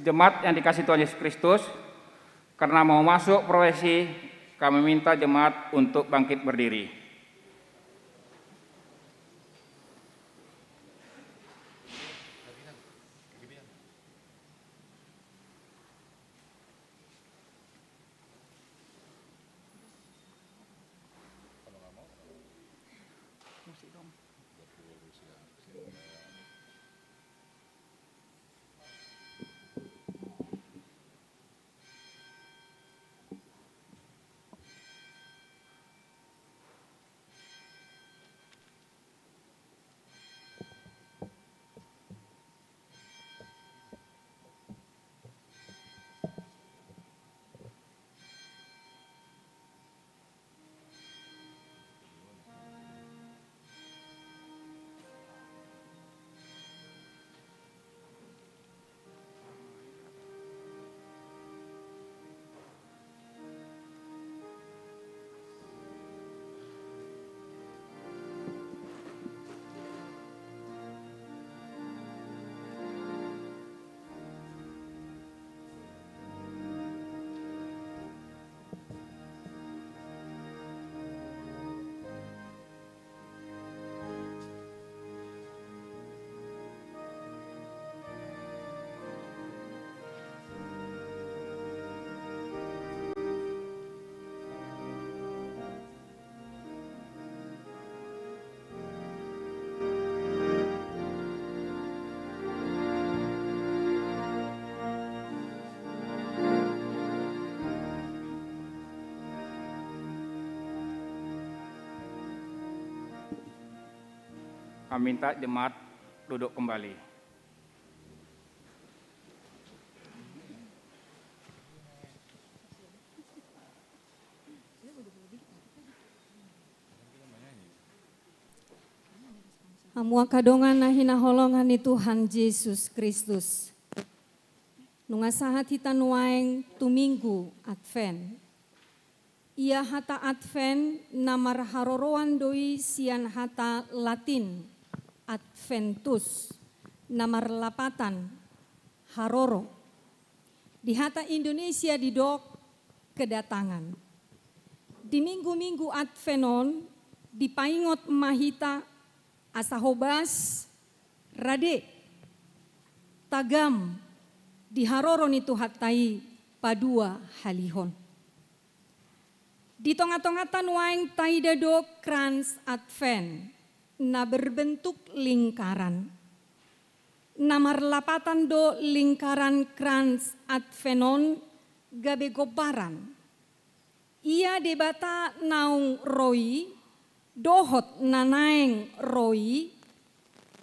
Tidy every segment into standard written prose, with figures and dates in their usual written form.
Jemaat yang dikasihi Tuhan Yesus Kristus, karena mau masuk prosesi, kami minta jemaat untuk bangkit berdiri. Kami minta jemaat duduk kembali. Amua kadongan nahina holongan ni Tuhan Yesus Kristus. Nungasahat hita nuaeng tuminggu Advent. Ia hata Advent namar haroroan doi sian hata Latin Adventus namar lapatan haroro. Di hata Indonesia didok kedatangan. Di minggu-minggu Advenon dipaingot mahita asahobas rade tagam di haroro ni tuhatai padua halihon. Di tongah-tongatan waeng taidado krans Advent na berbentuk lingkaran. Namar lapatan do lingkaran krans Advenon gabe gobaran. Ia debata naung roi dohot nanaeng roi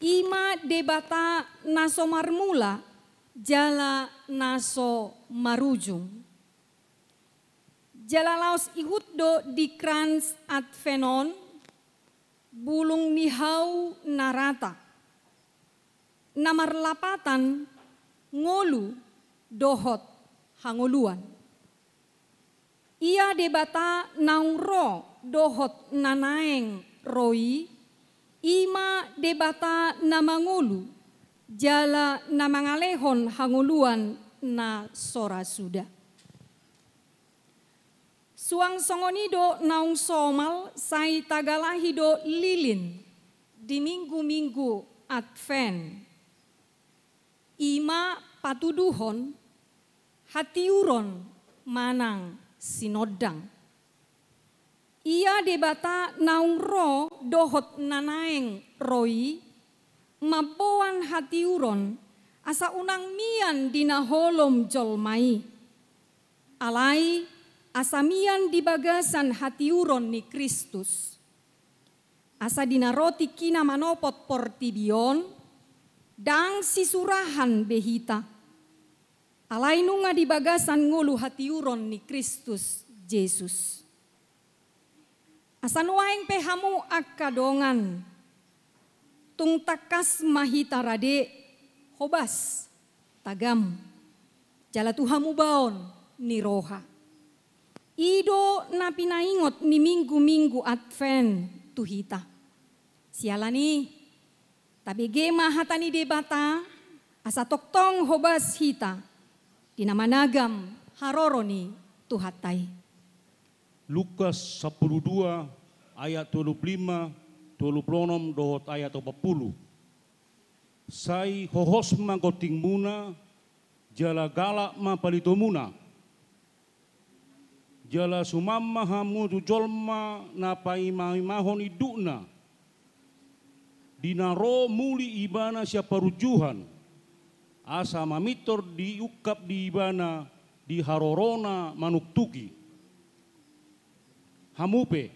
ima debata naso marmula jala naso marujung. Jala laos ihut do di krans Advenon bulung nihau narata. Namar lapatan ngolu dohot hangoluan. Ia debata naung ro dohot nanaeng roi, ima debata namangulu, jala namangalehon hanguluan na sora suda. Suang songonido naung somal sai tagalahido lilin di minggu-minggu Advent. Ima patuduhon hatiuron manang sinodang. Ia debata naung ro dohot nanaeng roi maboan hatiuron asa unang mian dina holom jolmai. Alai asa mian di bagasan hatiuron ni Kristus. Asa dina roti kina manopot portibion dang sisurahan behita. Alai nunga di bagasan ngulu hatiuron ni Kristus Yesus. Asa nuaeng pehamu akadongan tung takas mahita rade hobas tagam jala tuhamu baon ni roha. Ido na pinaingot ni minggu-minggu Advent tuhita. Sialani tabi gema hatani debata asa toktong hobas hita Dina managam haroroni tuhatai. Lukas 12 ayat 25, 26 dohot ayat 40. Sai hohosma goting muna, jala galak ma palito muna. Jala sumamma hamu tu jolma na paimahon iduna. Dinaro muli ibana siapa rujuhan. Asa mamitor diukap di ibana di harorona manuktuki. Hamupe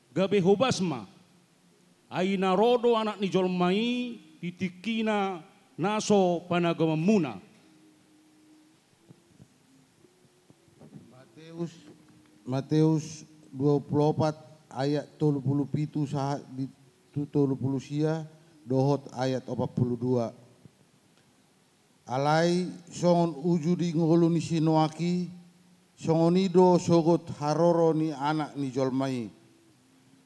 gabe hobasma aina rodo anak ni jolmai titikina naso panagamamuna. Matius 24 ayat 37 sahat di 30 sia dohot ayat 42. Alai songon ujudi ngoluni sinoaki songonido sogot haroro ni anak ni jolmai.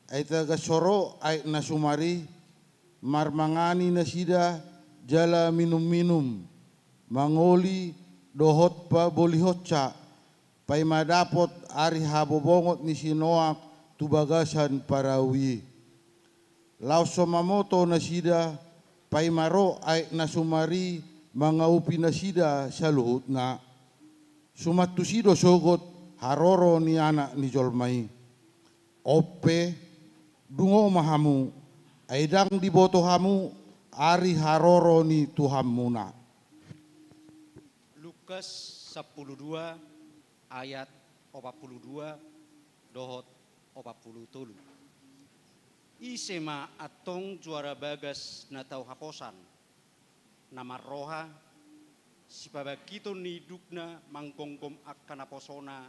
Aita gasoro ait nasumari marmangani nasida jala minum-minum mangoli dohot pa bolihotca pai madapot ari habobongot ni sinoak tubagasan parawi. Lau somamoto nasida pai maro ait nasumari mangaupi nasida saluhutna. Sumatusido sogot haroro ni anak ni jolmai. Ope dungo mahamu aidang diboto hamu ari haroro ni tuhammuna. Lukas 12 ayat 42 dohot 40. Isema atong juara bagas na tau haposan nama roha si pabakito ni dukna manggonggom akana posona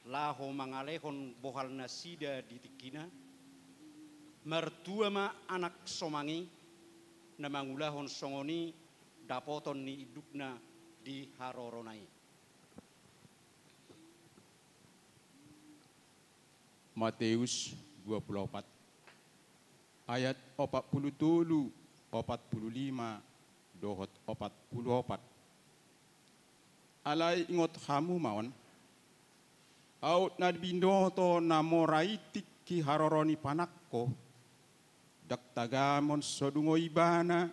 laho mangalehon bohal nasida ditikina mertua ma anak somangi na mangulahon songoni dapoton ni idukna di haroronai. Matius 24 ayat 47, 45 dohot 44. Alai ingot hamu maon aut nadbindoto namoraitik ki haroroni panakko dak tagamon sodungo ibana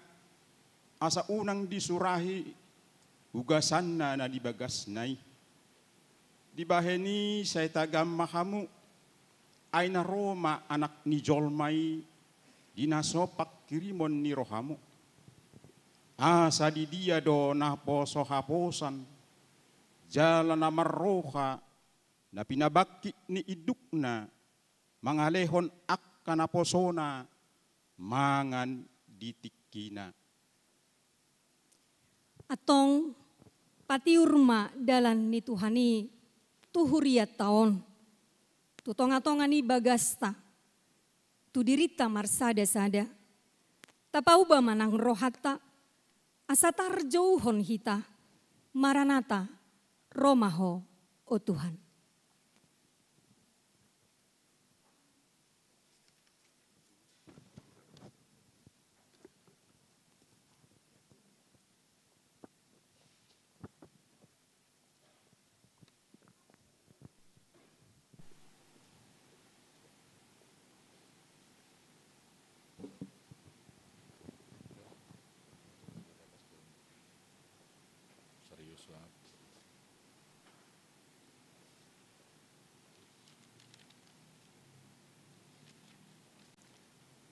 asa unang disurahi ugasanna na dibagasnai dibaheni saya tagam mahamu aina Roma anak ni jolmai dinasopak kirimon ni rohamu asa di dia do na poso haposan jalan amar roha na pinabaki ni idukna mangalehon akkana posona mangan ditikina. Atong patiurma dalan ni Tuhani tuhuriat taon. Tutong-atongan ni bagasta. Tudirita marsada-sada. Tapauba manang rohata. Asatar jauhon hita. Maranata romaho o Tuhan.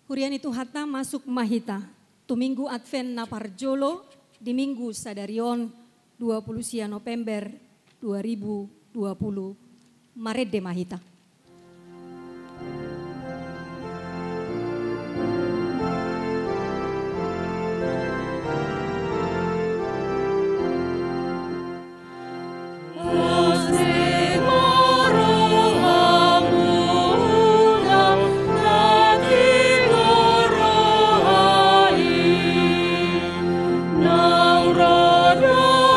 Hurian itu hata masuk mahita. Tu minggu Advent na parjolo di minggu sadarion 20 November 2020 Marede mahita.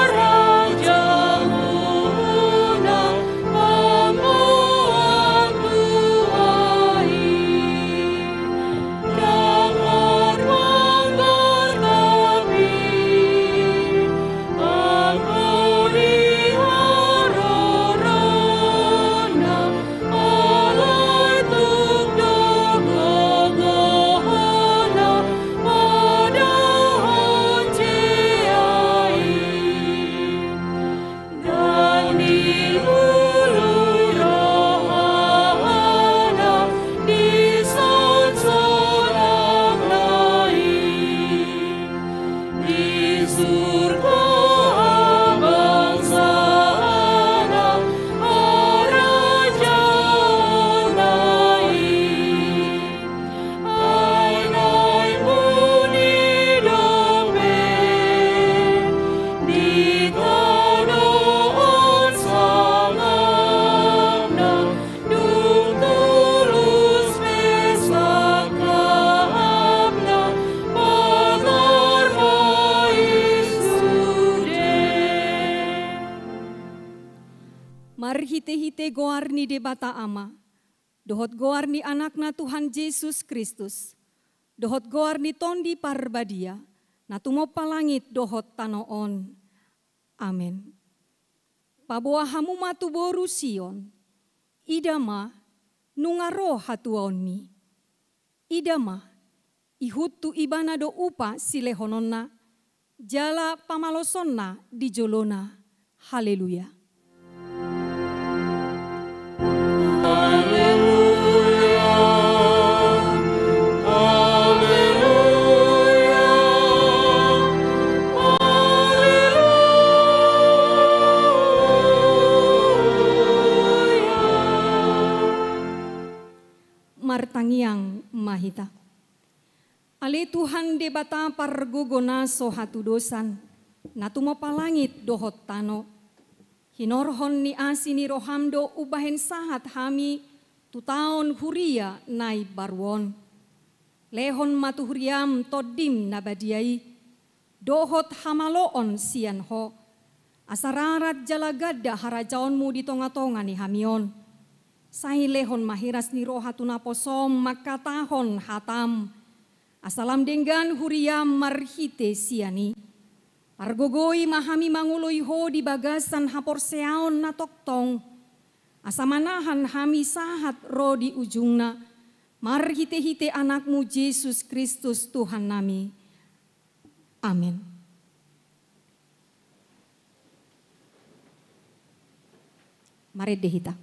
Raja Muna, Pamua hite-hite goar ni debata ama. Dohot goar ni anakna Tuhan Yesus Kristus. Dohot goar ni tondi parbadia. Na tumo palangit dohot tanoon. Amen. Paboa hamu matu boru Sion. Idama nungaro hatuon mi. Idama ihutu ibana do upa silehononna. Jala pamalosonna di jolona. Haleluya. Martangiang mahita. Ale Tuhan debata pargugona sohatu dosan. Natumo palangit dohot tano. Hinorhon ni asini rohamdo ubahen sahat hami. Tutaon huria nai barwon. Lehon matu huriam todim nabadiai. Dohot hamaloon sian ho. Asararat jalagada harajaonmu di tonga-tonga ni hamion. Sai lehon mahiras ni rohatu naposom makatahon hatam. Asalam denggan huriam marhite siani. Argogoi mahami manguloi ho di bagasan hapor seaon na toktong. Asamanahan hami sahat ro di ujungna. Marhite-hite anakmu Yesus Kristus Tuhan nami. Amin. Mari dehita.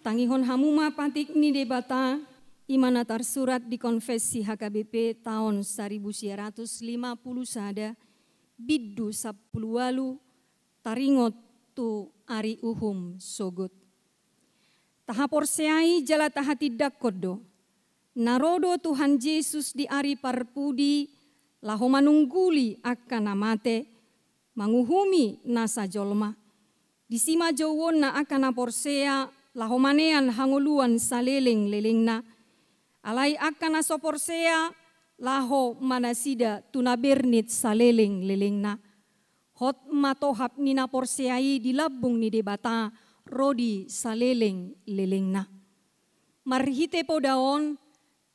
Tangihon hamuma patik ni debata imana tersurat di konfesi HKBP tahun 1950 sada biddu 10 walu taringot tu ari uhum sogot. Tahapor seai jala tahati dakodo. Narodo Tuhan Yesus di ari parpudi laho manungguli akan namate manguhumi nasa jolma. Disima jowon na akan aporsea lahomanean hanguluan saleleng lelengna. Alai akan asoporsea laho manasida tunabernit saleleng lelengna. Hot matohap nina porseai dilabung ni debata rodi saleleng lelengna. Marhite podaon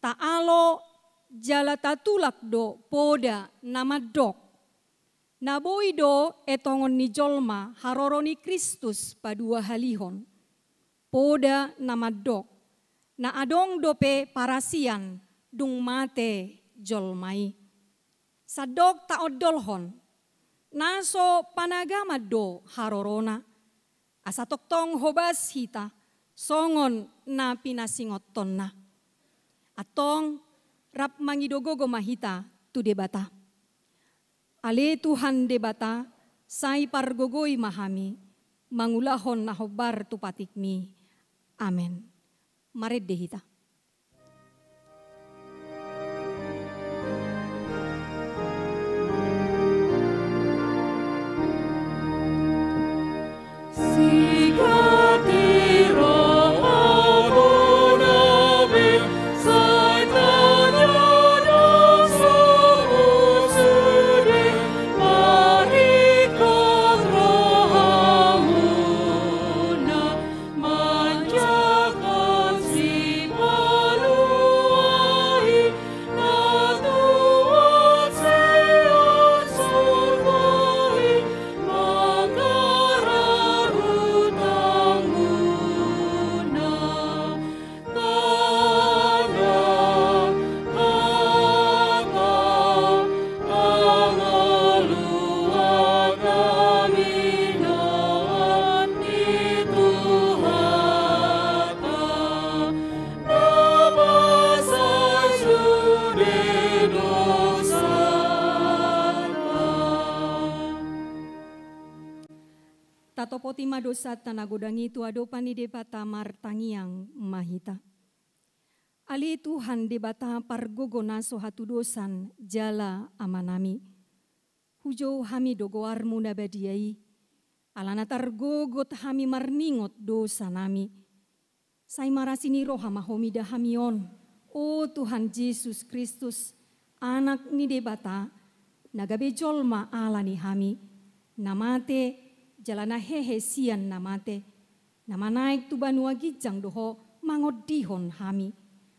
taalo jala tatulak do poda nama dok. Naboido etongon ni jolma haroroni Kristus padua halihon. Poda nama dok, na adong dope parasian dung mate jolmai. Sadok ta odolhon, naso panagama do harorona. Asa toktong hobas hita, songon na pinasingot tonna. Atong rap mangidogogo mahita tu debata. Ale Tuhan debata, sai pargogoi mahami, mangulahon na hobar tu patikmi. Amen. Mari dehita. Na Sato potima dosa tanagodang itu adopan ni debata martangiang mahita. Ali Tuhan debata pargogona sohatu dosan jala amanami. Hujo hami dogoar muna badiai. Alana targogot hami marningot dosa nami. Sai marasini roha mahomida hamion. O Tuhan Yesus Kristus, anak ni debata, nagabe jolma ala ni hami. Namate jalana hehe sian namate. Nama naik tu banua gijang doho mangodihon hami.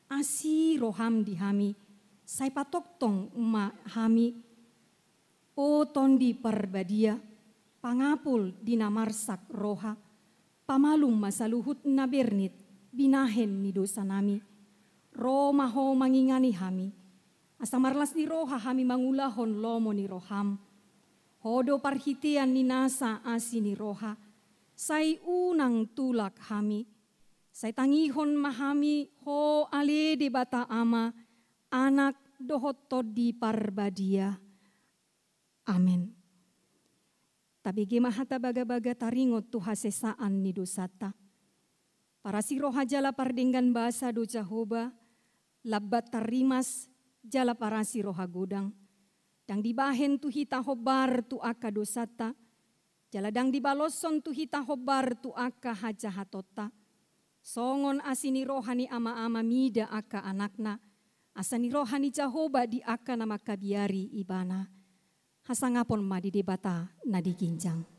Asi roham di hami. Sai patok tong ma hami. O tondi parbadia. Pangapul dinamarsak roha. Pamalum masaluhut na bernit. Binahen ni dosa nami. Roma ho mangingani hami. Asamarlas ni roha hami mangulahon lomo ni roham. Hodo parhitian ni nasa asi ni roha. Sai unang tulak hami. Sai tangihon mahami ho ale de bata ama. Anak dohot todi parbadia. Amin. Tabigi mahata baga-baga taringot tu hasesaan ni dosata. Para si roha jala pardenggan bahasa do Jahoba. Labat tarimas jala para si roha godang. Dang dibahen tu hita hobar tu aka dosata. Jala dang dibaloson tu hita hobar tu aka haja hatota. Songon asini rohani ama-ama mida aka anakna. Asani rohani Jahoba di aka nama kabiari ibana. Hasangapon ma di debata na diginjang.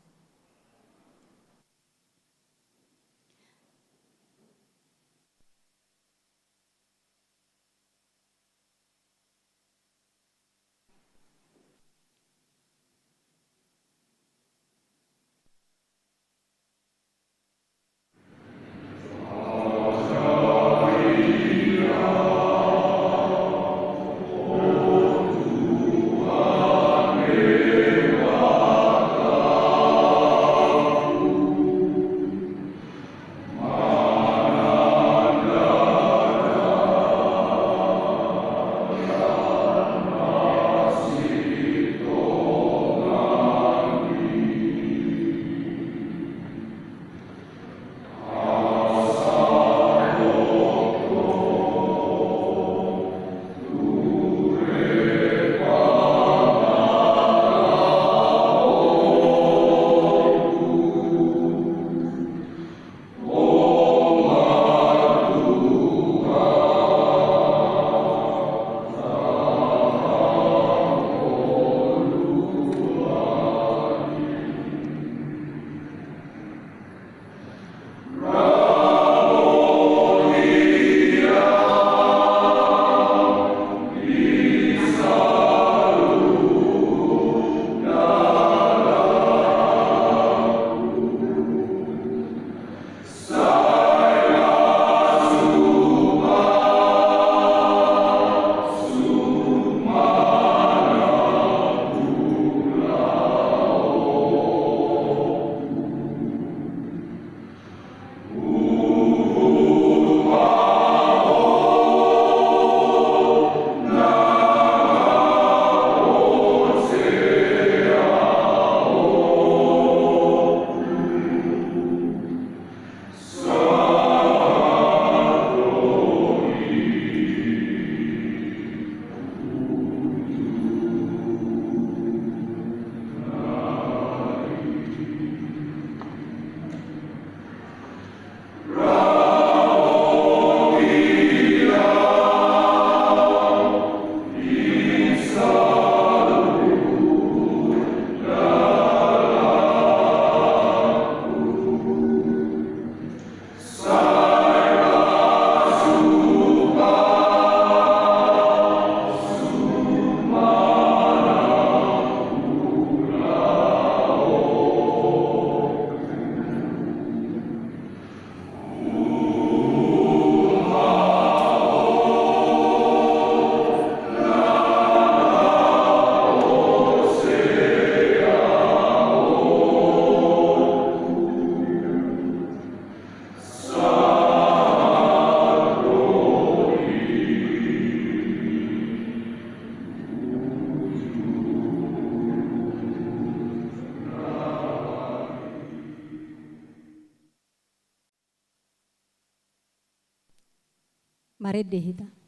Mari dehita.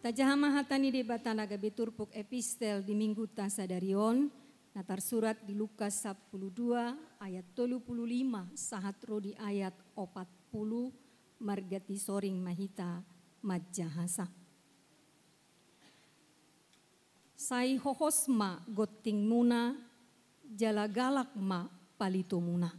Tajahama hatani debat tanaga beturpuk epistel di minggu tasadarion, natar surat di Lukas 12 ayat 35 sahat rodi ayat 40 margati soring mahita majahasa. Sai hohosma gotting muna, jala galak ma palito muna.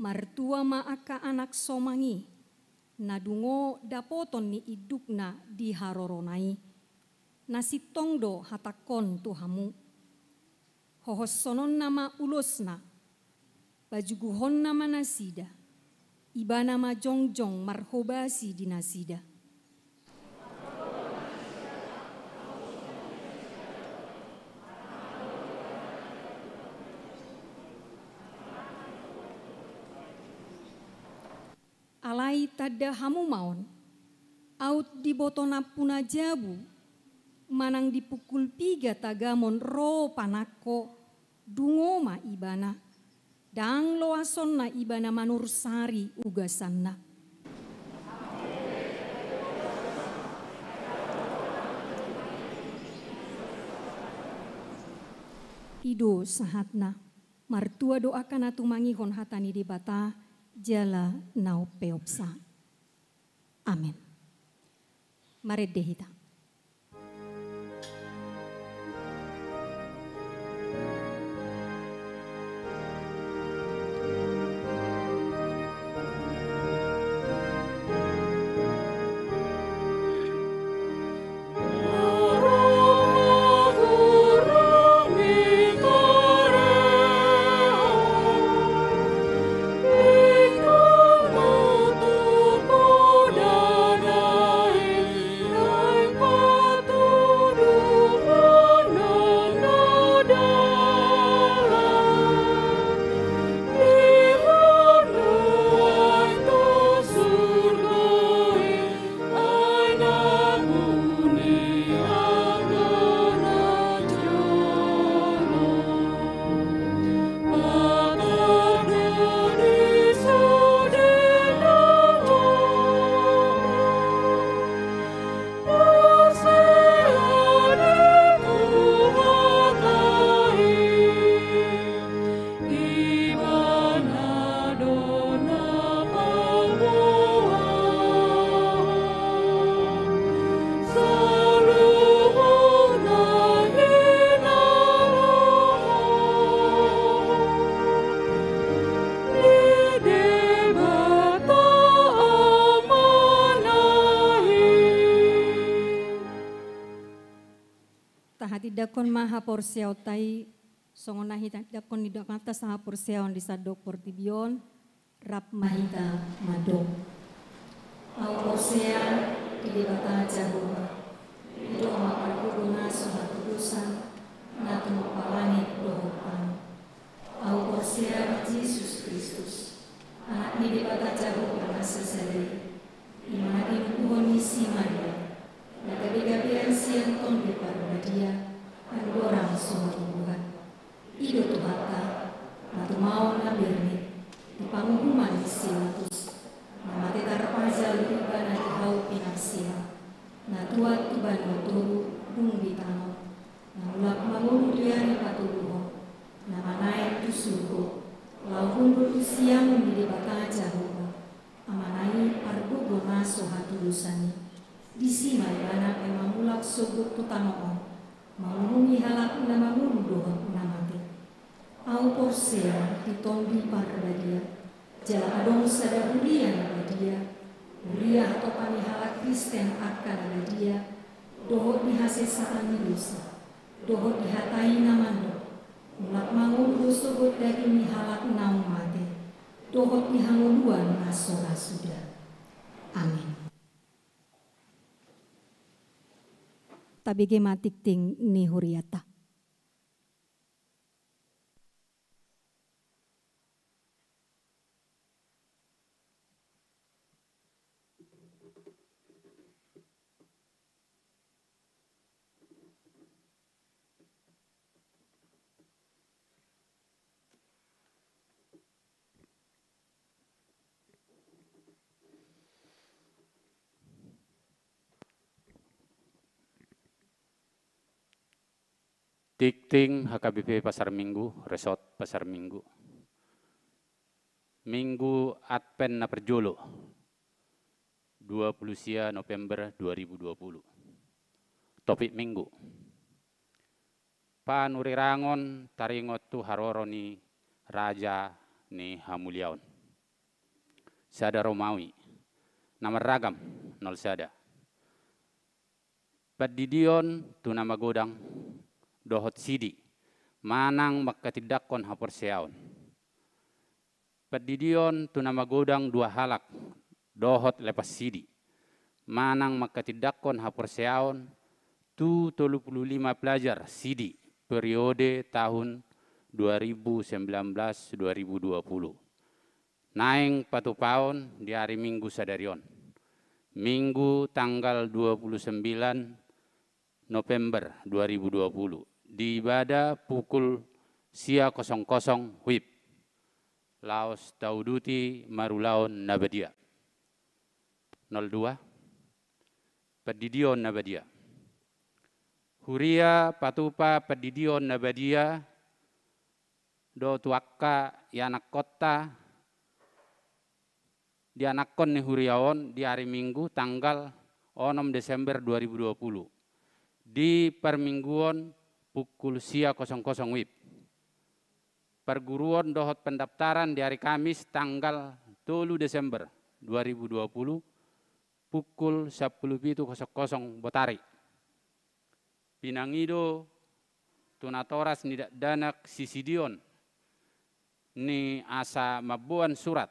Martua ma aka anak somangi, nadungo dapoton ni idukna di haroronai, nasi tongdo hatakon tuhamu, hohosonon nama ulusna, bajuguhon nama nasida, iba nama jongjong marhobasi di nasida. Alai tada hamu maon, out di botona puna jabu, manang dipukul piga tagamon ro panako, dungo ma ibana, dang loason na ibana manursari ugasanna. Ido sahatna, martua doakan atumangihon hatani debata, jala nau peopsa. Amin. Mari dehita. Dakon maha porsiau tai songonahi dakon di dakon atas maha porsiau di sadok portibion rap mahita madok au porsia di debata jagoba itu amak guna sohat urusan natu mapalani dohopan au porsia Yesus Kristus anak di debata jagoba nasa sadari imana di nukuhon isi Maria nagabi-gabian siang ton di parbadia orang semua Tuhan, hidup Tuhan, natu mau nabirni di panggungan silatus bano turu dung bitano nangulak mangulu tuyani patuluho namanai tusuko lau hundur usiang di batang jahuba amanai pargugo naso hatulusani disima anak emang mulak sogut tutanoon mangulungi halak nama munduh namate au porsea ditombi parbadia jala adong sada huria atau panihala Kristen akan dia dohot dihasesaan dosa dohot dihatai namando mulak mangun sogot daging nihalak naung mate dohot dihanguluan nasora sudah. Amin. Tabige matik ting ni huriata. Tikting HKBP Pasar Minggu, Resort Pasar Minggu. Minggu Advent na Perjolo, 20 November 2020. Topik Minggu. Panurirangon taringot tu haroro ni Raja ni Hamuliaon. Sada Romawi, nama ragam, nol sada. Padidion tu nama godang, dohot sidi, manang makatidakon hapor seaon. Padidion tu nama godang dua halak, dohot lepas sidi, manang makatidakon hapor seaon, tu 35 pelajar sidi, periode tahun 2019-2020. Naing patu paon di hari Minggu sadarion. Minggu tanggal 29 November 2020. Di ibadah pukul sia 00 WIB. Laos Dauduti Marulaon Nabadia. 02. Pedidion Nabadia. Huria patupa pedidion Nabadia. Do tuakka yanak kota. Dianakon ni huriaon di hari Minggu tanggal 6 Desember 2020. Di permingguan pukul sia 00 WIB. Perguruan dohot pendaftaran di hari Kamis tanggal 3 Desember 2020 pukul 10.00 Botari. Pinangido tunatoras nidak danak sisidion ni asa mabuan surat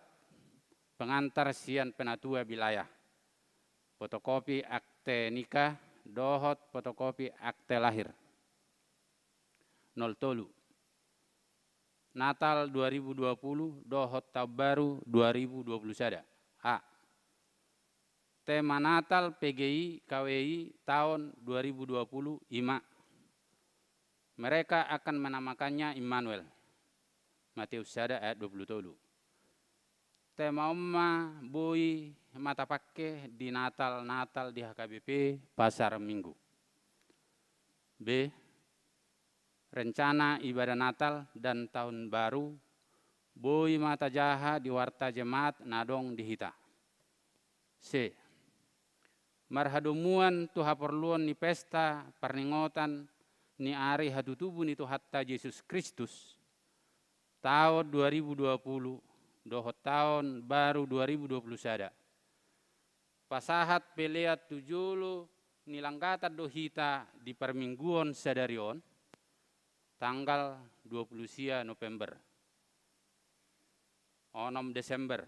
pengantar sian penatua wilayah. Fotokopi akte nikah dohot fotokopi akte lahir. 03. Natal 2020 dohot tahun baru 2021. A. Tema Natal PGI KWI tahun 2020 IMA. Mereka akan menamakannya Immanuel. Matius 1 ayat 27. Tema Umma Bui mata pakai di Natal di HKBP Pasar Minggu. B. Rencana ibadah Natal dan Tahun Baru Bui mata jaha di warta jemaat nadong dihita. C. Marhadumuan tu haperluan ni pesta perningotan ni ari hatutubu ni tu hatta Yesus Kristus tahun 2020 dohot tahun baru 2021. Pasahat peleat tujulu nilanggata dohita di permingguan sadarion tanggal 20 November 6 Desember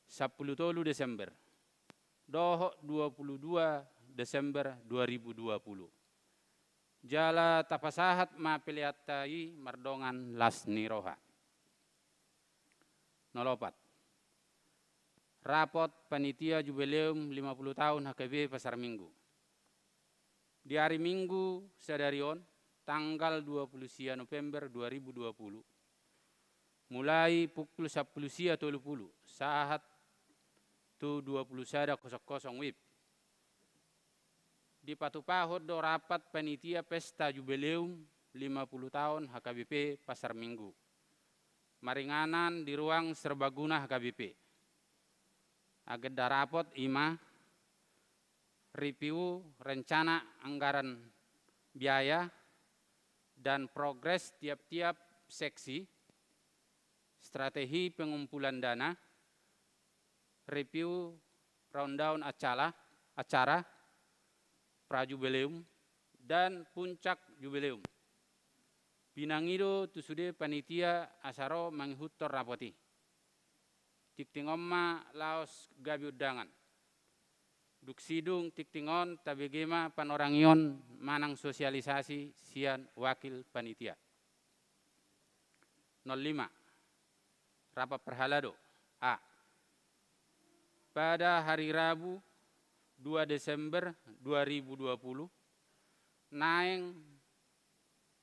10 Desember dohot 22 Desember 2020. Jala tapasahat ma peliatai mardongan las niroha. 04. Rapot Panitia Jubileum 50 tahun HKB Pasar Minggu. Di hari Minggu sadarion tanggal 20 November 2020 mulai pukul 10.30 saat tu 21.00 WIB di Patupahod do rapat panitia pesta jubileum 50 tahun HKBP Pasar Minggu. Maringanan di ruang serbaguna HKBP. Agenda rapot ima review rencana anggaran biaya dan progres tiap-tiap seksi, strategi pengumpulan dana, review rundown acara prajubileum, dan puncak jubileum. Pinangido tusude panitia asaro manghutor rapoti. Tiktingomma laos gabi udangan. Duksidung tiktingon tabegema panorangion manang sosialisasi sian wakil panitia. 05. Rapat perhalado. A. Pada hari Rabu 2 Desember 2020, naeng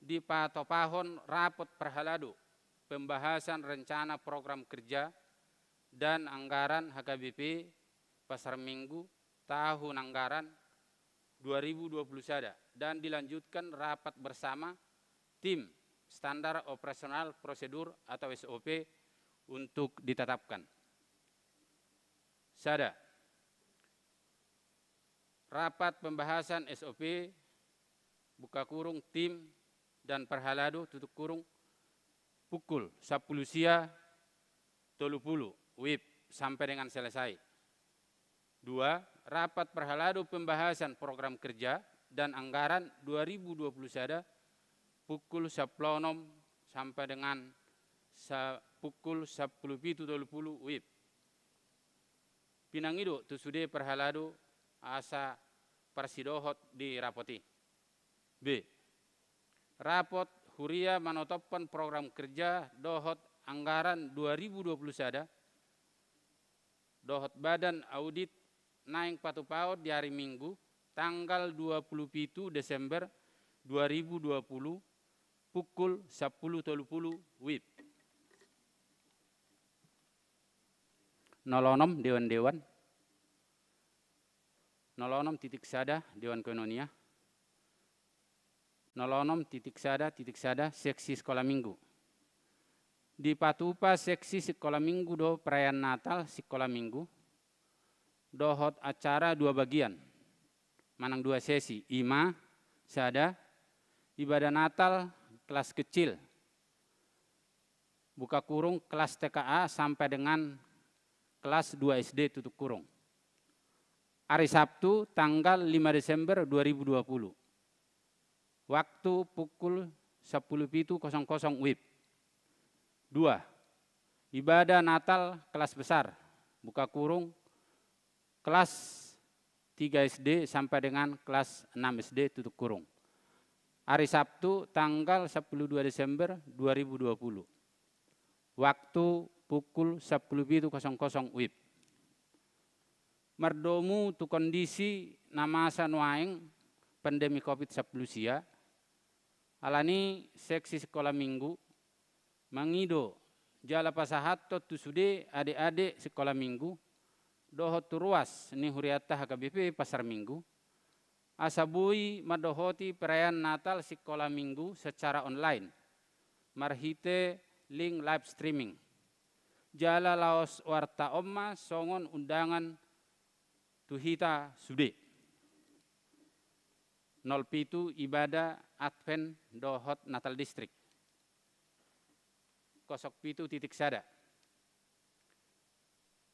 di Patopahon rapat perhalado pembahasan rencana program kerja dan anggaran HKBP Pasar Minggu tahun anggaran 2020 sada, dan dilanjutkan rapat bersama tim standar operasional prosedur atau SOP untuk ditetapkan. Sada. Rapat pembahasan SOP buka kurung tim dan perhalado tutup kurung pukul 10 sia 30 WIB sampai dengan selesai. 2. Rapat perhalado pembahasan program kerja dan anggaran 2020 sada pukul 10 sampai dengan pukul 10.30 WIB. Pinangido tusude perhalado asa persidohot di rapoti. B. Rapot huria manotopkan program kerja dohot anggaran 2020 sada dohot badan audit naing Patupahod di hari Minggu tanggal 27 Desember 2020 pukul 10.30 WIB. 06 Dewan-Dewan 06 titik sada Dewan Koinonia 06 titik sada seksi sekolah minggu. Di Patupa seksi sekolah minggu do perayaan Natal sekolah minggu dohot acara 2 bagian manang 2 sesi ima sada ibadah Natal kelas kecil buka kurung kelas TKA sampai dengan kelas 2 SD tutup kurung. Hari Sabtu tanggal 5 Desember 2020. Waktu pukul 10.00 WIB. 2. Ibadah Natal kelas besar. Buka kurung kelas 3 SD sampai dengan kelas 6 SD tutup kurung. Hari Sabtu tanggal 12 Desember 2020. Waktu pukul 10.00 WIB. Merdomu tu kondisi namasa nuaing pandemi COVID-19 sia, alani seksi sekolah minggu, mangido jala pasahato tu sude adik-adik sekolah minggu, dohot ruas ni huriata HKBP Pasar Minggu, asabui madohoti perayaan Natal sekolah minggu secara online, marhite link live streaming. Jala laos warta omma songon undangan tuhita sude. 07 ibadah Advent dohot Natal District. 07 titik sada.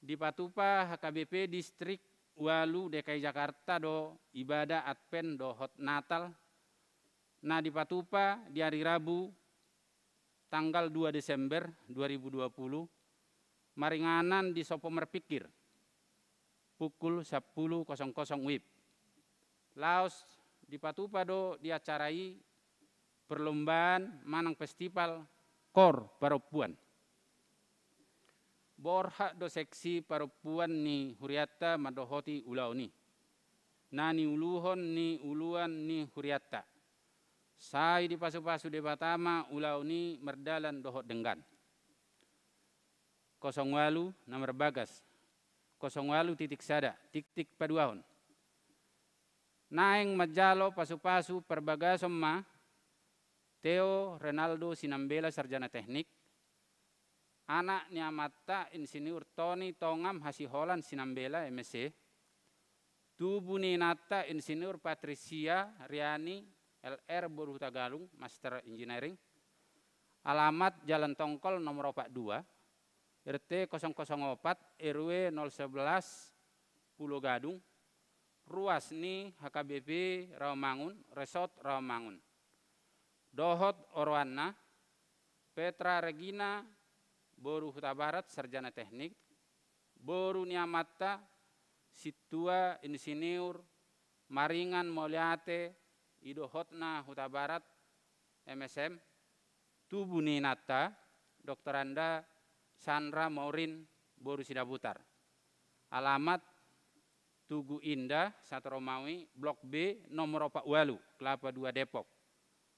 Di Patupa HKBP Distrik Walu DKI Jakarta do ibadah Advent dohot Natal. Nah di Patupa di hari Rabu tanggal 2 Desember 2020 maringanan di Sopo Merpikir pukul 10.00 WIB. Laos di Patupa do diacarai perlombaan manang festival kor paropuan. Borha do seksi paropuan ni huriata madohoti ulau ni. Nani uluhon ni uluan ni huriata. Sai di pasu-pasu de Batama ulau ni merdalan dohot denggan. 08 nomor bagas 08 titik sada tik paduahon. Naeng majalo pasu-pasu perbagasom ma Theo Renaldo Sinambela sarjana teknik. Anak ni Amatta Insinyur Tony Tongam Hasiholan Sinambela MSc. Tubu ni Nata Insinyur Patricia Riani LR Boru Tagalung Master Engineering. Alamat Jalan Tongkol nomor 42 RT 004 RW 011 Pulau Gadung. Ruas ni HKBP Rawamangun, Resort Rawamangun. Dohot Orwana, Petra Regina, Boru Huta Barat, Sarjana Teknik. Boru Niamata, Situa Insinyur, Maringan Moliate, Idohotna Huta Barat, MSM. Tubu Ninata, Dr. Anda Sandra Maurin, Boru Sidabutar. Alamat Tugu Indah, Satu Romawi, Blok B, nomor 48, Kelapa 2 Depok.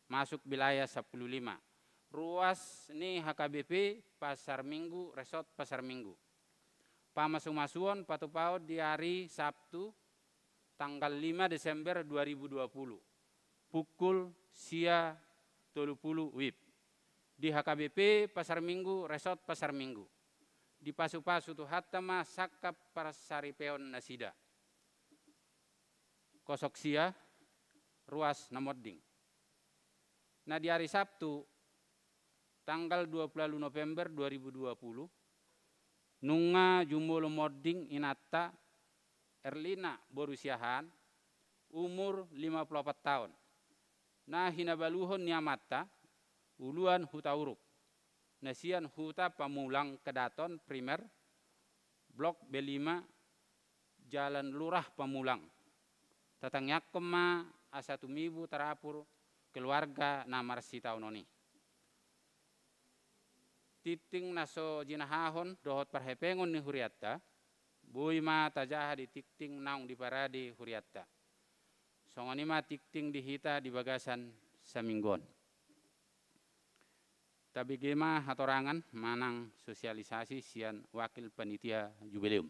Masuk wilayah 15. Ruas ini HKBP Pasar Minggu, Resort Pasar Minggu. Pamasumasuon patupaud di hari Sabtu tanggal 5 Desember 2020. Pukul sia 30 WIB. Di HKBP Pasar Minggu, Resort Pasar Minggu. Di pasu-pasu tu hatama sakap Parasaripeon Nasida. Kosok sia, ruas Namoding. Nah di hari Sabtu, tanggal 20 November 2020, nunga jumolo modding inata Erlina Borusiahan, umur 54 tahun. Nah hinabaluhon niamata, uluan huta uruk. Nasian huta pamulang kedaton primer, blok B5, Jalan Lurah Pamulang. Tatangyak kema asa tumibu terapur keluarga namar si taunoni. Titing naso jinahahon dohot parhepengon ni huriatta, bui ma tajaha di tikting naung di paradi huriatta. Songoni ma tikting dihita di bagasan saminggon. Tapi gema hatorangan manang sosialisasi sian wakil panitia jubileum.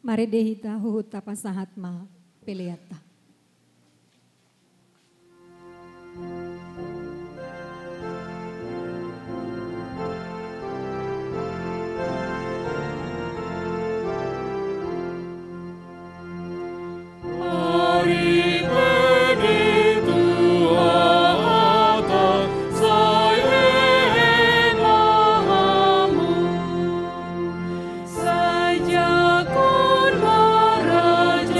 Mari dehita huhut tapasahat ma peleata. Saja kun merajakan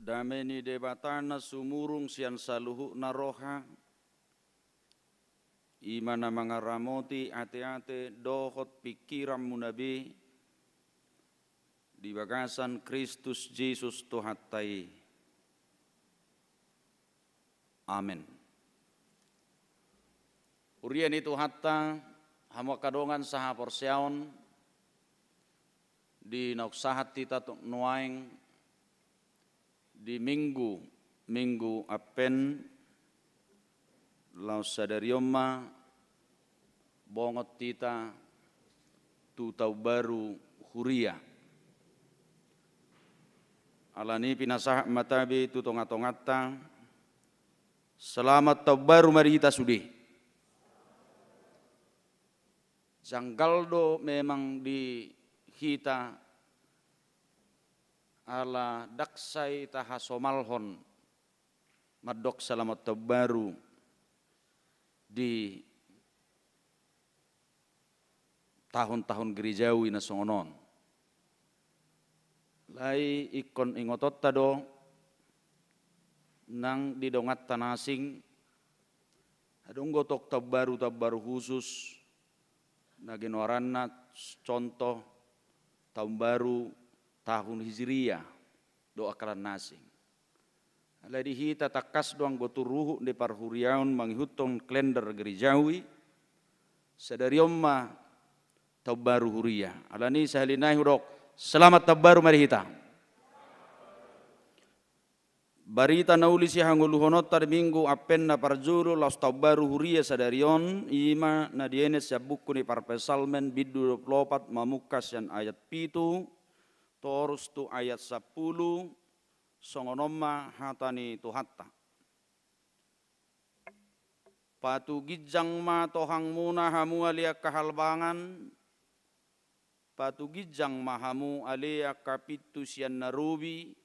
Dameni debatana sumurung sian saluhu naroha imana mangaramoti ate-ate dohot pikiran munabi di bagasan Kristus Yesus Tuhattai. Amin. Urian itu hatta hamo kadongan saha porsiaon di nauksahat tita nuaing di minggu apen laus sadarioma bongot tita tu tau baru huria alani pinasah matabi tu tongat-tongata selamat tau baru mari kita sudi janggaldo memang di hita ala daksai taha somalhon madok selamat tabaru di tahun-tahun gerejawi na songonon lai ikon ingotot tado nang didongat tanasing adong gotok tabaru khusus na ginoranna contoh tahun baru tahun Hijriyah doa kalan nasing. Alai dihita takas doang goturuhu di parhuriaun manghutong kalender gerejawi sadariomma tabaru huria. Alani sahalinai hurok selamat tabaru mari hita. Barita naulisi hanguluhonot tar minggu apen na parjuru laus tabaru huria sadarion ima na dienes sabuku ni parpesalmen bidu 24 mamukas yan ayat pitu Torus tu ayat 10 songonomma hatani tu hatta. Patu gijang ma tohang muna hamu alia kahalbangan. Patu gijang mahamu alia kapitu sian narubi.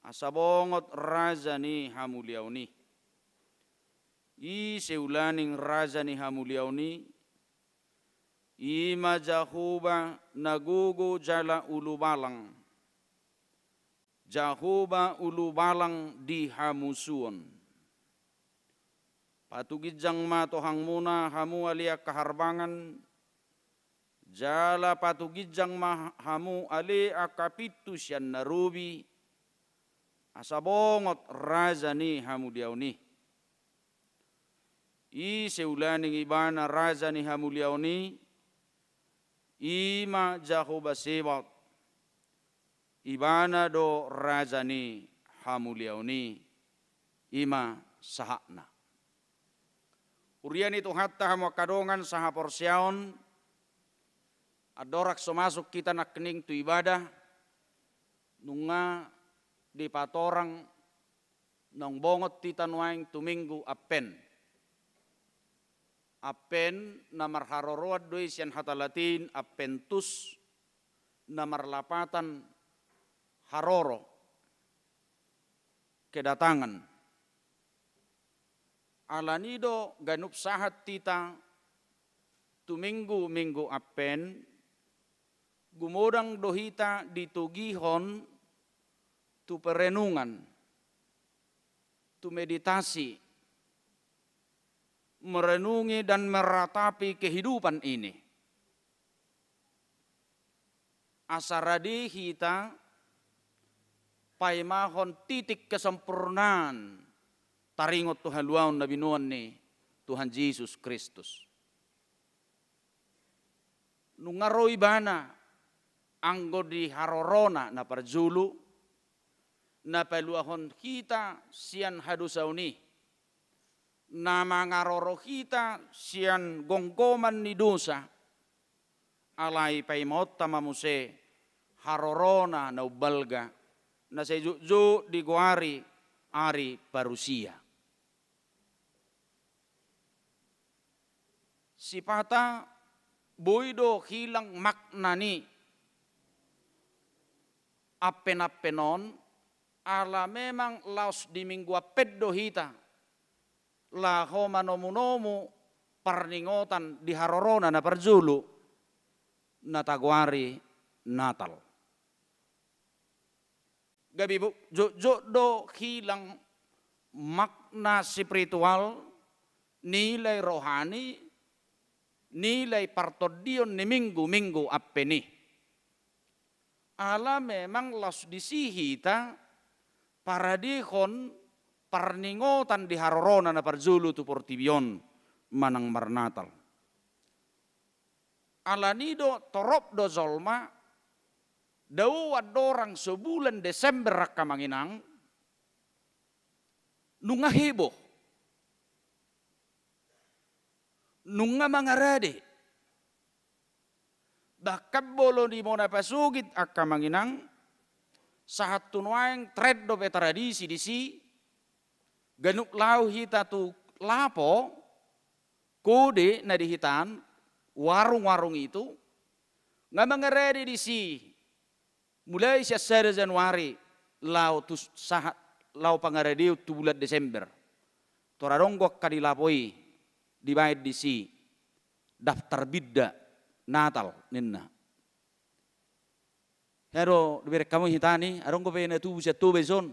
Asabongot razani hamu liauni. I seulaning razani hamu liauni. Ima jahuba nagugu jala ulu balang. Jahuba ulu balang di hamusuon. Patugijang ma tohang muna hamu alia kaharbangan. Jala patugijang ma hamu alia kapitu sian narubi. Asabongot razani hamu diauni. I seulaning ibana razani hamu liauni. Ima jahuba sebab ibana do razani hamuliauni ima sahakna. Urian itu hatta hamu kadongan saha porsiaon adorak so masuk kita nak kening tu ibadah nunga di patorang nong bongot tita nuaing tu minggu apen. Apen namar haroroat doi sian hatalatin apentus namar lapatan haroro kedatangan alanido ganup sahat tita tu minggu apen gumodang dohita ditugihon tu perenungan tu meditasi merenungi dan meratapi kehidupan ini. Asaradi hita paimahon titik kesempurnaan taringot tu haluan nabi nuan ni Tuhan Yesus Kristus. Nungaroi bana anggo di harorona na parjulu na peluahon kita sian hadusauni na mangaroro kita sian gonggoman ni dosa alai paimot tamamuse harorona na ubalga na sejuju di guari ari parusia. Sipata boido hilang makna ni apen-apenon ala memang laos di minggu apeddo hita laho manomu-nomu parningotan di harorona na parjulu na taguari Natal. Gabi bu do hilang makna spiritual, nilai rohani, nilai partodion ni minggu-minggu appeni. Ala memang las disihita paradihon parningotan di harorona na parjulu tu portibion manang marnatal. Ala nido torop do zolma dau adorang sebulan Desember raka manginang nunga heboh nunga mangarade bahkan bolo di mona pasugit akka manginang sahat tunuang tred do tradisi disi ganuk lau hita tu lapo kode na dihitan warung-warung itu nga mangarade disi mulai 1 Januari lau tu sahat lau pangaradiu tu bulan Desember toradonggok kadilapoi dibayad disi daftar bidda Natal ninna. Hero diberi kamu hitani aronggo pe na tu bisa tu beson.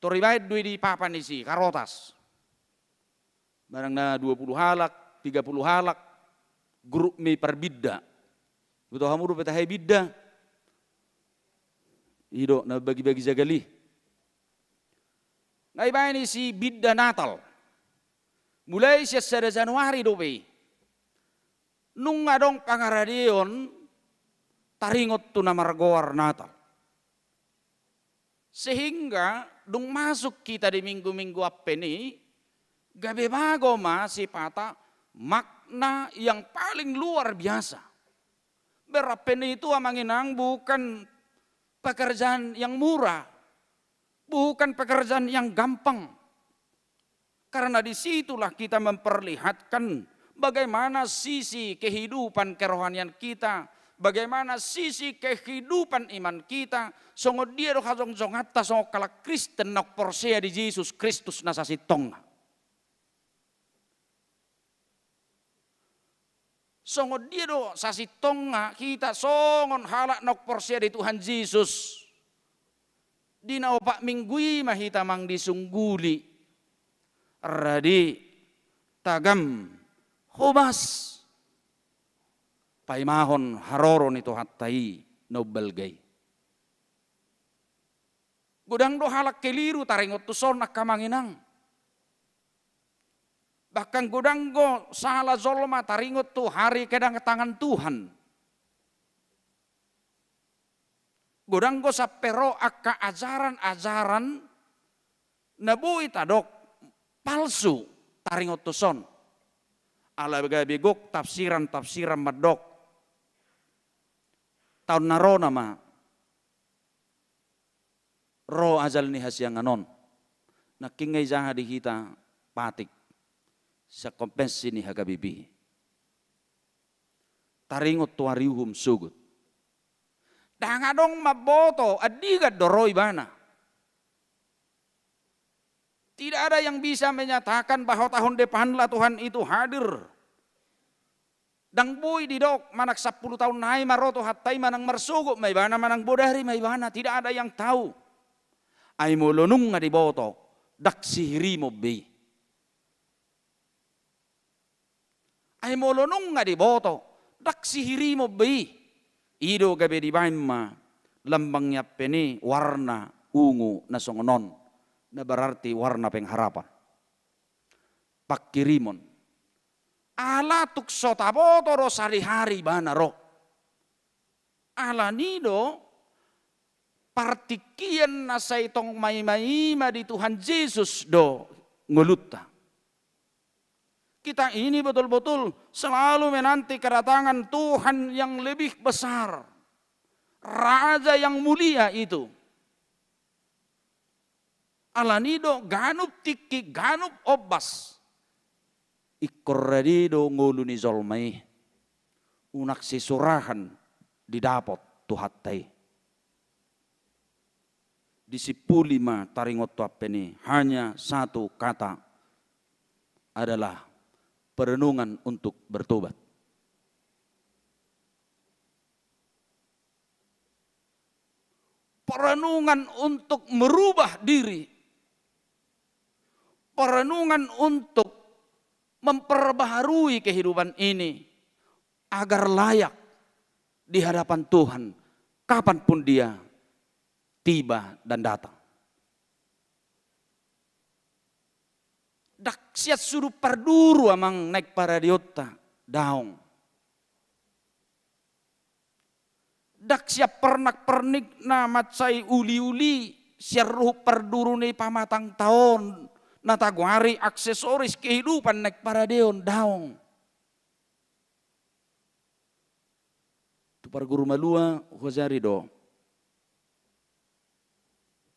Toribayad dui di papan isi karotas. Barang na 20 halak, 30 halak grup mi perbidda. Betul kamu rupa tahai bidda. Ido na bagi-bagi jagali. Ngaibayan isi bidda Natal. Mulai 1 Januari dope. Nung adong pangaradion taringot tu na margoar Natal. Sehingga dung masuk kita di minggu-minggu appeni gabe bago sipata makna yang paling luar biasa. Berapeni itu amanginang bukan pekerjaan yang murah, bukan pekerjaan yang gampang. Karena disitulah kita memperlihatkan bagaimana sisi kehidupan kerohanian kita, bagaimana sisi kehidupan iman kita. Songo dia do kazong zongata songo kala Kristen nok porsea di Yesus Kristus nasasitong. Songo dia do sasitonga kita songon halak nok porsea di Tuhan Yesus. Dina opak minggui mahita mang disungguli. Radi tagam hobas paimahon haroron itu hattai nobelgai. Gudang do halak keliru taringot tu sonak kamanginang. Bahkan gudang go salah zolma taringot tu hari kedang tangan Tuhan. Gudang go sapero akka ajaran-ajaran nabui tadok palsu taringot tu son. Ala begok tafsiran medok. Tahun narona ma ro azal ni hasyang anon. Nakingay jaha di kita patik sa kompensi ni hagabibi. Taringot tuariuhum sugut. Dangadong maboto adigat doroy bana. Tidak ada yang bisa menyatakan bahwa tahun depanlah Tuhan itu hadir. Dang boy didok manak 10 tahun naik maroto hatay manang marsugok may bana manang bodari may bana. Tidak ada yang tahu. Ay molonung nga diboto dak sihiri mo be. Ay molonung nga diboto dak sihiri mo be. Ido gabe di ma lambangnya peni warna ungu na songonon. Na berarti warna pengharapan. pakkirimon. Ala tuk sotabotoro sari-hari bana ro. Ala nido partikian na sa itong may-maima di Tuhan Yesus do ngulutta. Kita ini betul-betul selalu menanti kedatangan Tuhan yang lebih besar. Raja yang mulia itu. Alanido ganup tiki ganup obas. Ikorradido ngulu ni zolmai. Unak sisurahan didapot tuhattai. Di 15 taringot tuapeni hanya satu kata adalah perenungan untuk bertobat. Perenungan untuk merubah diri. Perenungan untuk memperbaharui kehidupan ini agar layak di hadapan Tuhan kapanpun dia tiba dan datang. Dak siat suruh perduru amang naik paradiota daong. Dak siap pernak-pernik na matsai uli-uli siar ruh perduru ni pamatang tahun na taguari aksesoris kehidupan naik paradion daong. Tu parguru malua hozari do.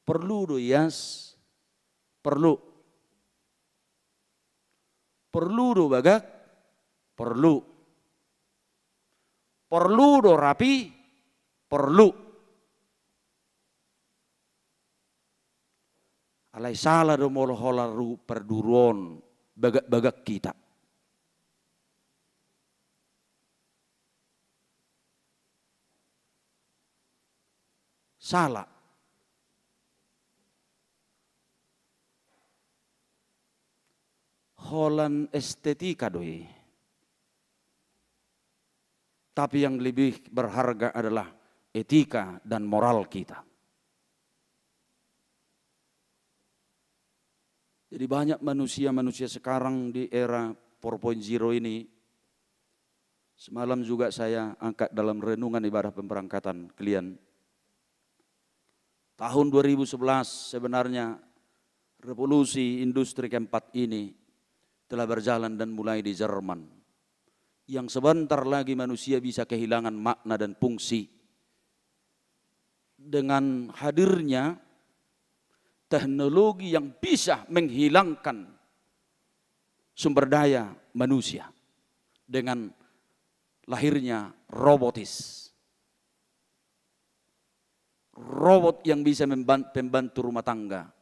Perlu do yas, perlu. Perlu do bagak, perlu. Perlu do rapi, perlu. Alai salah do molo-holaru perduron bagak-bagak kita. Salah. Holan estetika doi. Tapi yang lebih berharga adalah etika dan moral kita. Jadi banyak manusia-manusia sekarang di era 4.0 ini. Semalam juga saya angkat dalam renungan ibadah pemberangkatan kalian. Tahun 2011 sebenarnya revolusi industri keempat ini telah berjalan dan mulai di Jerman. Yang sebentar lagi manusia bisa kehilangan makna dan fungsi. Dengan hadirnya teknologi yang bisa menghilangkan sumber daya manusia. Dengan lahirnya robotis. Robot yang bisa membantu rumah tangga.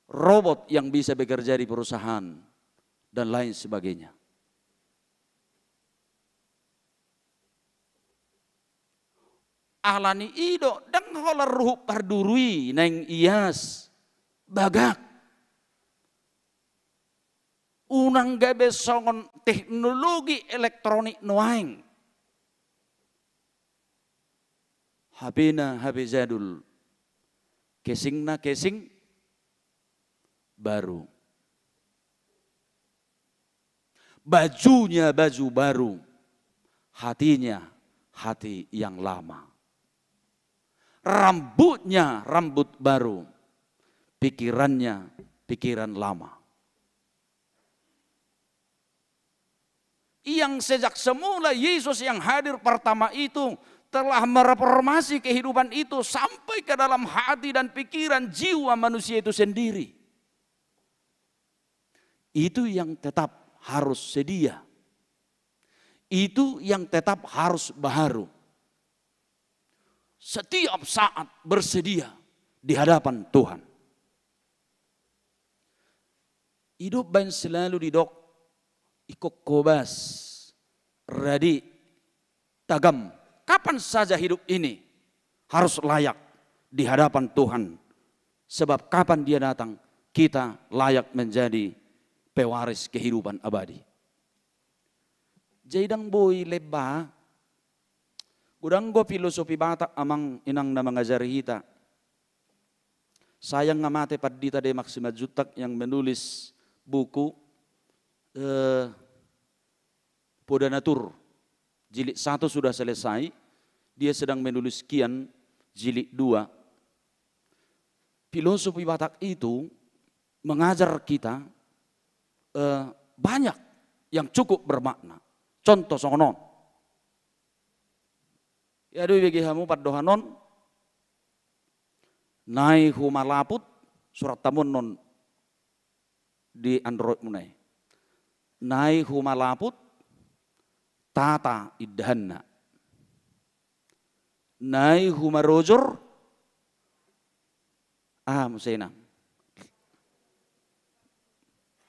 Robot yang bisa bekerja di perusahaan. Dan lain sebagainya. Alani ido dan holar ruh pardurui neng ias bagak. Unang gabe songon teknologi elektronik noaing. Habina habe jadul. Kesing na kesing baru. Bajunya baju baru, hatinya hati yang lama. Rambutnya rambut baru, pikirannya pikiran lama. Yang sejak semula Yesus yang hadir pertama itu telah mereformasi kehidupan itu sampai ke dalam hati dan pikiran jiwa manusia itu sendiri. Itu yang tetap harus sedia. Itu yang tetap harus baharu. Setiap saat bersedia di hadapan Tuhan. Hidup bain selalu didok ikut kobas, radi, tagam. Kapan saja hidup ini harus layak di hadapan Tuhan. Sebab kapan dia datang, kita layak menjadi pewaris kehidupan abadi. Jaidang boy leba, gudang go filosofi bata amang inang na mengajari kita. Sayang ngamate padita de Maksima Jutak yang menulis buku Podanatur jilid 1 sudah selesai, dia sedang menulis kian jilid 2. Filosofi Batak itu mengajar kita banyak yang cukup bermakna. Contoh sonon. Ya aduh bagi kamu padohanon nai humalaput surat tamun non di Android munai. Nai humalaput tata idhanna. Nai humarojor musay inang.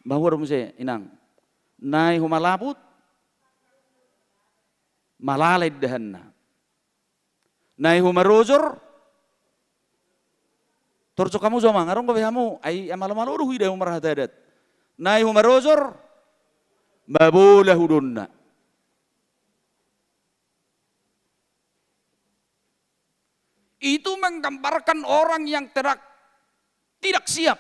Bahwa musay inang. Nai humalaput malalay idhanna. Nai humarojor torso kamu zoma ngarong kamu ay amalo-malo ruhi daw marahatadat. Nai humarojor babola hudunna. Itu menggambarkan orang yang tidak siap.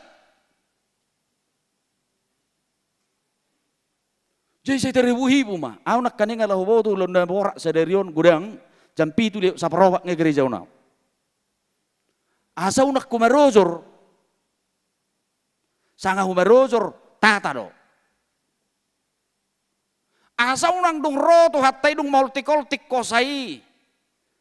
Jadi saya teribuhi puma. Aku nak kaning alah hubo tu londa borak sadarion gudang jampi tu lihat saparowak nge gereja una. Asa unak kumarojor. Sanga humarojor tata do. Asa unang dung roto hatay dung multikoltik kosai.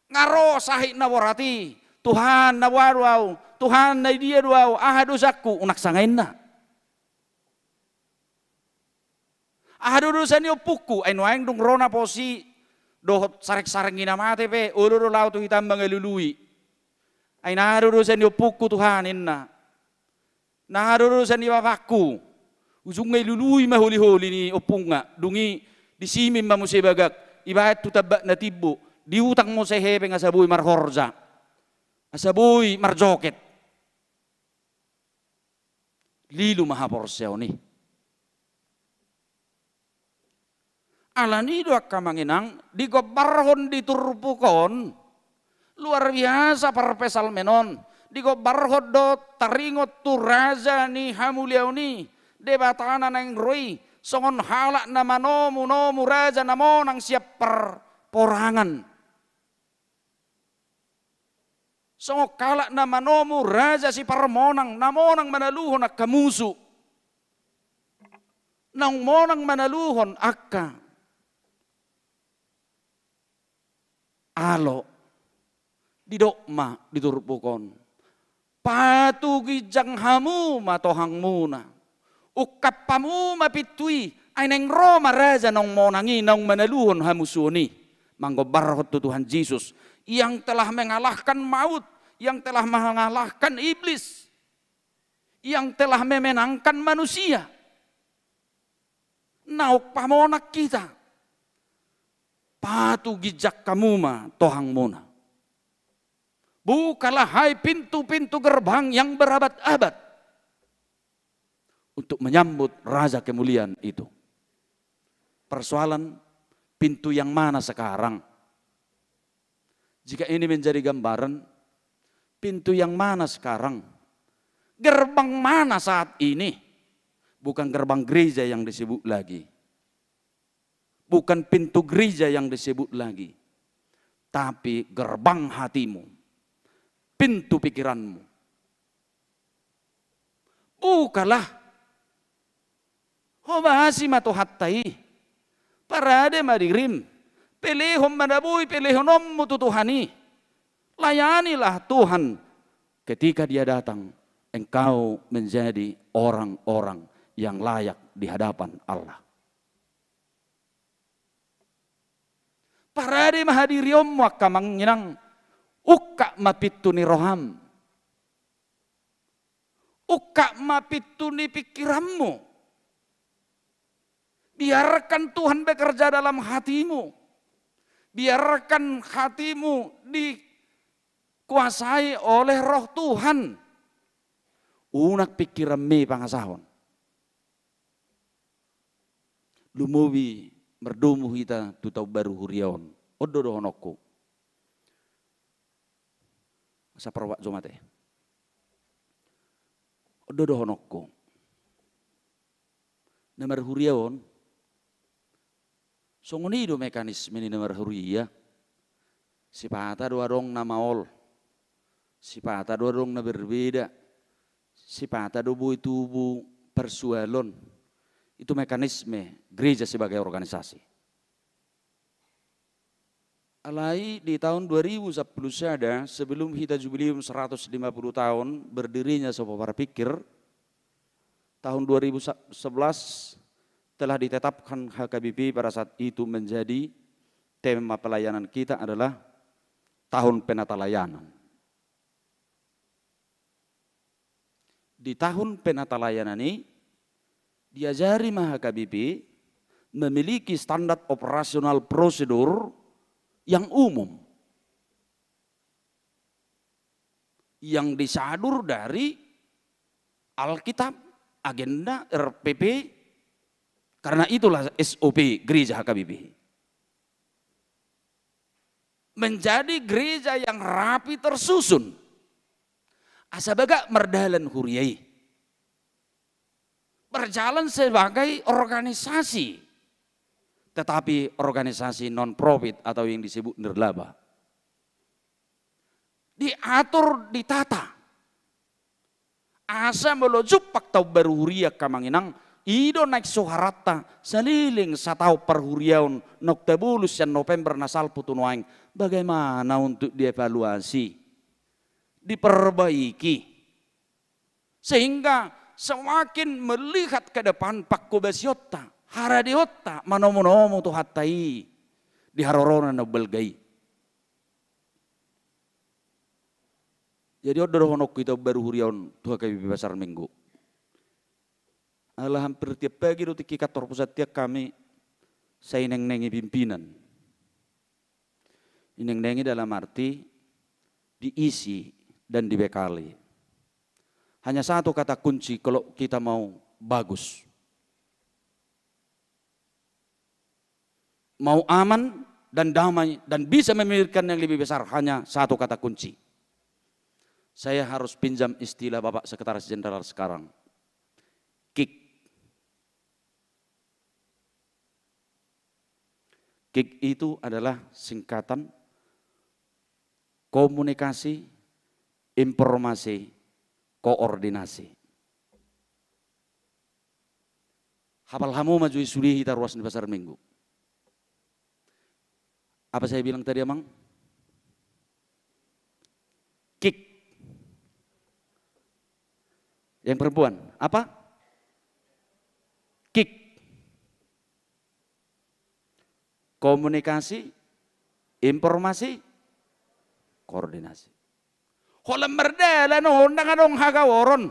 Ngaro sahik na warati, Tuhan na warwaw, Tuhan na dia duaw, dosaku unak sangain na. Dosa niyo puku, ay nuayang dung rona posi, dohot sarek-sarek ginamate pe, uluro lao tu hitam bangalului. Ay dosa niyo puku Tuhan inna. Dosa niyo bapaku, usung ngay lului mahuli-huli ni opunga, dungi disimim mamusibagak, ibahat tutabak na tibo. Diutang mo sa hepe nga sabuy marhorza. Sabuy marjoket. Lilu mahaporsyaw ni. Alanido akka manginang, di gobarhon diturpukon, luar biasa parpesal menon. Di gobarhon do taringot tu raja ni hamuliaw ni, debatana nang roy, songon halak na manomu raja namo nang siap porangan. Songok kalak na manomu raja si parmonang namonang manaluhon ak kamusu. Nang monang manaluhon akka alo didokma diturpukon. Patugi jang hamu matohang muna. Ukap pamu mapitui ay neng Roma raja nang monangi nang manaluhon hamusuni. Manggobarhot tu Tuhan Yesus yang telah mengalahkan maut, yang telah mengalahkan iblis, yang telah memenangkan manusia. Nauk pamonak kita, patu gijak kamuma tohang muna. Bukalah hai pintu-pintu gerbang yang berabad-abad untuk menyambut Raja kemuliaan itu. Persoalan pintu yang mana sekarang? Jika ini menjadi gambaran, pintu yang mana sekarang? Gerbang mana saat ini? Bukan gerbang gereja yang disebut lagi. Bukan pintu gereja yang disebut lagi. Tapi gerbang hatimu. Pintu pikiranmu. Bukalah. Hobasi mato hattai. Parade madirim. Pelehom manabuy, pelehonom mo tutuhani. Layanilah Tuhan. Ketika dia datang, engkau menjadi orang-orang yang layak di hadapan Allah. Parade mahadiriom waka manginang ukka mapitu ni roham. Ukka mapitu ni pikiranmu. Biarkan Tuhan bekerja dalam hatimu. Biarkan hatimu dikuasai oleh roh Tuhan. Unak pikiran me pangasahon. Lumuwi merdumu kita tutau baru huriaon. Odo dohonoko. Sa perwak zomate. Odo dohonoko. Namar huriaon Songoni do mekanisme ni nomor huria. Sipata dua dong na maol. Sipata dua dong na berbeda. Sipata do bui tubuh persualon. Itu mekanisme gereja sebagai organisasi. Alai di tahun 2010 saja sebelum kita jubilium 150 tahun berdirinya Sopo Pikir, tahun 2011 telah ditetapkan HKBP pada saat itu menjadi tema pelayanan kita adalah Tahun Penata Layanan. Di Tahun Penata Layanan ini diajari HKBP memiliki standar operasional prosedur yang umum, yang disadur dari Alkitab, agenda, RPP, karena itulah SOP gereja HKBP. Menjadi gereja yang rapi tersusun. Asabaga merdalan huriai. Berjalan sebagai organisasi. Tetapi organisasi non-profit atau yang disebut nirlaba. Diatur, ditata. Asa melujuk pak tau baru huria kamanginang. Ido naik soharata seliling satau perhuriaun Noktebulus dan November nasal putunuaing. Bagaimana untuk dievaluasi, diperbaiki, sehingga semakin melihat ke depan pak kubasiota, haradiota, manomonomo tu hatai, diharorona nabelgai. Jadi odor honok kita baru huriaun Tuhan KBP Pasar Minggu. Alah hampir tiap pagi do tiki kantor pusat tiap kami saya neng-nengi pimpinan. Neng-nengi dalam arti diisi dan dibekali. Hanya satu kata kunci kalau kita mau bagus. Mau aman dan damai dan bisa memikirkan yang lebih besar, hanya satu kata kunci. Saya harus pinjam istilah Bapak Sekretaris Jenderal sekarang. KIK. KIK itu adalah singkatan komunikasi, informasi, koordinasi. Hafal hamu maju suri kita ruas di Pasar Minggu. Apa saya bilang tadi, Amang? KIK. Yang perempuan, apa? KIK. Komunikasi, informasi, koordinasi. Holam merdela no, nanganong hagaworon.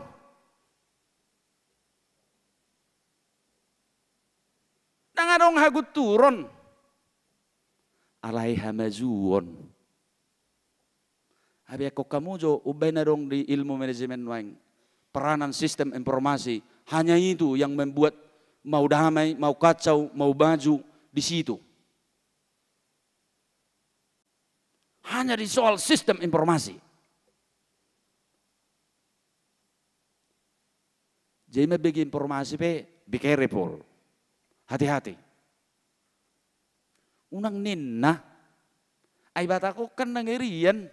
Nanganong haguturon. Alay hamazuon. Abi ako kamu jo ubay na dong di ilmu manajemen wang peranan sistem informasi. Hanya itu yang membuat mau damai, mau kacau, mau baju di situ. Hanya di soal sistem informasi. Jadi bagi informasi be careful. Hati-hati. Unang ninna. Ay bata ko kan nangirian.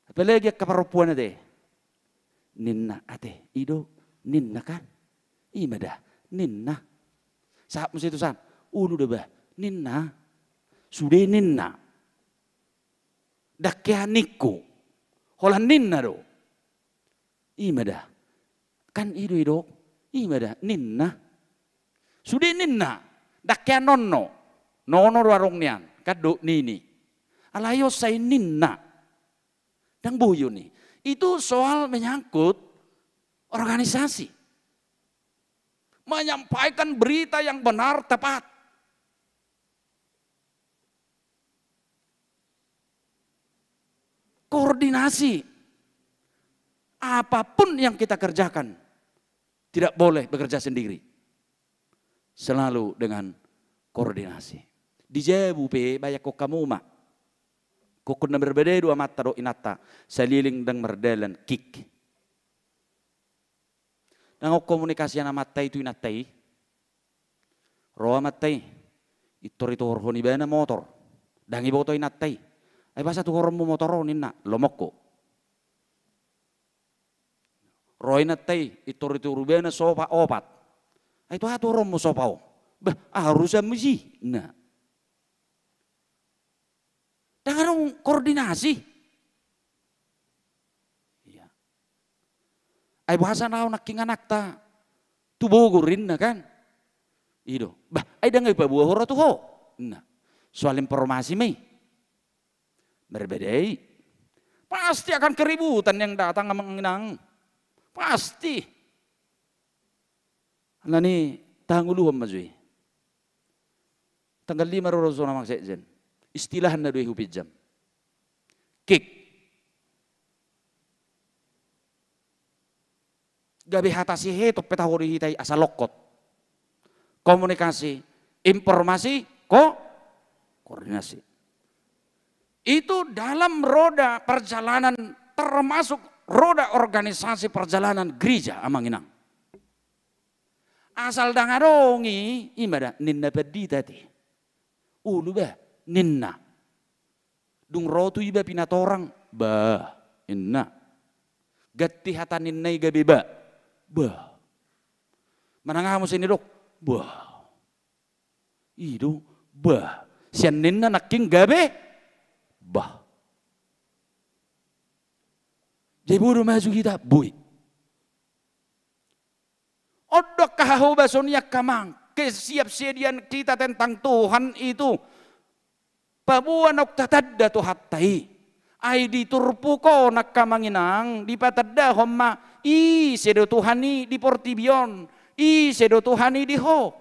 Apalagi kaparupuan na de. Ninna ate. Ido. Ninna kan. Imada. Ninna. Sahap mo situ sahap. Ulo da ba? Ninna. Sudah ninna. Dakyanikku. Holan ninna do. Imada. Kan ido. Imada. Ninna. Sudah ninna. Dakyan nonno. Nono warung niyan. Kado nini. Alayo say ninna. Dan buyo nih. Itu soal menyangkut organisasi. Menyampaikan berita yang benar tepat. Koordinasi. Apapun yang kita kerjakan. Tidak boleh bekerja sendiri. Selalu dengan koordinasi. Di Jebu pe banyak kok kamu mak. Kok na berbeda dua mata do inata. Saliling dan merdelan kik. Nang komunikasi na matai itu inatai. Roa matai. Itor honi bana motor. Dangi boto inatai. Ay basa tu hormo motoronin na lomokko. Roy natai itor bana sopa opat. Ay tu hatu hormo sopao. Bah harusnya mesti. Nah. Dengan koordinasi. Iya. Ay bahasa nao naking anak ta. Tubogurin na kan. Ido. Bah ay dangai pa buah horo tu ho. Nah. Soal informasi mai. Berbedai. Pasti akan keributan yang datang mengenang. Pasti. Nah ni tanguluham mazui. Tanggal 5 Rorozona maksejen. Istilahan na dua hupit jam. Kik. Gabi hatasi hetok petahori hitai asal lokot. Komunikasi, informasi, koordinasi. Itu dalam roda perjalanan termasuk roda organisasi perjalanan gereja Amanginang. Asal dangadongi imada ninna pedi tadi. Ulu bah ninna. Dung rotu iba pinatorang bah inna. Gatti hata ninnai gabi bah. Manangamu sini dok bah. Idu bah. Sian ninna naking gabe bah. Jadi buru maju kita bui. Odok kahahuba sonia kamang. Kesiap-siadian kita tentang Tuhan itu. Pabuan ok tatadda tu hattai. Ay di turpuko nakamanginang. Di patadda homma. I sedo Tuhani di portibion. I sedo Tuhani di ho.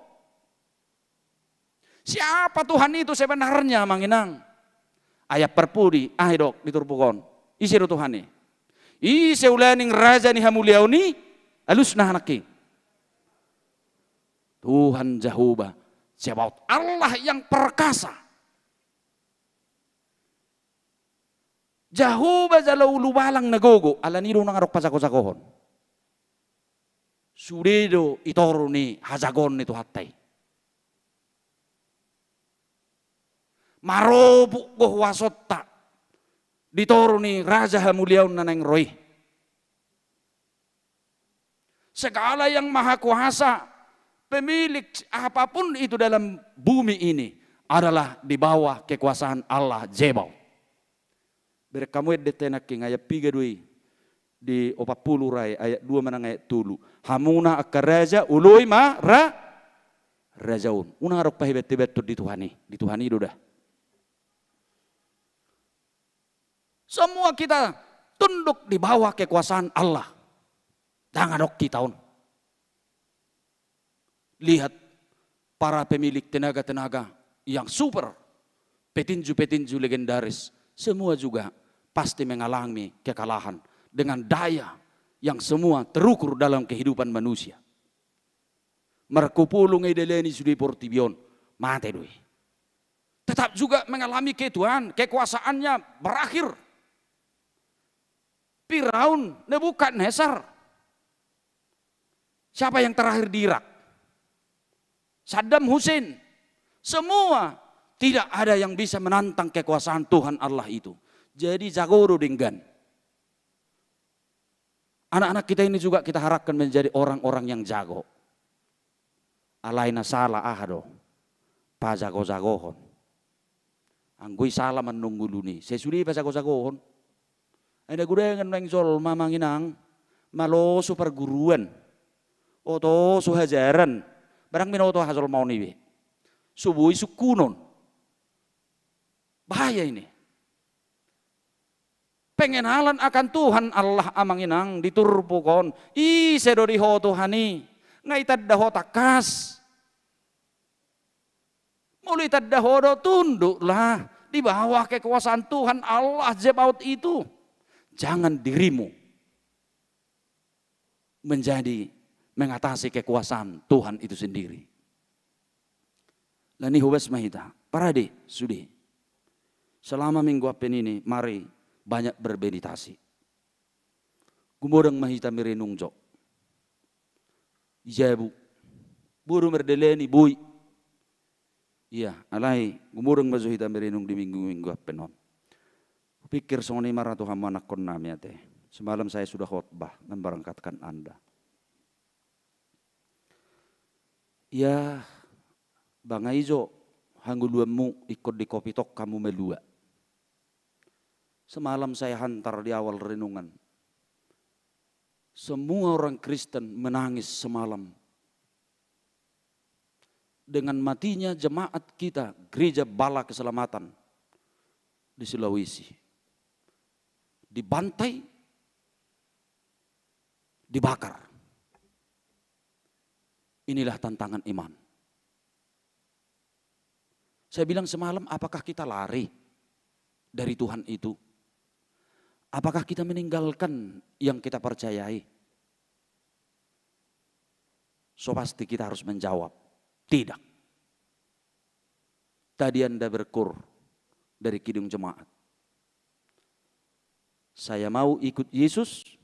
Siapa Tuhan itu sebenarnya manginang? Ayat perpudi. Dok di turpukon. I sedo Tuhani. I seulaning raja ni hamuliauni. Alus nah naki. Tuhan Jehovah Sebaot, Allah yang perkasa. Jehovah jalau lubalang nagogo, ala niro nangarok pasako-sakohon. Sudedo itoro ni hajagon itu hatay. Marobuk goh wasotta, ditoro ni raja hamuliaun naneng roy. Segala yang maha kuasa, pemilik apapun itu dalam bumi ini adalah di bawah kekuasaan Allah Jebaot. Berkamu detenak king ayat 32 di 40 rai ayat 2 manang ayat 3. Hamuna akaraja uloi ma rajaun. Una harok pahibet-tibet di Tuhani itu dah. Semua kita tunduk di bawah kekuasaan Allah. Jangan dok kita on. Lihat para pemilik tenaga-tenaga yang super, petinju-petinju legendaris, semua juga pasti mengalami kekalahan dengan daya yang semua terukur dalam kehidupan manusia. Merkupulung edeleni sudi portibion, mate doi. Tetap juga mengalami ketuaan, kekuasaannya berakhir. Firaun, Nebukadnezar. Siapa yang terakhir di Irak? Saddam Hussein. Semua tidak ada yang bisa menantang kekuasaan Tuhan Allah itu. Jadi jagoro denggan. Anak-anak kita ini juga kita harapkan menjadi orang-orang yang jago. Alaina salah ahado. Pa jago-jagohon. Anggui salah menunggu luni. Sesudi pa jago-jagohon. Ada gudengan neng jol mamanginang. Maloso perguruan. Oto suhajaran. Barang minoto hazol mau nibi. Subuhi sukunon. Bahaya ini. Pengenalan akan Tuhan Allah amanginang diturpukon. I sedori ho Tuhani. Ngaitad daho takas. Mulai taddaho do tunduklah. Di bawah kekuasaan Tuhan Allah Jebaot itu. Jangan dirimu mengatasi kekuasaan Tuhan itu sendiri. Lani hubas mahita. Parade sudi. Selama minggu apen ini mari banyak bermeditasi. Gumodang mahita mirenungjo. Ijabu. Buru merdeleni bui. Iya, alai gumureng bazu hita merenung di minggu-minggu penon. Pikir songoni marah Tuhan anak kon nami ate. Semalam saya sudah khotbah memberangkatkan Anda. Ya, Bang Aizo, hangguluanmu ikut di kopi tok kamu melua. Semalam saya hantar di awal renungan. Semua orang Kristen menangis semalam. Dengan matinya jemaat kita, Gereja Bala Keselamatan di Sulawesi. Dibantai, dibakar. Inilah tantangan iman. Saya bilang semalam, apakah kita lari dari Tuhan itu? Apakah kita meninggalkan yang kita percayai? So pasti kita harus menjawab, tidak. Tadi Anda berkur dari kidung jemaat. Saya mau ikut Yesus.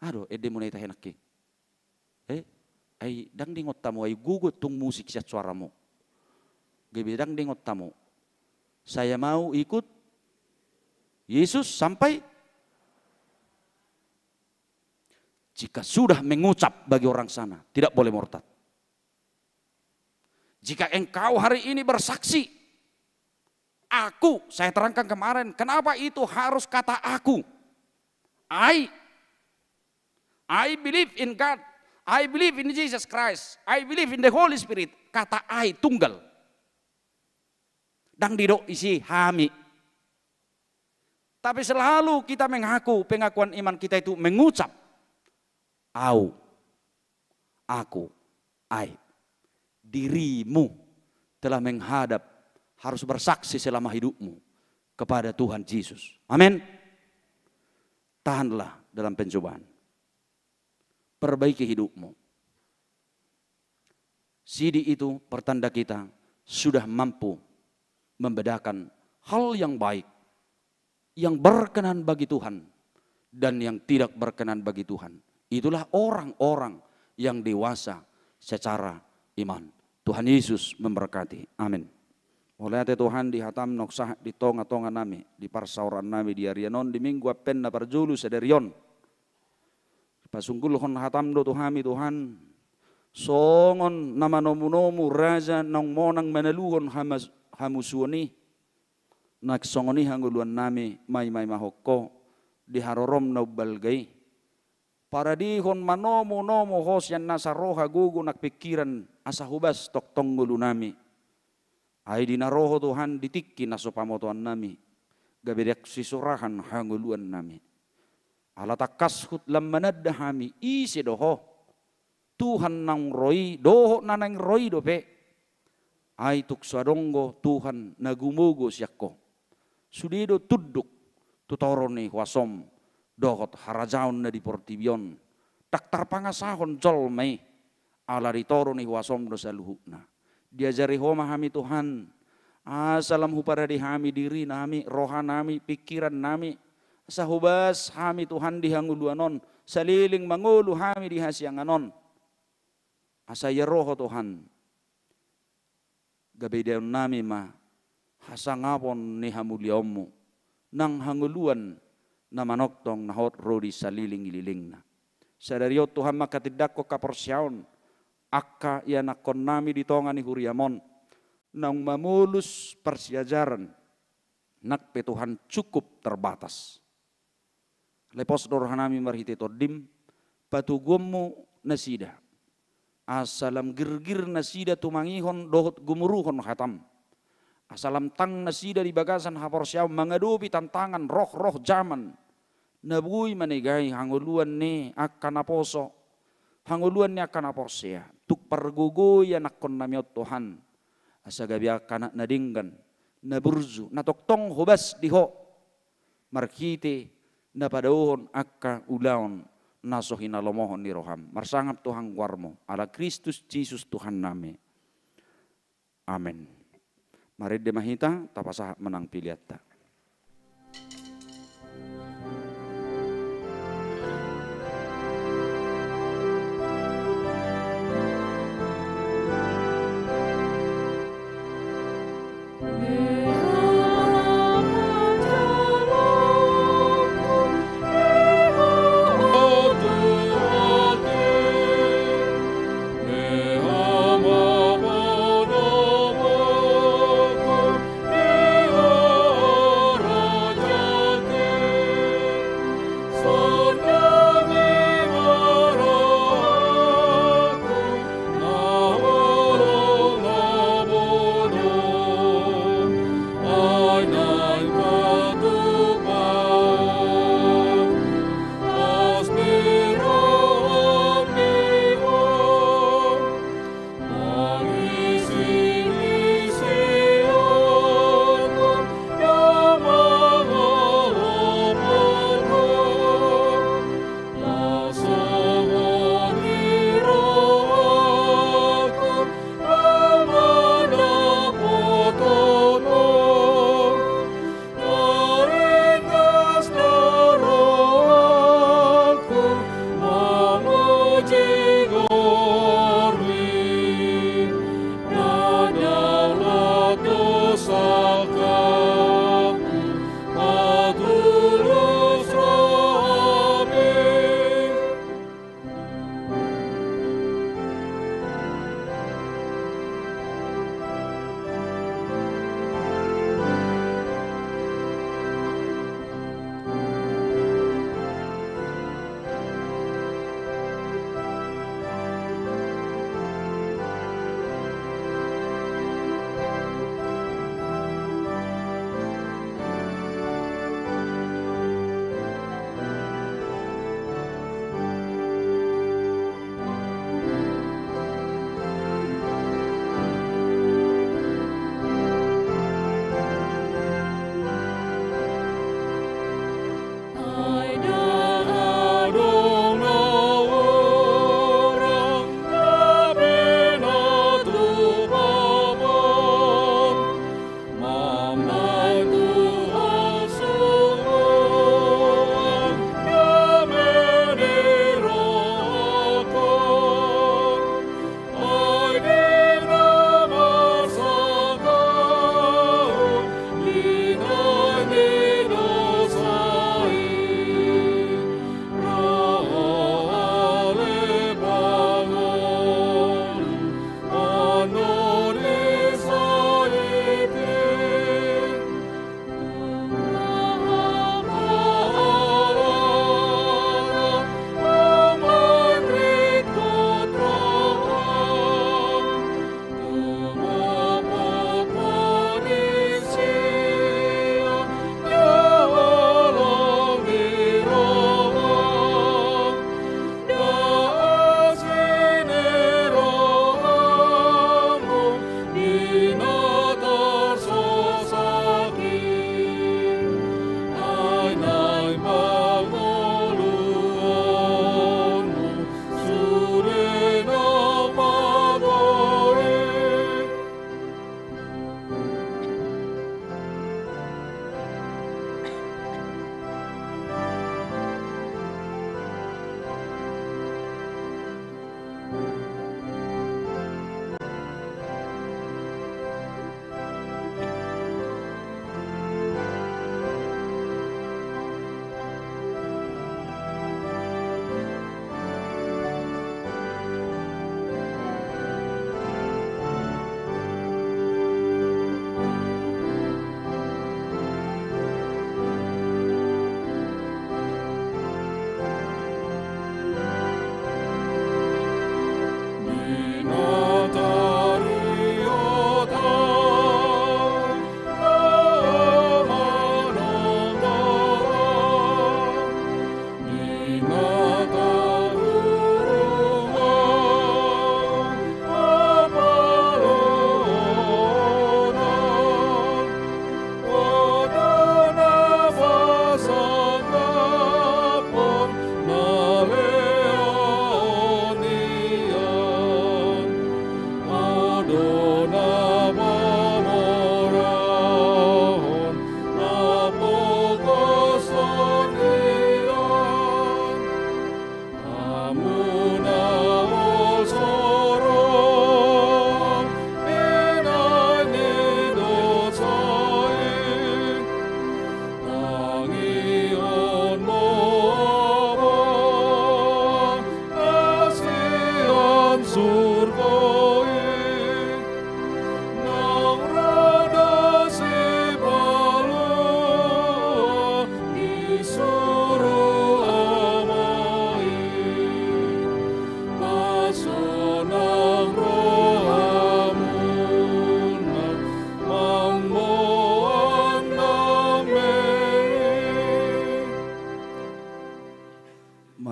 Aduh, ede mulai tahenak ki. Ay dang dingot tamu, ay gugut tung musik siya suaramu. Gebedang dingot tamu. Saya mau ikut Yesus sampai jika sudah mengucap bagi orang sana, tidak boleh murtad. Jika engkau hari ini bersaksi, aku, saya terangkan kemarin, kenapa itu harus kata aku? I believe in God, I believe in Jesus Christ, I believe in the Holy Spirit. Kata I tunggal. Dang didok isi hami. Tapi selalu kita mengaku pengakuan iman kita itu mengucap. Aku, I. Dirimu telah menghadap, harus bersaksi selama hidupmu kepada Tuhan Yesus. Amin. Tahanlah dalam pencobaan. Perbaiki hidupmu. Sidi itu pertanda kita sudah mampu membedakan hal yang baik, yang berkenan bagi Tuhan, dan yang tidak berkenan bagi Tuhan. Itulah orang-orang yang dewasa secara iman. Tuhan Yesus memberkati. Amin. Oleh ate Tuhan dihatam noksah di tonga-tonga nami, di parsauran nami di arianon, di minggu apen na parjulu sederion. Pasungkul hon hatam do Tuhami Tuhan. Songon nama nomu-nomu raja nong monang meneluhon hamusuoni. Naksongoni hangguluan nami may mahoko di harorom na balgay. Para dihon manomo hos yan nasa roha gugu nakpikiran asa hubas tok tonggulu nami. Ay dinaroho Tuhan ditiki naso pamotuan nami. Gabedak sisurahan hangguluan nami. Alatakas hut lam manadahami isi doho. Tuhan nang roi doho nanang roi dope. Ay tuksadonggo Tuhan nagumugo siyakko. Sudido tuduk tutoroni wasom dohot harajaon na di portibion. Taktar pangasahon jol may ala ditoroni wasom do saluhukna. Diajari homa hami Tuhan. Asalam hupada di hami diri nami, roha nami, pikiran nami. Sahubas hami Tuhan dihanguluanon. Saliling mangulu hami dihasianganon. Asaya roho Tuhan. Gabedayon nami hasangapon ni hamuliamu nang hanguluan na manoktong nahot rodi saliling-ililing na. Sadariyo Tuhan makatidak ko kaporsyaon akka yanakon nami ditongan ni huriamon nang mamulus persiajaran nakpe Tuhan cukup terbatas. Lepos dorhan nami marhiti todim patugummu nasida. Asalam girgir nasida tumangihon dohot gumuruhon hatam. Asalam tang nasida di bagasan haporsyaw mengadupi tantangan roh-roh zaman. Nabui manegay hanguluan ni akan aposo. Hanguluan ni akan aporsya. Tuk pergugoy anakon namiot Tuhan. Asagabi akan nadinggan. Naburzu. Natoktong hubas diho. Markite napadahon akka ulaon. Nasohin alomohon ni roham. Marsangap Tuhan warmo. Ala Kristus Jesus Tuhan nami. Amin. Mari demahita tapasah menang piliatta.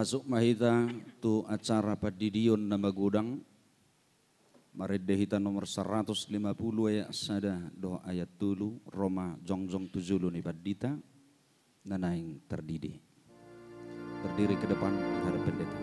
Masuk mahita tu acara padidion nama gudang Maridehita nomor 150 ayat sada doa ayat tulu Roma jongjong tujulu ni padita nanaing terdidi. Berdiri ke depan menghadap pendeta.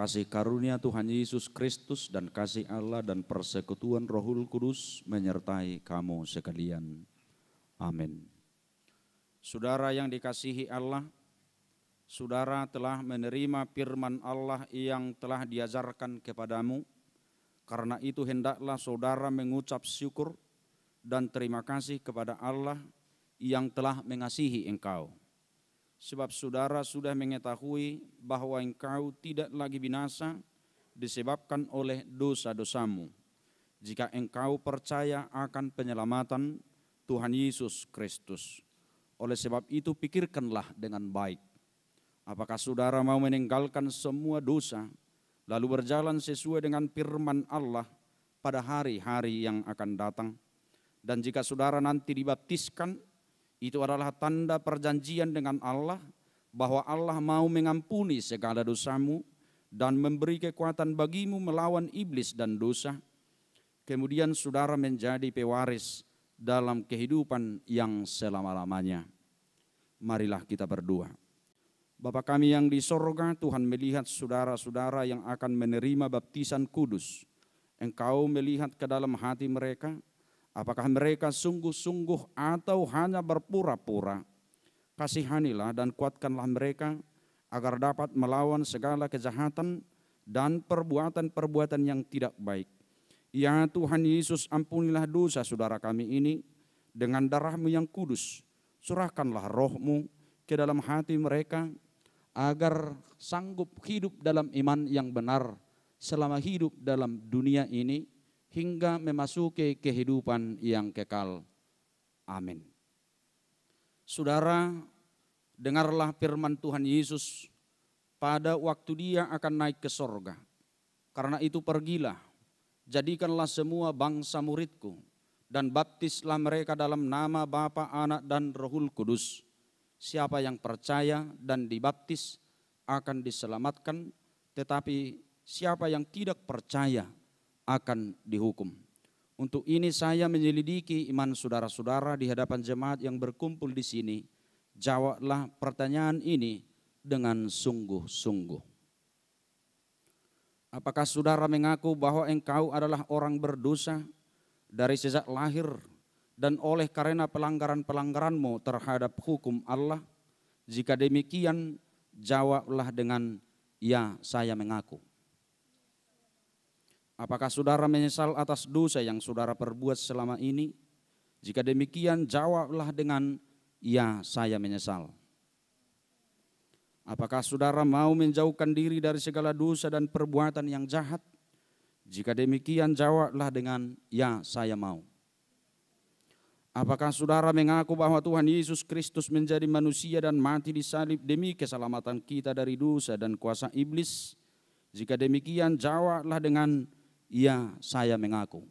Kasih karunia Tuhan Yesus Kristus dan kasih Allah dan persekutuan Rohul Kudus menyertai kamu sekalian. Amin. Saudara yang dikasihi Allah, saudara telah menerima firman Allah yang telah diajarkan kepadamu. Karena itu hendaklah saudara mengucap syukur dan terima kasih kepada Allah yang telah mengasihi engkau. Sebab saudara sudah mengetahui bahwa engkau tidak lagi binasa disebabkan oleh dosa-dosamu, jika engkau percaya akan penyelamatan Tuhan Yesus Kristus. Oleh sebab itu pikirkanlah dengan baik, apakah saudara mau meninggalkan semua dosa, lalu berjalan sesuai dengan firman Allah pada hari-hari yang akan datang. Dan jika saudara nanti dibaptiskan, itu adalah tanda perjanjian dengan Allah bahwa Allah mau mengampuni segala dosamu dan memberi kekuatan bagimu melawan iblis dan dosa. Kemudian saudara menjadi pewaris dalam kehidupan yang selama-lamanya. Marilah kita berdoa. Bapa kami yang di sorga, Tuhan melihat saudara-saudara yang akan menerima baptisan kudus. Engkau melihat ke dalam hati mereka. Apakah mereka sungguh-sungguh atau hanya berpura-pura? Kasihanilah dan kuatkanlah mereka agar dapat melawan segala kejahatan dan perbuatan-perbuatan yang tidak baik. Ya Tuhan Yesus, ampunilah dosa saudara kami ini dengan darah-Mu yang kudus. Curahkanlah Roh-Mu ke dalam hati mereka agar sanggup hidup dalam iman yang benar selama hidup dalam dunia ini, hingga memasuki kehidupan yang kekal. Amin. Saudara, dengarlah firman Tuhan Yesus pada waktu Dia akan naik ke sorga. Karena itu pergilah, jadikanlah semua bangsa muridku, dan baptislah mereka dalam nama Bapa, Anak, dan Rohul Kudus. siapa yang percaya dan dibaptis akan diselamatkan, tetapi siapa yang tidak percaya akan dihukum. Untuk ini saya menyelidiki iman saudara-saudara di hadapan jemaat yang berkumpul di sini. Jawablah pertanyaan ini dengan sungguh-sungguh. Apakah saudara mengaku bahwa engkau adalah orang berdosa dari sejak lahir dan oleh karena pelanggaran-pelanggaranmu terhadap hukum Allah? Jika demikian, jawablah dengan ya, saya mengaku. Apakah saudara menyesal atas dosa yang saudara perbuat selama ini? Jika demikian, jawablah dengan ya, saya menyesal. Apakah saudara mau menjauhkan diri dari segala dosa dan perbuatan yang jahat? Jika demikian, jawablah dengan ya, saya mau. Apakah saudara mengaku bahwa Tuhan Yesus Kristus menjadi manusia dan mati di salib demi keselamatan kita dari dosa dan kuasa iblis? Jika demikian, jawablah dengan ya, saya mengaku.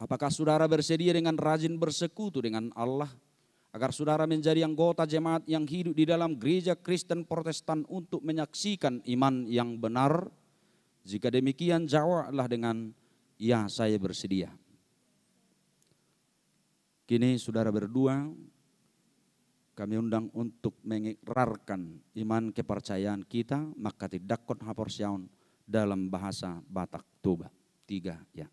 Apakah saudara bersedia dengan rajin bersekutu dengan Allah agar saudara menjadi anggota jemaat yang hidup di dalam gereja Kristen Protestan untuk menyaksikan iman yang benar? Jika demikian, jawablah dengan ya, saya bersedia. Kini saudara berdua, kami undang untuk mengikrarkan iman kepercayaan kita, maka tidakon haporsiaun dalam bahasa Batak Toba. 3 ya.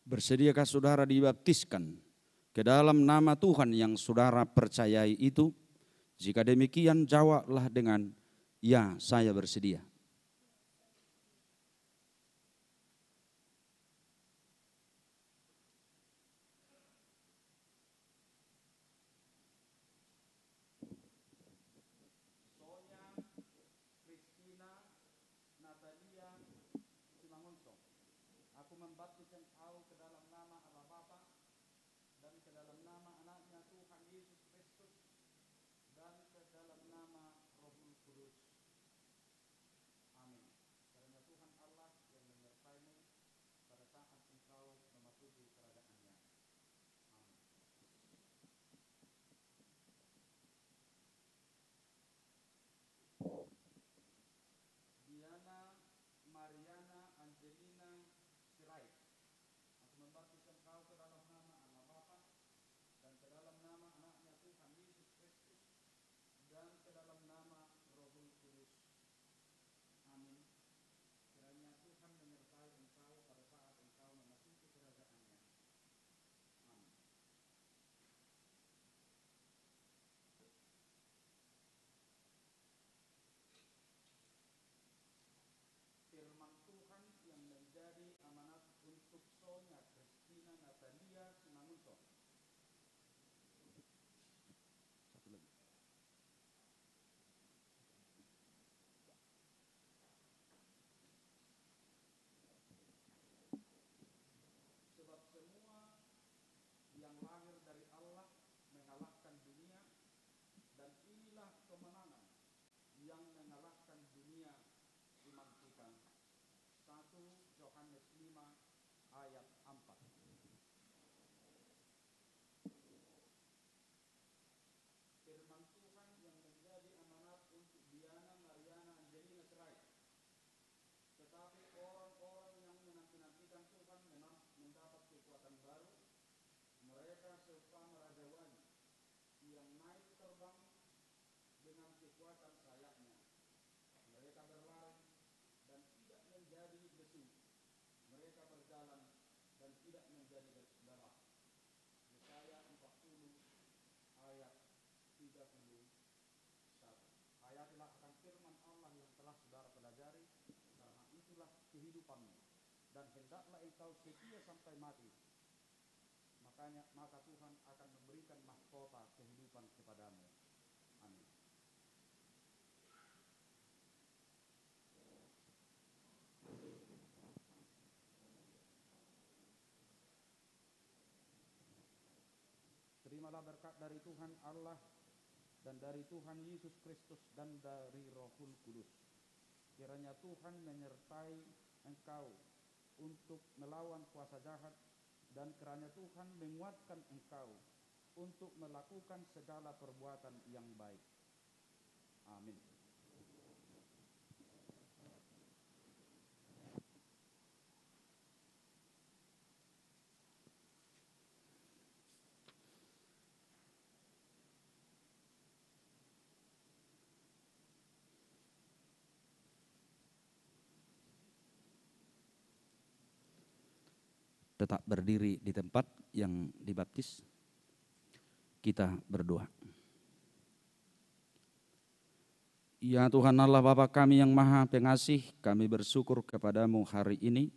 Bersediakah saudara dibaptiskan ke dalam nama Tuhan yang saudara percayai itu? Jika demikian, jawablah dengan ya, saya bersedia. Aku membaptis engkau ke dalam nama Allah Bapa dan ke dalam nama anaknya Tuhan Yesus Kristus dan ke dalam nama Roh Kudus. Amin. Karena Tuhan Allah yang menyertaimu pada saat engkau memasuki kerajaan-Nya. Amin. Diana Mariana Angelina Sirait, aku membaptis engkau ke dalam nama Allah Bapa dan ke dalam nama anaknya Tuhan Yesus Kristus dan ke dalam nama Roh Kudus. Amin. Kiranya Tuhan menyertai engkau pada saat engkau memasuki kerajaan-Nya. Amin. Firman Tuhan yang menjadi amanat untuk Sonia Christina Natalia Simangunson. Satu lagi. Sebab semua yang lahir dari Allah mengalahkan dunia, dan inilah kemenangan yang mengalahkan dunia, iman kita. 1 Yohanes 5 ayat 4. Firman Tuhan yang menjadi amanat untuk Diana Mariana Angelina Sirait. Tetapi orang-orang yang menanti-nantikan Tuhan mendapat kekuatan baru. Mereka seumpama raja-wali yang naik terbang dengan kekuatan sayapnya. kehidupanmu, dan hendaklah engkau setia sampai mati. Maka Tuhan akan memberikan mahkota kehidupan kepadamu. Amin. Terimalah berkat dari Tuhan Allah dan dari Tuhan Yesus Kristus dan dari Rohul Kudus. Kiranya Tuhan menyertai engkau untuk melawan kuasa jahat, dan kiranya Tuhan menguatkan engkau untuk melakukan segala perbuatan yang baik. Amin. Tetap berdiri di tempat yang dibaptis. Kita berdoa. Ya Tuhan Allah Bapa kami yang Maha Pengasih, kami bersyukur kepadamu hari ini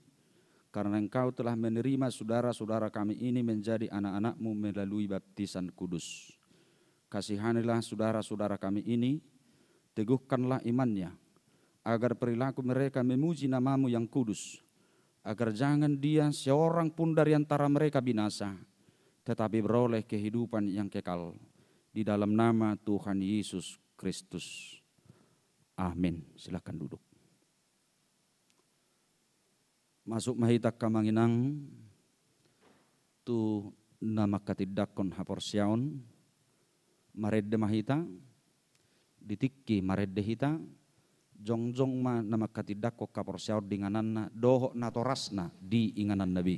karena Engkau telah menerima saudara-saudara kami ini menjadi anak-anak-Mu melalui baptisan kudus. Kasihanilah saudara-saudara kami ini, teguhkanlah imannya, agar perilaku mereka memuji nama-Mu yang kudus, agar jangan dia seorang pun dari antara mereka binasa, tetapi beroleh kehidupan yang kekal. Di dalam nama Tuhan Yesus Kristus. Amin. Silakan duduk. Masuk mahita kamanginang tu nama katidakon haporsiaon maredde mahita ditikki maredde hita jongjong ma nama katidakko kaporsiaon dingananna doho natorasna di inganan Nabi.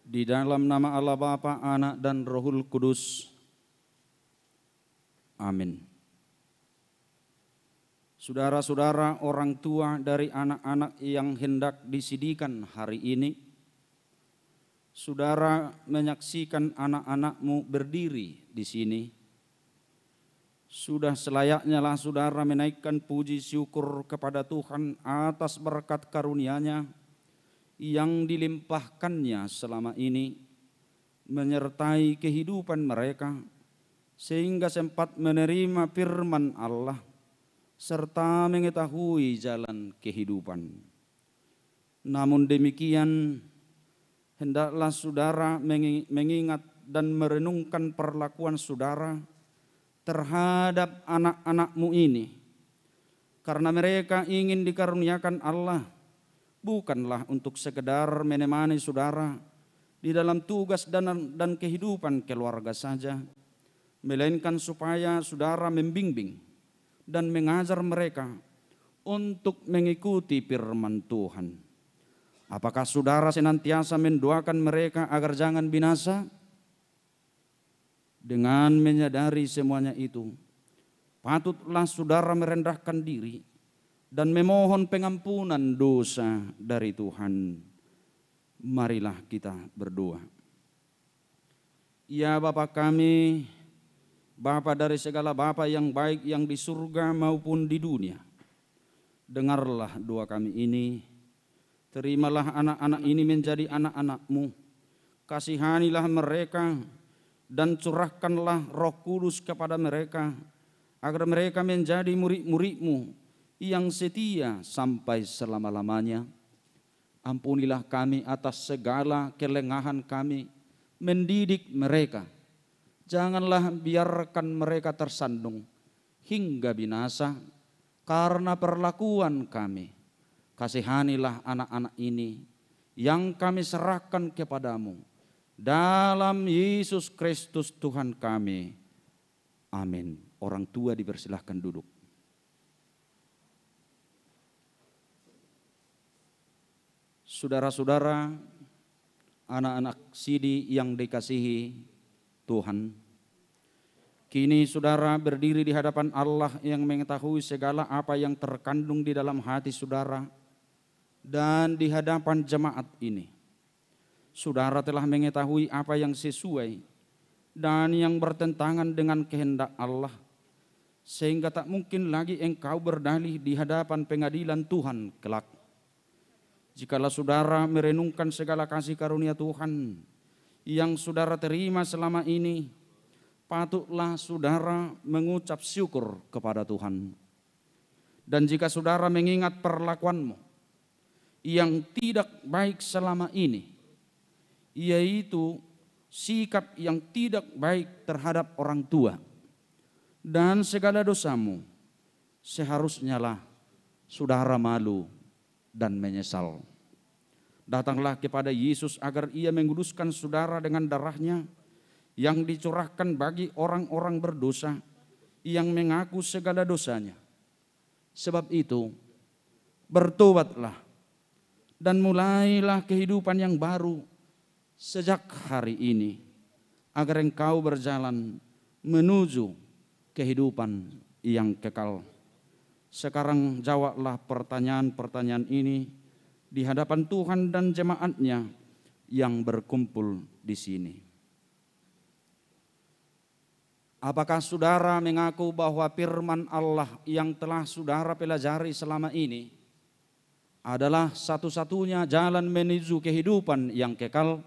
Di dalam nama Allah Bapa, Anak dan Rohul Kudus. Amin. Saudara-saudara, orang tua dari anak-anak yang hendak disidikan hari ini, saudara menyaksikan anak-anakmu berdiri di sini. Sudah selayaknya lah saudara menaikkan puji syukur kepada Tuhan atas berkat karunia-Nya yang dilimpahkannya selama ini menyertai kehidupan mereka sehingga sempat menerima firman Allah serta mengetahui jalan kehidupan. Namun demikian, hendaklah saudara mengingat dan merenungkan perlakuan saudara terhadap anak-anakmu ini, karena mereka ingin dikaruniakan Allah, bukanlah untuk sekedar menemani saudara di dalam tugas dan kehidupan keluarga saja, melainkan supaya saudara membimbing dan mengajar mereka untuk mengikuti firman Tuhan. Apakah saudara senantiasa mendoakan mereka agar jangan binasa? Dengan menyadari semuanya itu, patutlah saudara merendahkan diri dan memohon pengampunan dosa dari Tuhan. Marilah kita berdoa. Ya Bapa kami, Bapa dari segala Bapa yang baik yang di surga maupun di dunia, dengarlah doa kami ini. Terimalah anak-anak ini menjadi anak-anak-Mu. Kasihanilah mereka dan curahkanlah Roh Kudus kepada mereka agar mereka menjadi murid-murid-Mu yang setia sampai selama-lamanya. Ampunilah kami atas segala kelengahan kami mendidik mereka. Janganlah biarkan mereka tersandung hingga binasa karena perlakuan kami. Kasihanilah anak-anak ini yang kami serahkan kepadamu. Dalam Yesus Kristus Tuhan kami. Amin. Orang tua dipersilahkan duduk. Saudara-saudara, anak-anak Sidi yang dikasihi Tuhan, kini saudara berdiri di hadapan Allah yang mengetahui segala apa yang terkandung di dalam hati saudara dan di hadapan jemaat ini. Saudara telah mengetahui apa yang sesuai dan yang bertentangan dengan kehendak Allah, sehingga tak mungkin lagi engkau berdalih di hadapan pengadilan Tuhan kelak. Jikalau saudara merenungkan segala kasih karunia Tuhan yang saudara terima selama ini, patutlah saudara mengucap syukur kepada Tuhan. Dan jika saudara mengingat perlakuanmu yang tidak baik selama ini, yaitu sikap yang tidak baik terhadap orang tua dan segala dosamu, seharusnya lah saudara malu dan menyesal. Datanglah kepada Yesus agar ia menguduskan saudara dengan darahnya yang dicurahkan bagi orang-orang berdosa yang mengaku segala dosanya. Sebab itu, bertobatlah dan mulailah kehidupan yang baru sejak hari ini, agar engkau berjalan menuju kehidupan yang kekal. Sekarang jawablah pertanyaan-pertanyaan ini di hadapan Tuhan dan jemaatnya yang berkumpul di sini. Apakah saudara mengaku bahwa firman Allah yang telah saudara pelajari selama ini adalah satu-satunya jalan menuju kehidupan yang kekal?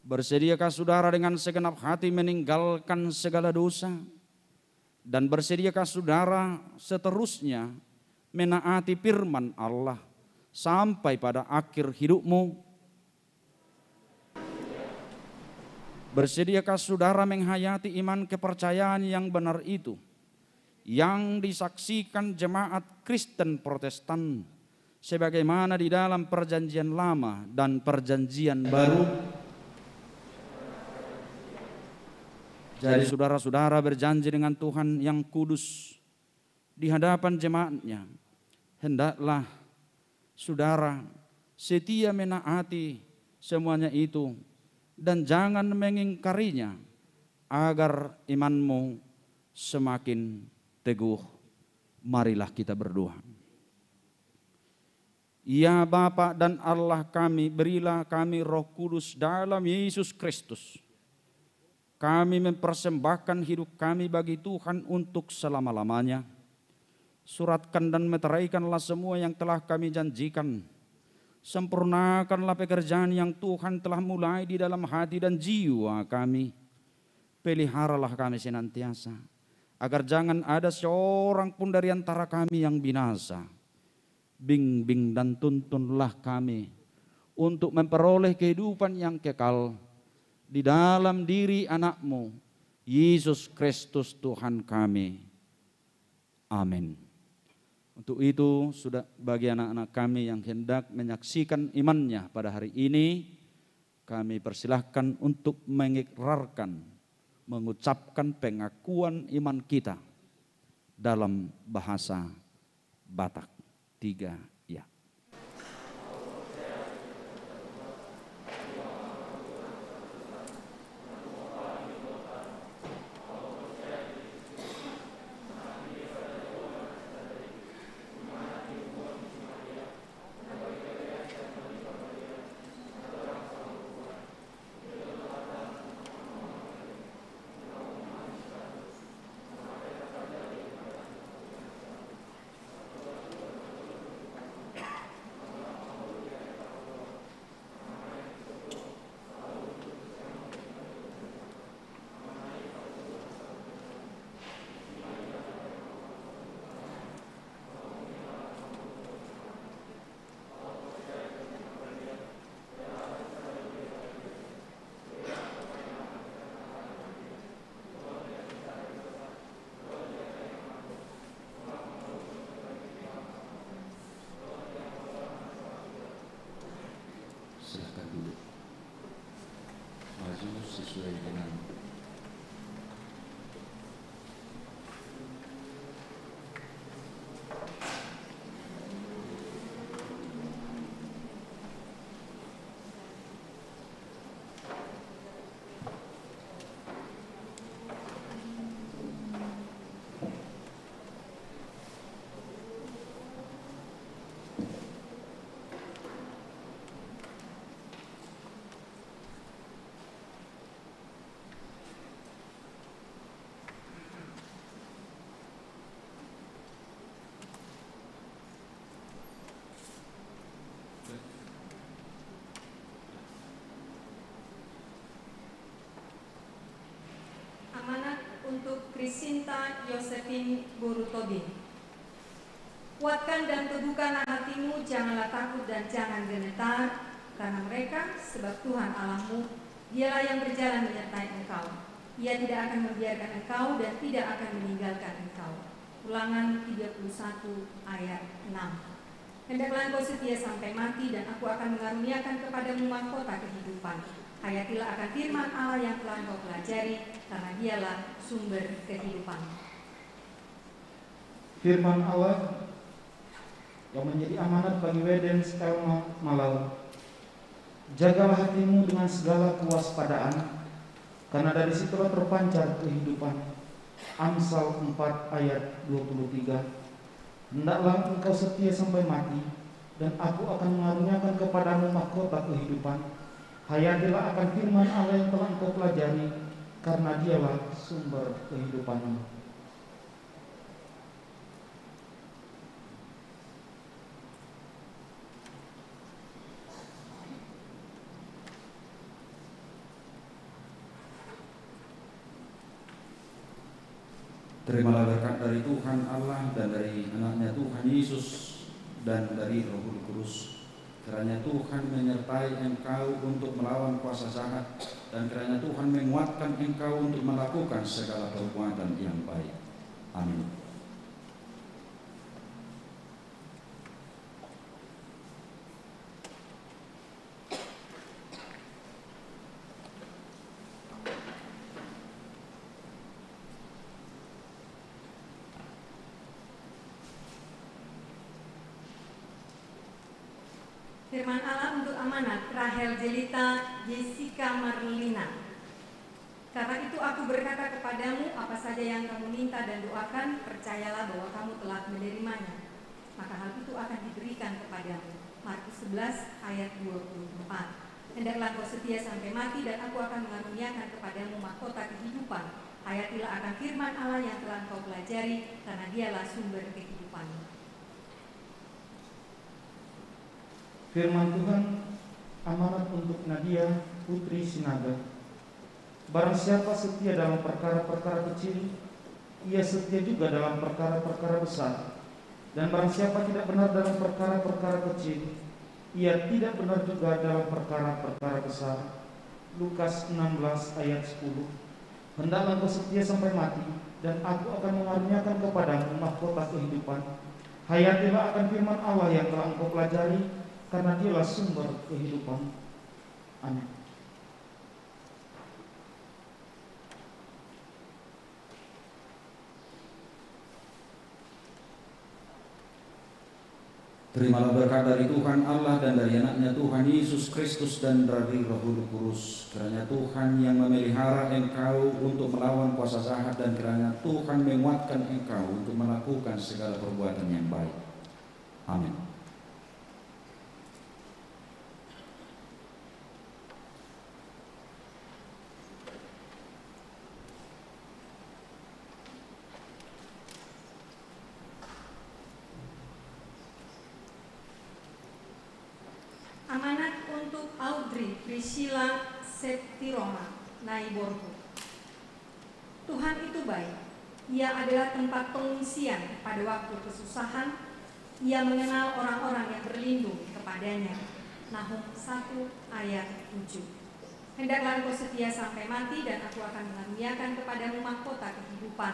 Bersediakah saudara dengan segenap hati meninggalkan segala dosa? Dan bersediakah saudara seterusnya menaati firman Allah sampai pada akhir hidupmu? Bersediakah saudara menghayati iman kepercayaan yang benar itu, yang disaksikan jemaat Kristen Protestan sebagaimana di dalam perjanjian lama dan perjanjian baru? Jadi saudara-saudara berjanji dengan Tuhan yang kudus di hadapan jemaatnya, hendaklah saudara setia menaati semuanya itu dan jangan mengingkarinya agar imanmu semakin teguh. Marilah kita berdoa. Ya Bapa dan Allah kami, berilah kami Roh Kudus dalam Yesus Kristus. Kami mempersembahkan hidup kami bagi Tuhan untuk selama-lamanya. Suratkan dan meteraikanlah semua yang telah kami janjikan. Sempurnakanlah pekerjaan yang Tuhan telah mulai di dalam hati dan jiwa kami. Peliharalah kami senantiasa, agar jangan ada seorang pun dari antara kami yang binasa. Bimbing dan tuntunlah kami untuk memperoleh kehidupan yang kekal di dalam diri anak-Mu, Yesus Kristus Tuhan kami. Amin. Untuk itu, sudah bagi anak-anak kami yang hendak menyaksikan imannya pada hari ini, kami persilahkan untuk mengikrarkan, mengucapkan pengakuan iman kita dalam bahasa Batak. 3, ya. Krisinta Yosefin Guru Tobin. Kuatkan dan teguhkanlah hatimu, janganlah takut dan jangan gemetar, karena mereka, sebab Tuhan Allahmu, Dialah yang berjalan menyertai engkau. Ia tidak akan membiarkan engkau dan tidak akan meninggalkan engkau. Ulangan 31 ayat 6. Hendaklah engkau setia sampai mati, dan aku akan mengaruniakan kepadamu mahkota kehidupan. Hayatilah akan firman Allah yang telah engkau pelajari, karena Dialah sumber kehidupan. Firman Allah yang menjadi amanat bagi Weden Stelma Malau. Jagalah hatimu dengan segala kewaspadaan, karena dari situlah terpancar kehidupan. Amsal 4 ayat 23. Hendaklah engkau setia sampai mati, dan aku akan mengaruniakan kepadamu mahkota kehidupan. Hayatilah akan firman Allah yang telah engkau pelajari, karena Dialah sumber kehidupanmu. Terimalah berkat dari Tuhan Allah dan dari anaknya Tuhan Yesus dan dari Roh Kudus. Kiranya Tuhan menyertai engkau untuk melawan kuasa jahat, dan kiranya Tuhan menguatkan engkau untuk melakukan segala perbuatan yang baik. Amin. Firman Allah untuk amanat Rahel Jelita Jessica Marlina. Karena itu aku berkata kepadamu, apa saja yang kamu minta dan doakan, percayalah bahwa kamu telah menerimanya, maka hal itu akan diberikan kepadamu. Markus 11 ayat 24. Hendaklah kau setia sampai mati, dan aku akan mengaruniakan kepadamu mahkota kehidupan. Hayatilah akan firman Allah yang telah kau pelajari, karena Dialah sumber kehidupan. Firman Tuhan amanat untuk Nadia Putri Sinaga. Barang siapa setia dalam perkara-perkara kecil, ia setia juga dalam perkara-perkara besar. Dan barang siapa tidak benar dalam perkara-perkara kecil, ia tidak benar juga dalam perkara-perkara besar. Lukas 16 ayat 10. Hendaklah engkau setia sampai mati, dan aku akan mengaruniakan kepadamu mahkota kehidupan. Hayatilah akan firman Allah yang telah engkau pelajari, karena Dialah sumber kehidupan. Amin. Terimalah berkat dari Tuhan Allah dan dari anaknya Tuhan Yesus Kristus dan dari Roh Kudus. Kiranya Tuhan yang memelihara engkau untuk melawan kuasa jahat, dan kiranya Tuhan menguatkan engkau untuk melakukan segala perbuatan yang baik. Amin. Amanat untuk Audrey Priscilla Septiroma Naiborhu. Tuhan itu baik. Ia adalah tempat pengungsian pada waktu kesusahan. Ia mengenal orang-orang yang berlindung kepadanya. Nahum 1 ayat 7. Hendaklah engkau setia sampai mati, dan aku akan mengaruniakan kepadamu mahkota kehidupan.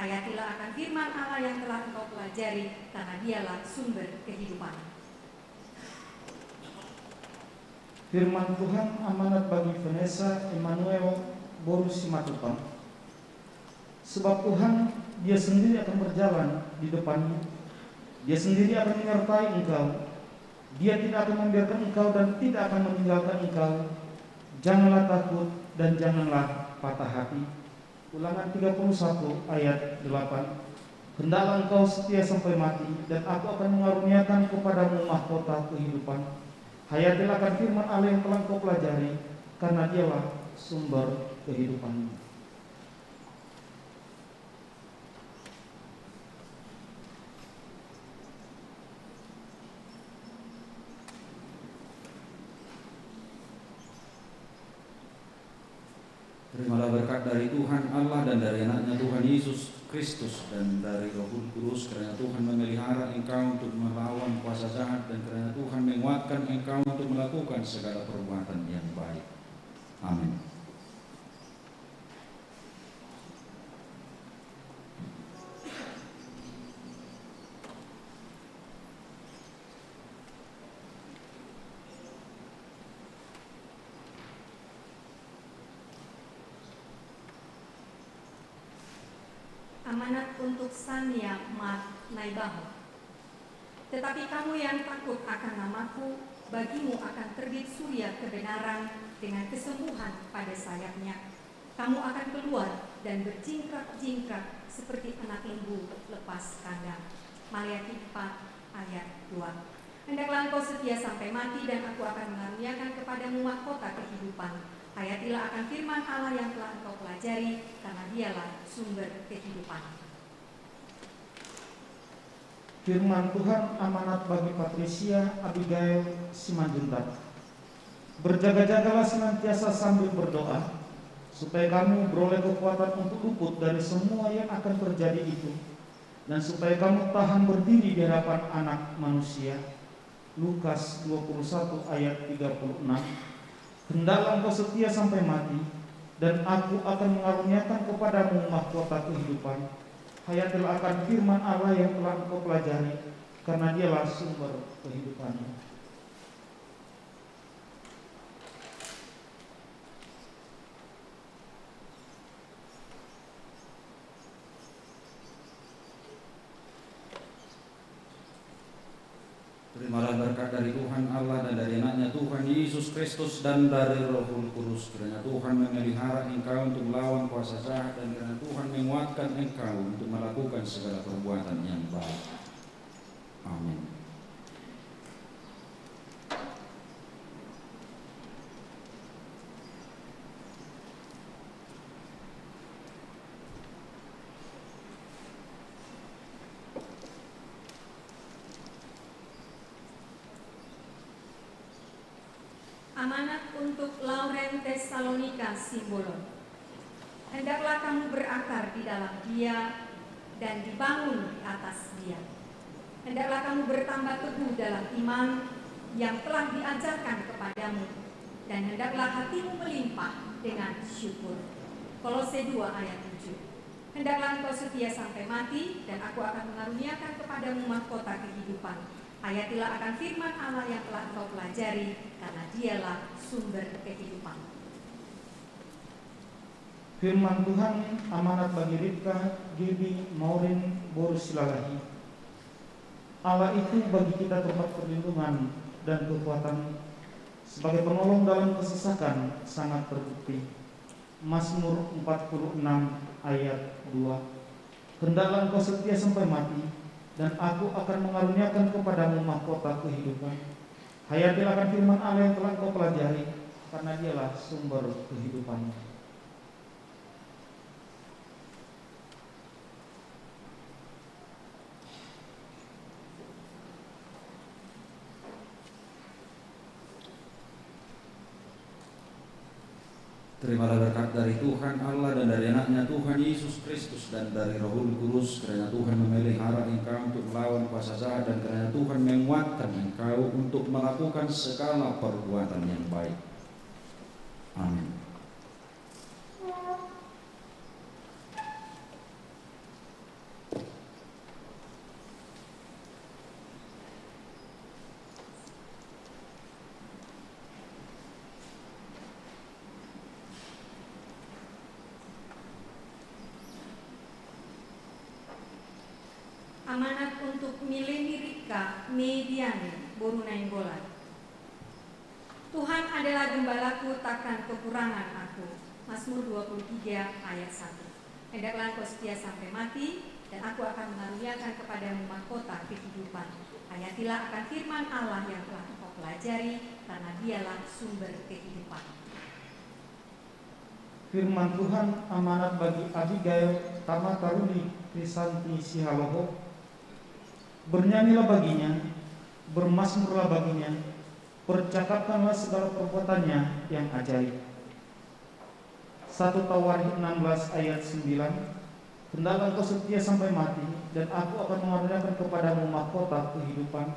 Hayatilah akan firman Allah yang telah engkau pelajari, karena Dialah sumber kehidupan. Firman Tuhan amanat bagi Vanessa Emmanuel Borus Simatupang. Sebab Tuhan, Dia sendiri akan berjalan di depanmu. Dia sendiri akan menyertai engkau. Dia tidak akan membiarkan engkau dan tidak akan meninggalkan engkau. Janganlah takut dan janganlah patah hati. Ulangan 31 ayat 8. Hendaklah engkau setia sampai mati, dan aku akan mengaruniakan kepadamu mahkota kehidupan. Hayatilah akan firman Allah yang telah kau pelajari, karena Dialah sumber kehidupanmu. Terimalah Terimalah berkat dari Tuhan Allah dan dari anaknya Tuhan Yesus Kristus dan dari Roh Kudus, karena Tuhan memelihara engkau untuk melawan kuasa jahat dan karena Tuhan menguatkan engkau untuk melakukan segala perbuatan yang baik. Amin. Amanat untuk Sania Mat Naibaho. Tetapi kamu yang takut akan namaku, bagimu akan terbit surya kebenaran dengan kesembuhan pada sayapnya. Kamu akan keluar dan berjingkrak-jingkrak seperti anak lembu lepas kandang. Maleakhi 4 ayat 2. Hendaklah engkau setia sampai mati dan aku akan mengaruniakan kepadamu mahkota kehidupan. Hayatilah akan firman Allah yang telah engkau pelajari, karena dialah sumber kehidupan. Firman Tuhan amanat bagi Patricia Abigail Simanjuntak. Berjaga-jagalah senantiasa sambil berdoa, supaya kamu beroleh kekuatan untuk luput dari semua yang akan terjadi itu, dan supaya kamu tahan berdiri di hadapan anak manusia. Lukas 21 ayat 36. Hendaklah engkau setia sampai mati, dan aku akan mengaruniakan kepadamu mahkota kehidupan. Hayatilah akan firman Allah yang telah engkau pelajari, karena dialah sumber kehidupannya. Terimalah berkat dari Tuhan Allah dan dari anaknya Tuhan Yesus Kristus dan dari Roh Kudus, kiranya Tuhan memelihara engkau untuk melawan kuasa jahat dan kiranya Tuhan menguatkan engkau untuk melakukan segala perbuatan yang baik. Amin. Amanat untuk Lauren Tesalonika Simbolon. Hendaklah kamu berakar di dalam Dia dan dibangun di atas Dia. Hendaklah kamu bertambah teguh dalam iman yang telah diajarkan kepadamu, dan hendaklah hatimu melimpah dengan syukur. Kolose 2 ayat 7. Hendaklah engkau setia sampai mati, dan aku akan mengaruniakan kepadamu mahkota kehidupan. Hayatilah akan firman Allah yang telah engkau pelajari, karena dialah sumber kehidupan. Firman Tuhan amanat bagi Ribka Gibi Maureen Borusilalahi. Allah itu bagi kita tempat perlindungan dan kekuatan, sebagai penolong dalam kesesakan sangat terbukti. Mazmur 46 ayat 2. Hendaklah engkau setia sampai mati, dan aku akan mengaruniakan kepadamu mahkota kehidupan. Hayatilah akan firman Allah yang telah kau pelajari, karena dialah sumber kehidupannya. Terimalah berkat dari Tuhan Allah dan dari anaknya Tuhan Yesus Kristus dan dari Roh Kudus, kiranya Tuhan memelihara engkau untuk melawan kuasa jahat dan kiranya Tuhan menguatkan engkau untuk melakukan segala perbuatan yang baik. Amin. Amanat untuk Mileni Rika Mediani Borunainggolan. Tuhan adalah gembalaku, takkan kekurangan aku. Mazmur 23 ayat 1. Hendaklah engkau setia sampai mati, dan aku akan mengaruniakan kepadamu mahkota kehidupan. Hayatilah akan firman Allah yang telah engkau pelajari, karena dialah sumber kehidupan. Firman Tuhan amanat bagi Abigail Tamataruni Krisanti Sihaloho. Bernyanyilah baginya, bermazmurlah baginya, percakapkanlah segala perbuatannya yang ajaib. 1 Tawarikh 16 ayat 9, hendaklah engkau setia sampai mati, dan aku akan mengaruniakan kepadamu mahkota kehidupan.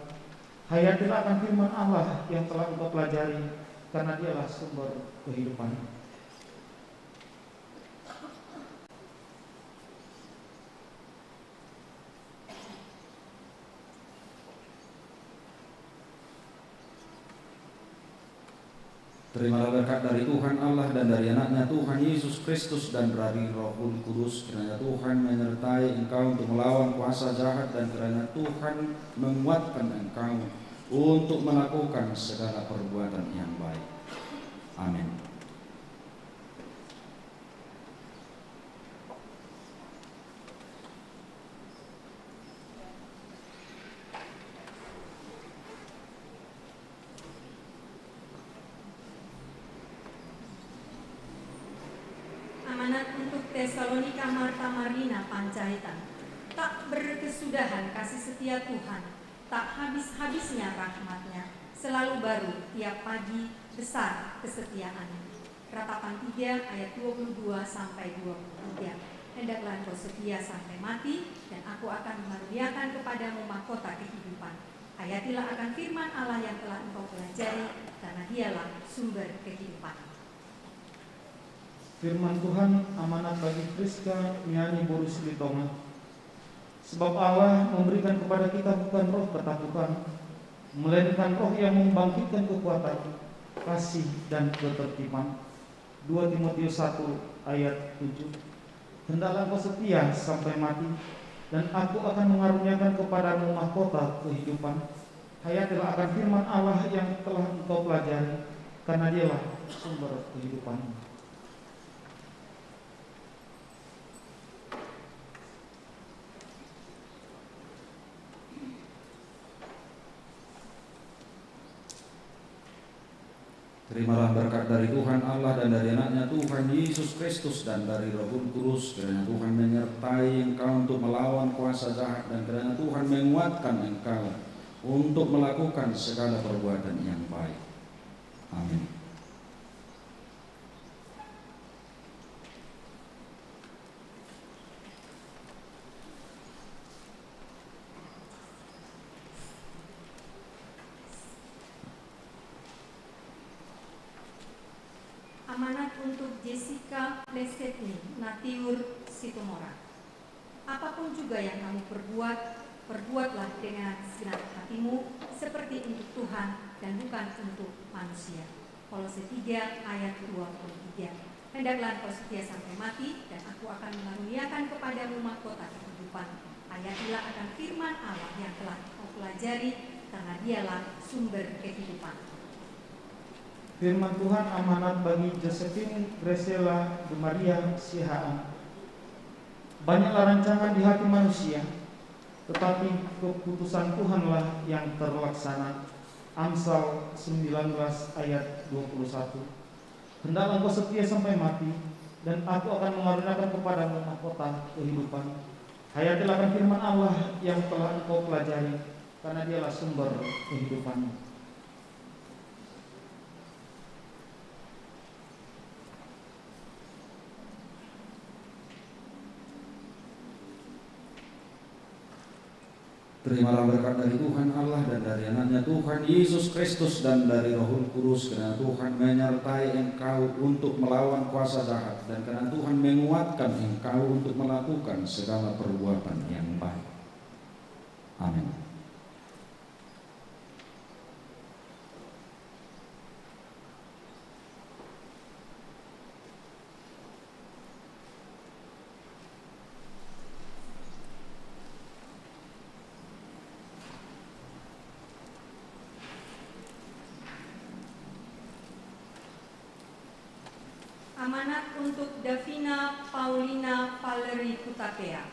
Hayatilah akan firman Allah yang telah engkau pelajari, karena dialah sumber kehidupan. Terimalah berkat dari Tuhan Allah dan dari anaknya Tuhan Yesus Kristus dan dari Roh Kudus. Kiranya Tuhan menyertai engkau untuk melawan kuasa jahat, dan kiranya Tuhan menguatkan engkau untuk melakukan segala perbuatan yang baik. Amin. Amanat untuk Tesalonika Marta Marina Panjaitan. Tak berkesudahan kasih setia Tuhan, tak habis-habisnya rahmat-Nya, selalu baru tiap pagi, besar kesetiaan-Nya. Ratapan 3 ayat 22 sampai 23. Hendaklah engkau setia sampai mati, dan aku akan mengaruniakan kepadamu mahkota kehidupan. Hayatilah akan firman Allah yang telah engkau pelajari, karena dialah sumber kehidupan. Firman Tuhan amanat bagi Priska Miani Borus Litonga. Sebab Allah memberikan kepada kita bukan roh ketakutan, melainkan roh yang membangkitkan kekuatan, kasih, dan ketertiban. 2 Timotius 1 ayat 7. Hendaklah engkau setia sampai mati, dan aku akan mengaruniakan kepadamu mahkota kehidupan. Hayatilah akan firman Allah yang telah engkau pelajari, karena dialah sumber kehidupan. Terimalah berkat dari Tuhan Allah dan dari anaknya Tuhan Yesus Kristus dan dari Roh Kudus. Kiranya Tuhan menyertai engkau untuk melawan kuasa jahat, dan kiranya Tuhan menguatkan engkau untuk melakukan segala perbuatan yang baik. Amin. Amanat untuk Jessica Lesetni Natiur Situmora. Apapun juga yang kamu perbuat, perbuatlah dengan segenap hatimu, seperti untuk Tuhan dan bukan untuk manusia. Kolose 3 ayat 23. Hendaklah engkau setia sampai mati, dan aku akan mengaruniakan kepadamu mahkota kehidupan. Hayatilah akan firman Allah yang telah kau pelajari, karena dialah sumber kehidupan. Firman Tuhan amanat bagi Josephine Graciela de Maria Sihaan. Banyaklah rancangan di hati manusia, tetapi keputusan Tuhanlah yang terlaksana. Amsal 19 ayat 21. Hendaklah engkau setia sampai mati, dan aku akan mengaruniakan kepadamu mahkota kehidupan. Hayatilah akan firman Allah yang telah engkau pelajari, karena dialah sumber kehidupan. Terimalah berkat dari Tuhan Allah dan dari anaknya Tuhan Yesus Kristus dan dari Roh Kudus. Karena Tuhan menyertai engkau untuk melawan kuasa jahat, dan karena Tuhan menguatkan engkau untuk melakukan segala perbuatan yang baik. Amin. Amanat untuk Davina Paulina Valeri Kutapea.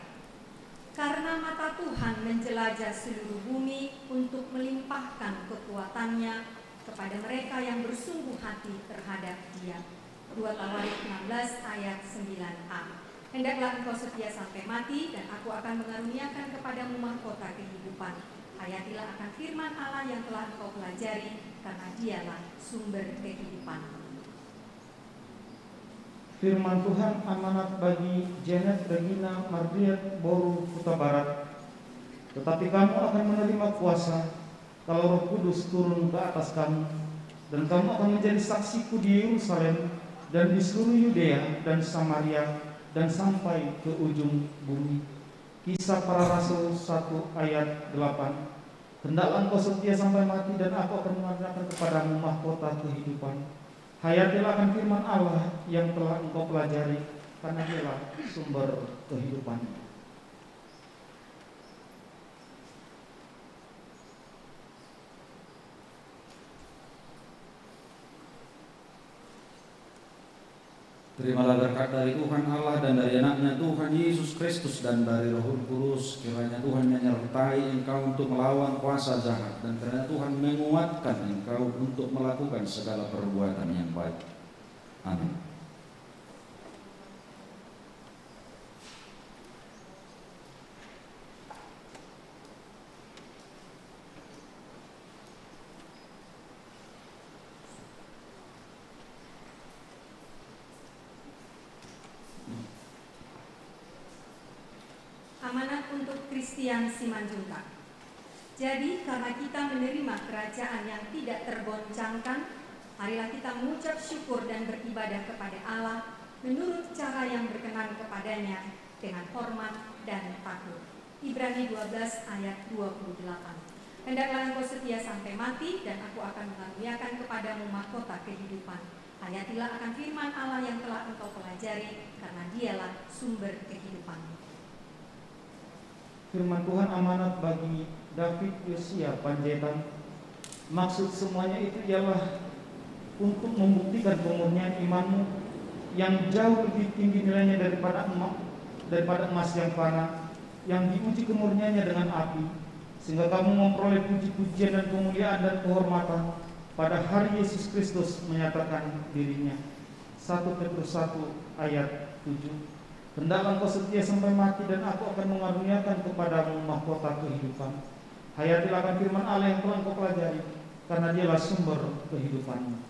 Karena mata Tuhan menjelajah seluruh bumi untuk melimpahkan kekuatannya kepada mereka yang bersungguh hati terhadap Dia. 2 Tawarikh 16 ayat 9a. Hendaklah engkau setia sampai mati, dan aku akan mengaruniakan kepadamu mahkota kehidupan. Hayatilah akan firman Allah yang telah engkau pelajari, karena dialah sumber kehidupan. Firman Tuhan amanat bagi Janet Regina Mardiat Boru Kuta Barat. Tetapi kamu akan menerima kuasa kalau Roh Kudus turun ke atas kamu, dan kamu akan menjadi saksiku di Yerusalem dan di seluruh Yudea dan Samaria dan sampai ke ujung bumi. Kisah Para Rasul 1 ayat 8. Hendaklah engkau setia sampai mati, dan aku akan mengadakan kepadamu mahkota kehidupan. Hayatilah akan firman Allah yang telah engkau pelajari, karena dialah sumber kehidupan. Terimalah berkat dari Tuhan Allah dan dari anaknya Tuhan Yesus Kristus dan dari Roh Kudus. Kiranya Tuhan menyertai engkau untuk melawan kuasa jahat, dan kiranya Tuhan menguatkan engkau untuk melakukan segala perbuatan yang baik. Amin. Amanat untuk Christian Simanjuntak. Jadi karena kita menerima kerajaan yang tidak tergoncangkan, marilah kita mengucap syukur dan beribadah kepada Allah menurut cara yang berkenan kepadanya dengan hormat dan takut. Ibrani 12 ayat 28. Hendaklah engkau setia sampai mati, dan aku akan mengaruniakan kepadamu mahkota kehidupan. Hayatilah akan firman Allah yang telah engkau pelajari, karena dialah sumber kehidupan. Firman Tuhan amanat bagi David Yosia Panjaitan. Maksud semuanya itu ialah untuk membuktikan kemurnian imanmu yang jauh lebih tinggi nilainya daripada emas yang fana, yang diuji kemurniannya dengan api, sehingga kamu memperoleh puji-pujian dan kemuliaan dan kehormatan pada hari Yesus Kristus menyatakan dirinya. 1 Petrus 1 ayat 7. Hendaklah engkau setia sampai mati, dan aku akan mengaruniakan kepadamu mahkota kehidupan. Hayatilah akan firman Allah yang telah engkau pelajari, karena dialah sumber kehidupanmu.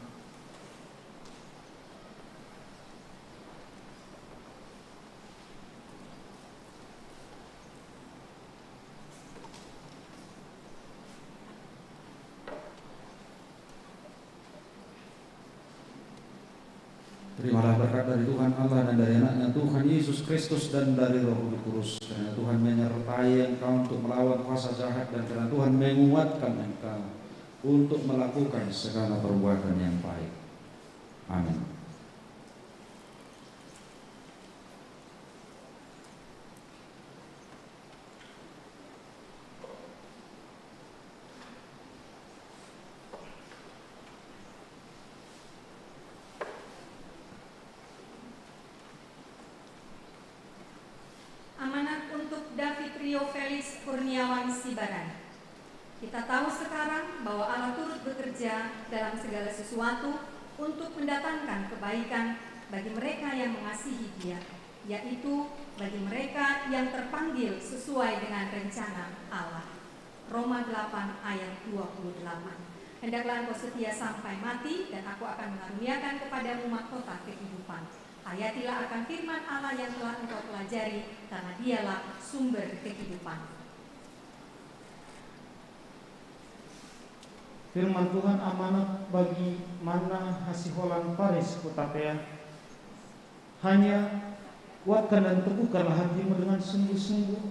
Terimalah berkat dari Tuhan Allah dan dari anaknya Tuhan Yesus Kristus dan dari Roh Kudus. Karena Tuhan menyertai engkau untuk melawan kuasa jahat, dan karena Tuhan menguatkan engkau untuk melakukan segala perbuatan yang baik. Amin. Amanat untuk David Rio Felix Kurniawan Sibaran. Kita tahu sekarang bahwa Allah turut bekerja dalam segala sesuatu untuk mendatangkan kebaikan bagi mereka yang mengasihi Dia, yaitu bagi mereka yang terpanggil sesuai dengan rencana Allah. Roma 8 ayat 28. Hendaklah engkau setia sampai mati, dan aku akan mengaruniakan kepadamu mahkota kehidupan. Hayatilah akan firman Allah yang telah engkau pelajari, karena dialah sumber kehidupan. Firman Tuhan amanat bagi Mana Hasiholan Paris Kutapea. Hanya kuatkan dan teguhkanlah hatimu dengan sungguh-sungguh.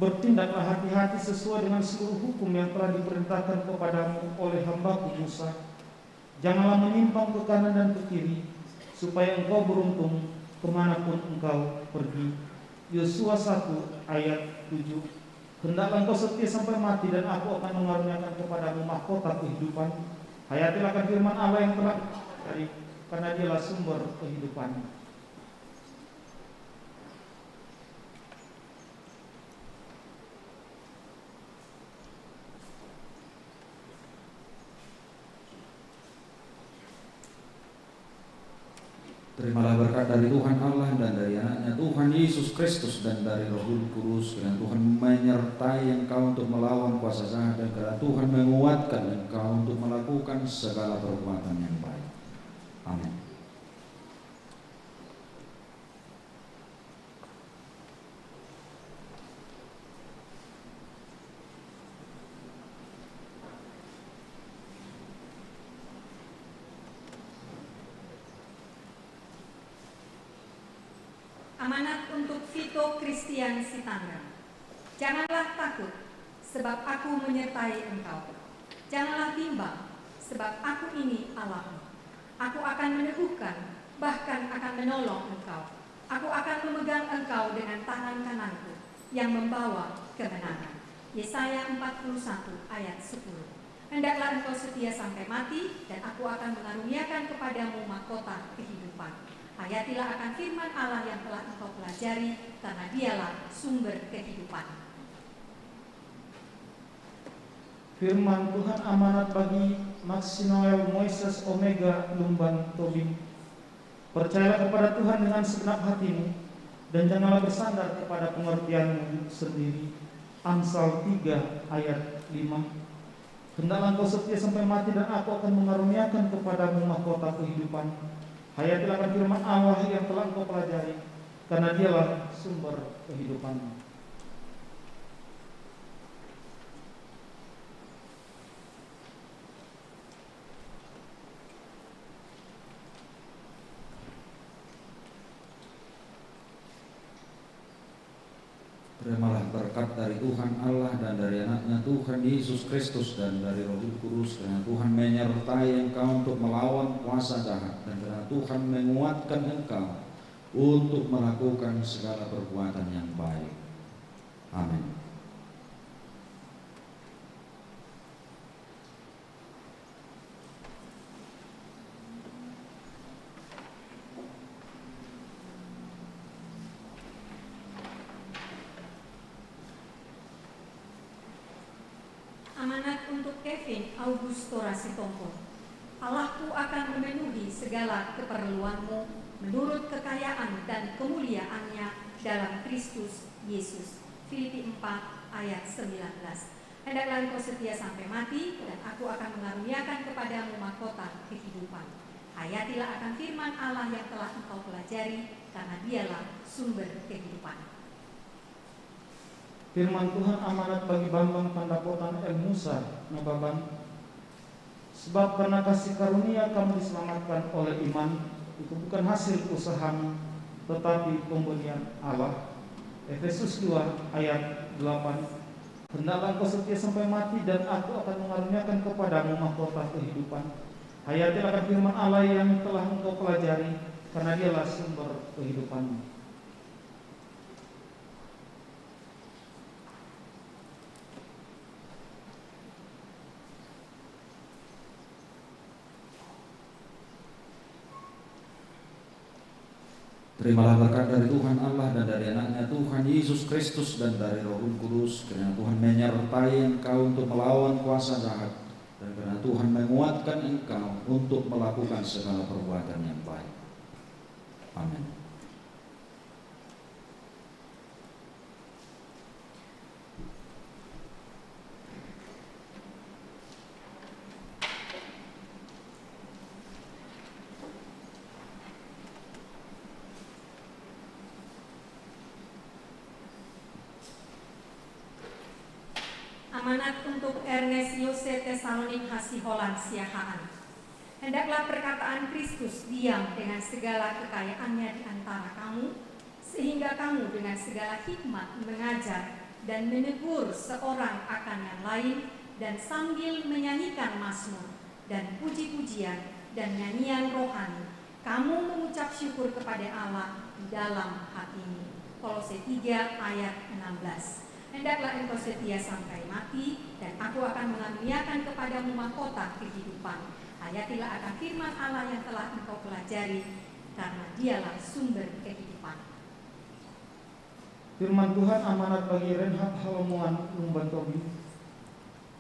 Bertindaklah hati-hati sesuai dengan seluruh hukum yang telah diperintahkan kepadamu oleh hambaku Musa. Janganlah menyimpang ke kanan dan ke kiri, supaya engkau beruntung kemanapun engkau pergi. Yosua 1 ayat 7. Hendaklah engkau setia sampai mati, dan aku akan mengaruniakan kepadamu mahkota kehidupan. Hayatilah akan firman Allah yang telah dari, karena dialah sumber kehidupan. Terimalah berkat dari Tuhan Allah dan dari anaknya Tuhan Yesus Kristus dan dari Roh Kudus. Kiranya Tuhan menyertai engkau untuk melawan kuasa jahat, dan kiranya Tuhan menguatkan engkau untuk melakukan segala perbuatan yang baik. Amin. Amanat untuk Vito Christian Sitanggang. Janganlah takut, sebab aku menyertai engkau. Janganlah bimbang, sebab aku ini Allahmu. Aku akan meneguhkan, bahkan akan menolong engkau. Aku akan memegang engkau dengan tangan kananku yang membawa kemenangan. Yesaya 41 ayat 10. Hendaklah engkau setia sampai mati, dan aku akan mengaruniakan kepadamu mahkota kehidupan. Hayatilah akan firman Allah yang telah engkau pelajari, karena dialah sumber kehidupan. Firman Tuhan amanat bagi Max Noel Moises Omega Lumban Tobing. Percayalah kepada Tuhan dengan segenap hatimu, dan janganlah bersandar kepada pengertianmu sendiri. Amsal 3 ayat 5. Hendaklah engkau setia sampai mati, dan aku akan mengaruniakan kepadamu mahkota kehidupan. Hayatilah akan firman Allah yang telah engkau pelajari, karena dialah sumber kehidupanmu. Terimalah berkat dari Tuhan Allah dan dari anaknya Tuhan Yesus Kristus dan dari Roh Kudus, karena Tuhan menyertai engkau untuk melawan kuasa jahat, dan karena Tuhan menguatkan engkau untuk melakukan segala perbuatan yang baik. Amin. Amanat untuk Kevin Augusto Rasitompo. Allahku akan memenuhi segala keperluanmu menurut kekayaan dan kemuliaannya dalam Kristus Yesus. Filipi 4 ayat 19. Hendaklah engkau setia sampai mati, dan aku akan mengaruniakan kepadamu mahkota kehidupan. Hayatilah akan firman Allah yang telah engkau pelajari, karena dialah sumber kehidupan. Firman Tuhan amanat bagi Bambang Pandapotan El Musa Nababan. Sebab karena kasih karunia kamu diselamatkan oleh iman, itu bukan hasil usahamu, tetapi pemberian Allah. Efesus 2 ayat 8. Hendaklah engkau setia sampai mati, dan aku akan mengaruniakan kepadamu mahkota kehidupan. Hayatilah akan firman Allah yang telah engkau pelajari, karena dialah sumber kehidupanmu. Terimalah berkat dari Tuhan Allah dan dari anaknya Tuhan Yesus Kristus dan dari Roh Kudus, karena Tuhan menyertai engkau untuk melawan kuasa jahat, dan karena Tuhan menguatkan engkau untuk melakukan segala perbuatan yang baik. Amin. Amanat untuk Ernest Yose Tesalonik Hasiholan Siahaan. Hendaklah perkataan Kristus diam dengan segala kekayaannya di antara kamu, sehingga kamu dengan segala hikmat mengajar dan menegur seorang akan yang lain, dan sambil menyanyikan mazmur dan puji-pujian dan nyanyian rohani, kamu mengucap syukur kepada Allah di dalam hatimu. Kolose 3 ayat 16. Hendaklah engkau setia sampai mati, dan aku akan mengaruniakan kepadamu mahkota kehidupan. Hayatilah akan firman Allah yang telah engkau pelajari, karena dialah sumber kehidupan. Firman Tuhan amanat bagi Renhat Halomuan Lumban Tobi.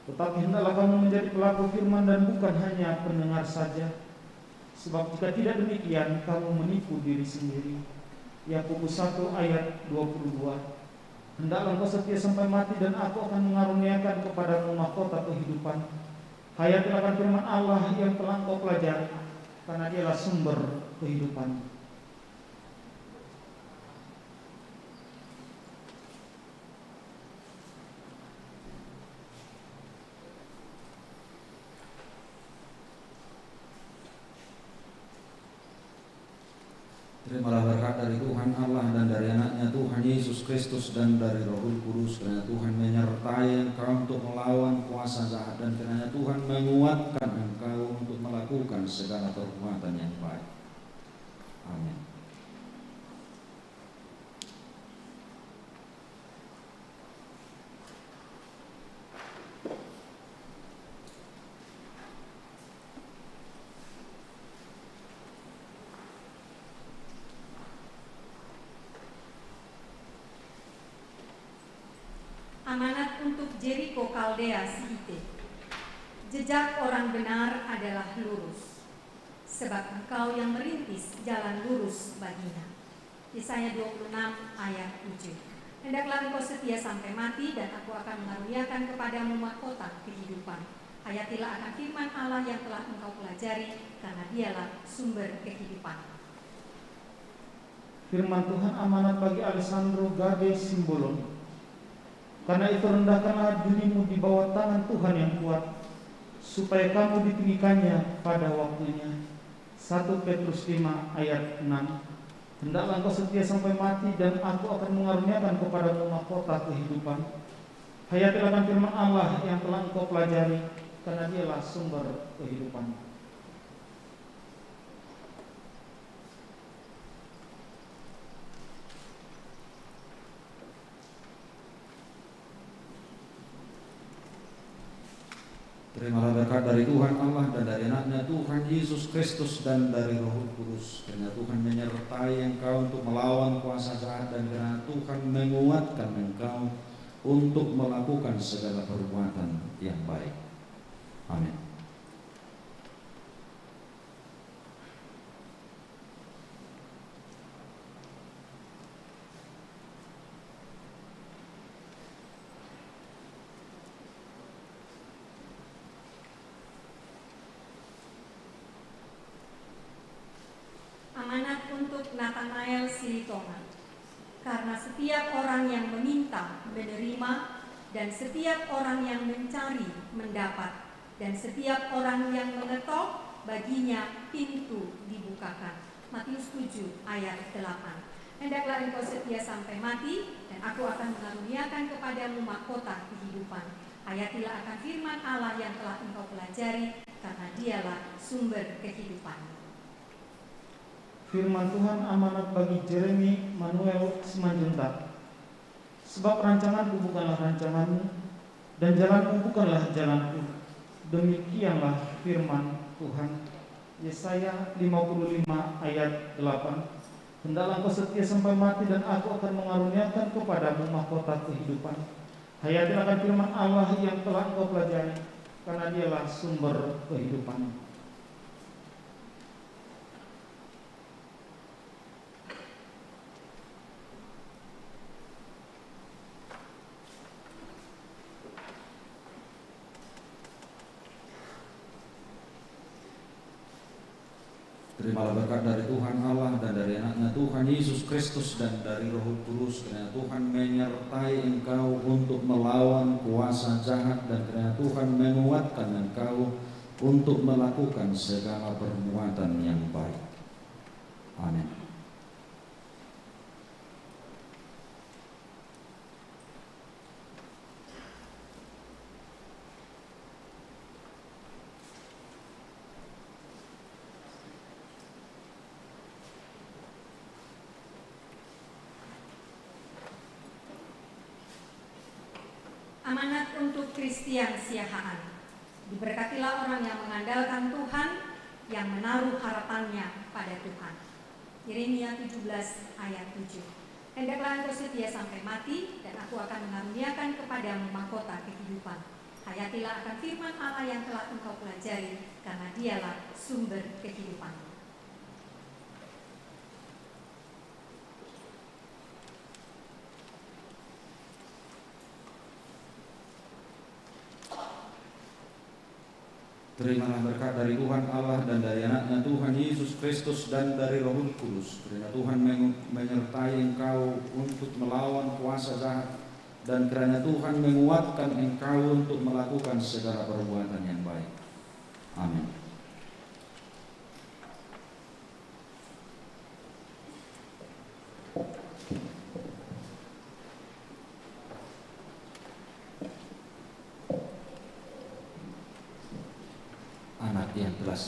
Tetapi hendaklah kamu menjadi pelaku firman dan bukan hanya pendengar saja, sebab jika tidak demikian kamu menipu diri sendiri. Yakobus 1 ayat 22. Hendaklah engkau setia sampai mati, dan aku akan mengaruniakan kepadamu mahkota kehidupan. Hayatilah akan firman Allah yang telah engkau pelajari, karena dialah sumber kehidupan. Terimalah berkat dari Tuhan Allah dan dari Yesus Kristus dan dari Roh Kudus, kiranya Tuhan menyertai engkau untuk melawan kuasa jahat, dan kiranya Tuhan menguatkan engkau untuk melakukan segala perbuatan yang baik. Amin. Amanat untuk Jericho Kaldea Sihite. Jejak orang benar adalah lurus, sebab engkau yang merintis jalan lurus baginya. Yesaya 26 ayat 7. Hendaklah engkau setia sampai mati, dan aku akan mengaruniakan kepadamu mahkota kehidupan. Hayatilah akan firman Allah yang telah engkau pelajari, karena dialah sumber kehidupan. Firman Tuhan amanat bagi Alessandro Gabe Simbolon. Karena itu rendahkanlah dirimu di bawah tangan Tuhan yang kuat, supaya kamu ditinggikannya pada waktunya. 1 Petrus 5 ayat 6. Hendaklah engkau setia sampai mati, dan aku akan mengaruniakan kepadamu mahkota kehidupan. Hayatilah akan firman Allah yang telah engkau pelajari, karena dialah sumber kehidupan. Terimalah berkat dari Tuhan Allah dan dari anaknya Tuhan Yesus Kristus dan dari Roh Kudus. Karena Tuhan menyertai engkau untuk melawan kuasa jahat, dan karena Tuhan menguatkan engkau untuk melakukan segala perbuatan yang baik. Amin. Amanat untuk Nathanael Silitonga. Karena setiap orang yang meminta menerima, dan setiap orang yang mencari mendapat, dan setiap orang yang mengetok baginya pintu dibukakan. Matius 7 ayat 8. Hendaklah engkau setia sampai mati, dan aku akan mengaruniakan kepadamu mahkota kehidupan. Hayatilah akan firman Allah yang telah engkau pelajari, karena dialah sumber kehidupan. Firman Tuhan amanat bagi Jeremy Manuel Simanjuntak. Sebab rancanganku bukanlah rancanganmu, dan jalanku bukanlah jalanku. Demikianlah firman Tuhan. Yesaya 55 ayat 8. Hendaklah engkau setia sampai mati, dan aku akan mengaruniakan kepadamu mahkota kehidupan. Hayatilah akan firman Allah yang telah engkau pelajari, karena dialah sumber kehidupan. Terimalah berkat dari Tuhan Allah dan dari anaknya Tuhan Yesus Kristus dan dari Roh Kudus. Karena Tuhan menyertai engkau untuk melawan kuasa jahat, dan karena Tuhan menguatkan engkau untuk melakukan segala perbuatan yang baik. Amin. Amanat untuk Christian Siahaan. Diberkatilah orang yang mengandalkan Tuhan, yang menaruh harapannya pada Tuhan. Yeremia 17 ayat 7. Hendaklah engkau setia sampai mati, dan aku akan mengaruniakan kepadamu mahkota kehidupan. Hayatilah akan firman Allah yang telah engkau pelajari, karena dialah sumber kehidupan. Terimalah berkat dari Tuhan Allah dan dari anaknya Tuhan Yesus Kristus dan dari Roh Kudus. Kiranya Tuhan menyertai engkau untuk melawan kuasa jahat, dan kiranya Tuhan menguatkan engkau untuk melakukan segala perbuatan yang baik. Amin.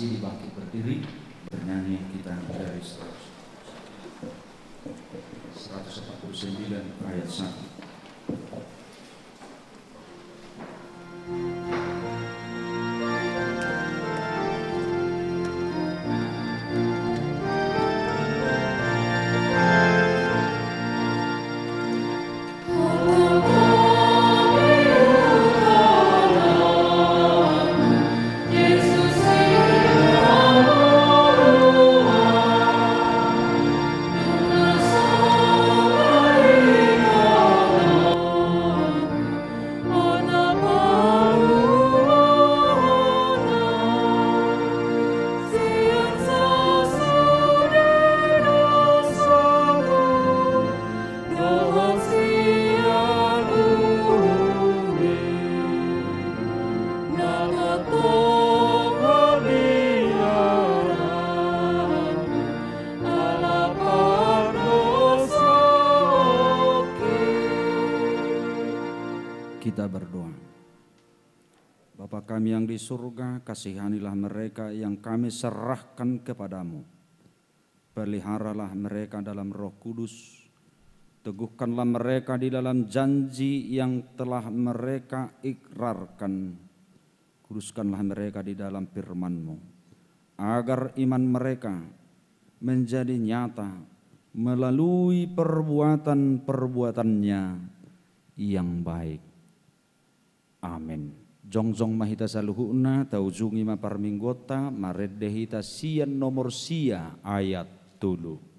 Sidi bangkit berdiri, bernyanyi kita dari 149 ayat 1. Kita berdoa. Bapa kami yang di surga, kasihanilah mereka yang kami serahkan kepadamu. Peliharalah mereka dalam Roh Kudus. Teguhkanlah mereka di dalam janji yang telah mereka ikrarkan. Kuduskanlah mereka di dalam firman-Mu, agar iman mereka menjadi nyata melalui perbuatan-perbuatannya yang baik. Amin. Jongjong mahita saluhuna taujungi maparminggota mareddehita sian nomor sia ayat 7.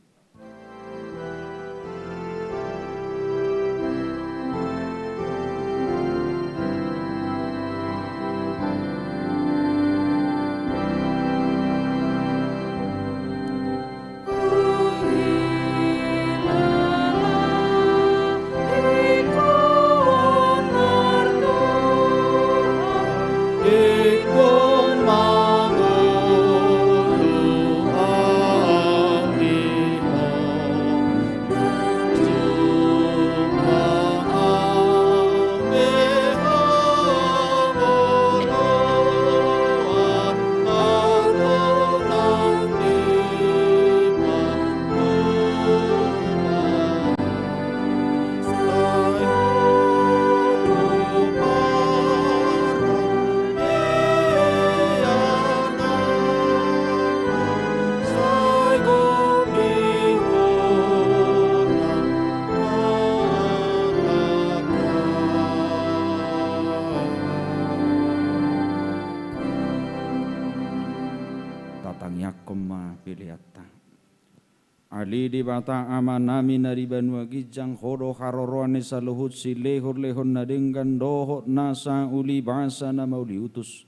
Ali di bata amanami nariban wagijang hodo haroroane saluhut si lehor lehon nadenggan dohot nasa uli basa na mauli utus.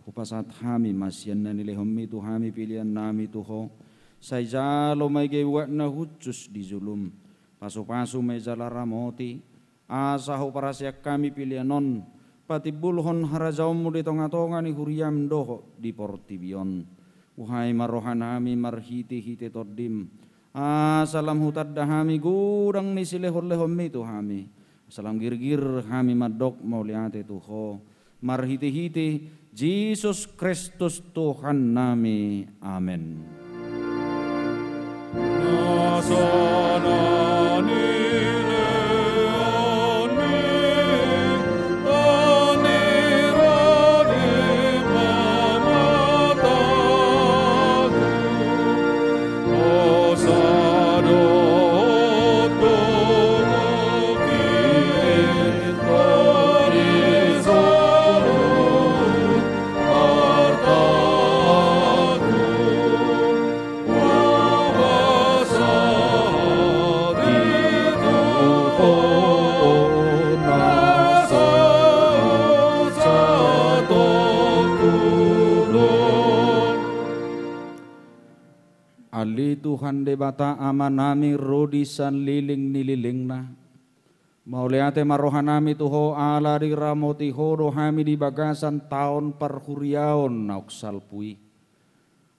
Hupasat hami masyan na nilehom itu hami pilihan nami tuho. Say jalo may gewat na hucus di zulum. Pasu-pasu may jalara moti. Asa ho parasyak kami pilihanon. Pati bulhon harajaw mo di tonga-tonga ni huriam doho di portibion. Uhai marohan hami marhiti-hiti todim. Salam hutad dahami gudang ni silehor-lehom itu hami. Salam girgir hami madok mauliate tuho. Marhiti-hiti Yesus Kristus Tuhan nami. Amin. Ali Tuhan debata amanami rodisan liling nililing na. Mauliate marohanami tuho ala di ramoti hodo hami di bagasan tahun perhuriaon nauk salpui.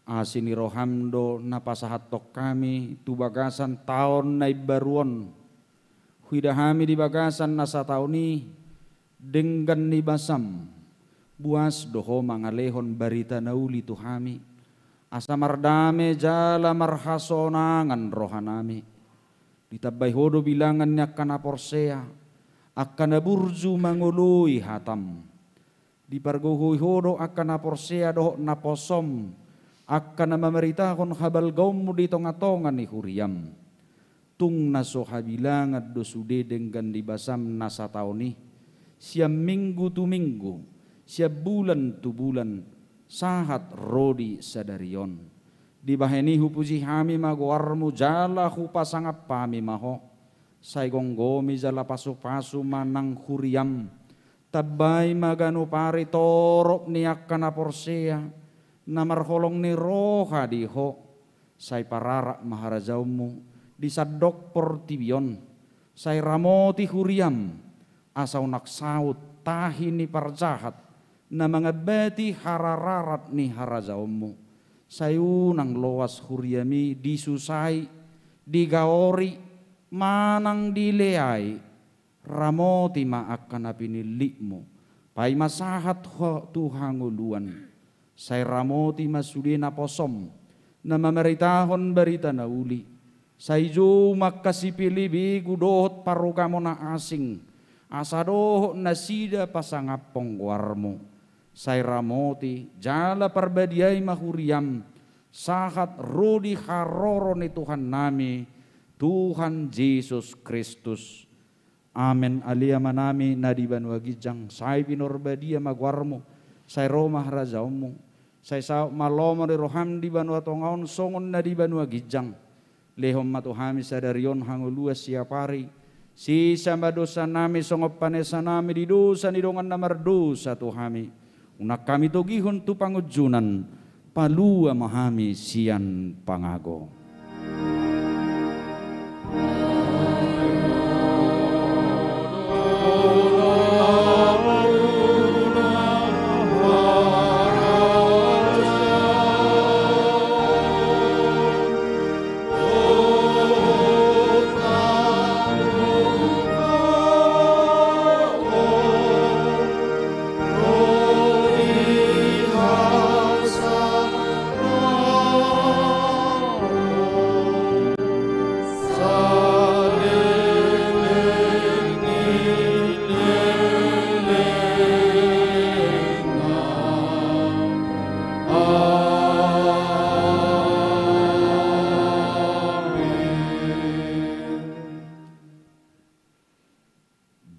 Asini rohamdo napasahatok kami tu bagasan tahun naibaruon. Huida hami di bagasan nasa tauni denggan ni basam. Buas doho mangalehon barita nauli tu hami. asa mardame jala marhasonangan rohanami. Ditabay hodo bilangan niya kana porsea, akana burju mangului hatam. Diparguhui hodo akana porsea doh naposom, akana mameritahon habal gaumu di tonga-tonga ni huriam. Tung naso habilangat do sude dengan dibasam nasa tauni, siap minggu tu minggu, siap bulan tu bulan, sahat rodi sadarion. Di baheni hupuji hami maguarmu jala hupasangap pami maho. Say gonggomi jala pasu-pasu manang huriam. Tabay maganu pari torop niak kana porsea. Namar holong ni roha diho. Say pararak maharajaumu disadok portibion. Say ramoti huriam. Asau naksaut tahini parjahat. Na mga beti harararat ni harajaumu. Sayunang loas huriami disusai, digaori, manang dileai, ramoti maakkan apinilikmu, pai masahat tuhanguluan, say ramoti masudina posom, na mameritahon berita nauli, say jumak kasipili bigu dohot parukamo na asing, asadohot nasida pasangap pongwarmu. Say ramoti jala parbadiay mahuriam sahat rodi haroro ni Tuhan nami Tuhan Yesus Kristus. Amen. Alia manami nadiban wagijang say pinorbadia magwarmo say romah razaumu say sa malomo di roham di banwa tongaon songon nadiban wagijang lehom matuhami sadarion hanguluas siapari si sama dosa nami songop panesa nami di dosa ni dongan namar dosa tuhami. Unak kami togihon tu pangujunan palua mahami sian pangago.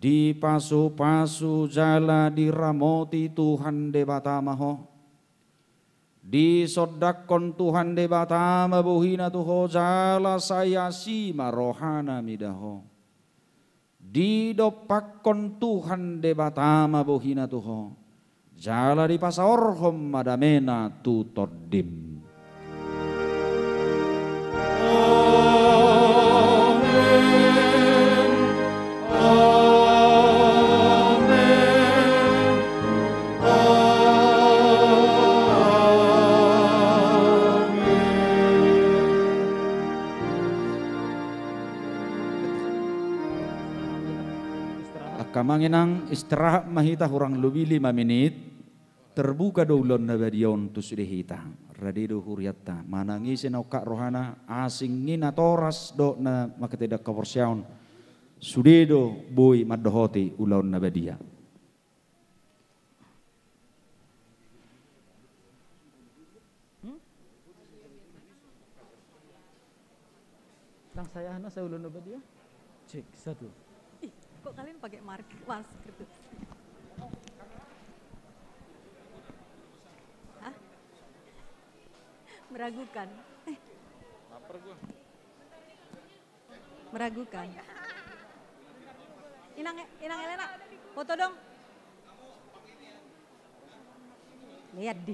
Di pasu-pasu jala diramoti Tuhan debatamaho. Di sodakon Tuhan debatama buhina tuho jala saya sima rohana midaho. Di dopakon Tuhan debatama buhina tuho jala di pasaorhom madamena tu todim. Kamanginang istirahat mahita kurang lebih 5 menit terbuka doulon na badion tu sudah hita radido huriatta manangisin au kak rohana asingin atoras do na makateda kaporsiaon sudedo boy madohoti ulaon na badia. Nang saya hana saya ulun na badia cek satu. Kok kalian pakai masker tuh? Hah? Meragukan. Lapar gua. Meragukan. Inang Elena, foto dong. Lihat di.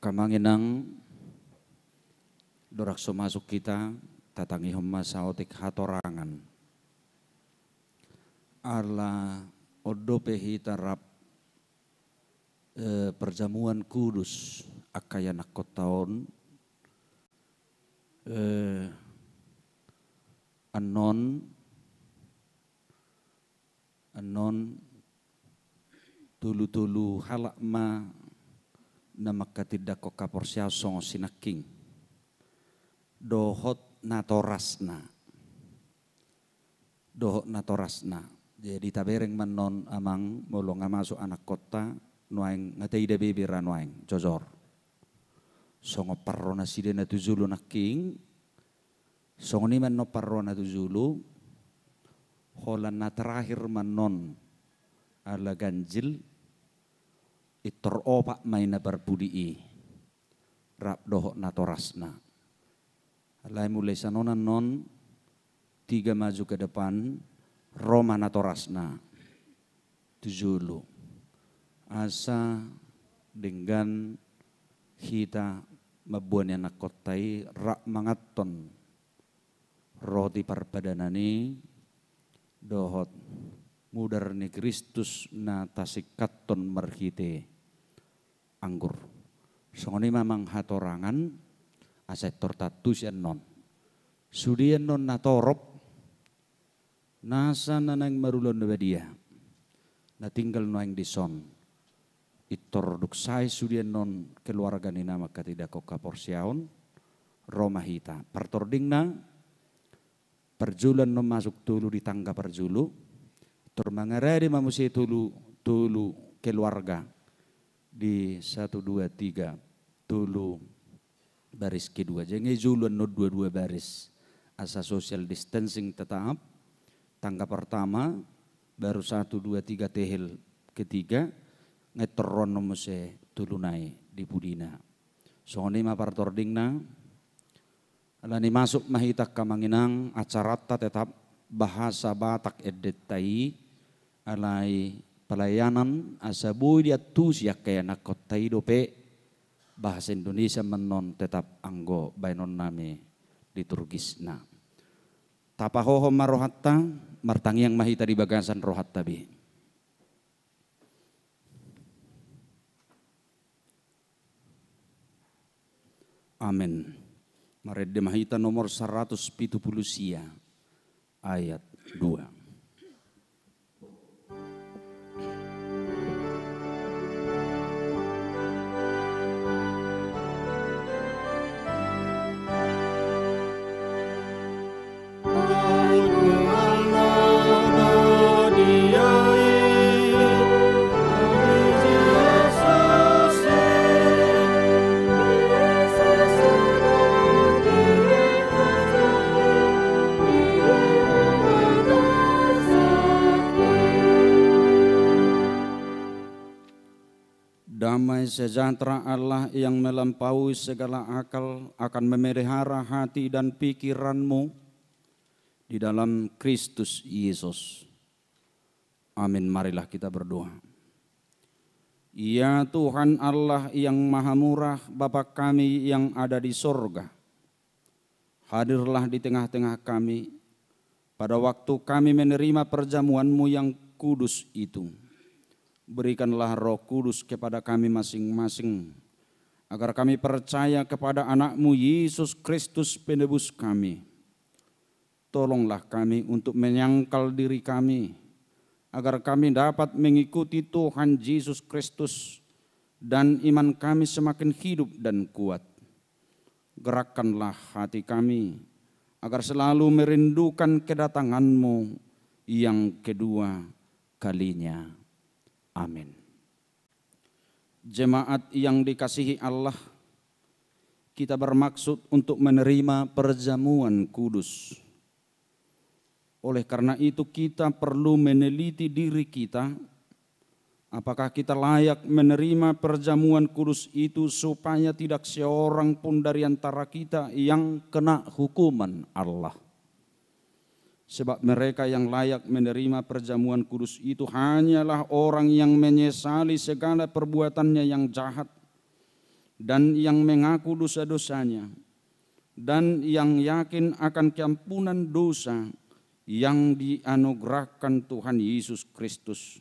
kamanginang dorak so masuk kita tatangi homma saotik hatorangan ala odope hitarap perjamuan kudus akaya nakotaon anon tulu-tulu halakma na makatidak ko kaporsiaw songo sinaking dohot natorasna jadi tabereng manon amang molong masuk anak kota nuaing ngatay da bibira nuaing jojor songo parro na side na tuzulu naking songo ni man no parro na tuzulu holan na terakhir manon ala ganjil itoropak may na barbudii rap dohok na torasna alay mulai sanonan non 3 maju ke depan Roma na torasna tuzulu asa dengan kita mabuan yang nakotai rak mangaton roti parbadanani dohot mudar ni Kristus na tasikaton marhite anggur. Songoni mamang hatorangan asektor tatus yan non. Sudian non natorop nasa nanang marulon na dia. Natinggal noang dison. Itorduksay sudian non keluarga ni nama katidak ko kaporsiaon Roma hita. Partording na perjulan no masuk tulu di tangga perjulu. Termangaradi mamusi tulu keluarga. Di 1, 2, 3 tulu baris kedua jangan juluan no 2 baris asa social distancing tetap tangga pertama baru 1, 2, 3 tehel ketiga ngeteron no muse tulu nai di budina soalnya ma partording na alani masuk mahitak kamanginang acarata tetap bahasa Batak edetai alai pelayanan asabu dia tu siak kaya nakotai dope bahasa Indonesia menon tetap anggo bainon nami liturgisna. Tapahoho marohatta martangiang mahita di bagasan rohat tabi. Amin. Maredde mahita nomor 170 sia ayat 2. Damai sejahtera Allah yang melampaui segala akal akan memelihara hati dan pikiranmu di dalam Kristus Yesus. Amin. Marilah kita berdoa. Ya Tuhan Allah yang maha murah, Bapa kami yang ada di sorga, hadirlah di tengah-tengah kami pada waktu kami menerima perjamuan-Mu yang kudus itu. Berikanlah Roh Kudus kepada kami masing-masing, agar kami percaya kepada anak-Mu Yesus Kristus penebus kami. Tolonglah kami untuk menyangkal diri kami, agar kami dapat mengikuti Tuhan Yesus Kristus dan iman kami semakin hidup dan kuat. Gerakkanlah hati kami, agar selalu merindukan kedatangan-Mu yang kedua kalinya. Amin. Jemaat yang dikasihi Allah, kita bermaksud untuk menerima perjamuan kudus. Oleh karena itu kita perlu meneliti diri kita, apakah kita layak menerima perjamuan kudus itu supaya tidak seorang pun dari antara kita yang kena hukuman Allah. Sebab mereka yang layak menerima perjamuan kudus itu hanyalah orang yang menyesali segala perbuatannya yang jahat, dan yang mengaku dosa-dosanya, dan yang yakin akan keampunan dosa yang dianugerahkan Tuhan Yesus Kristus.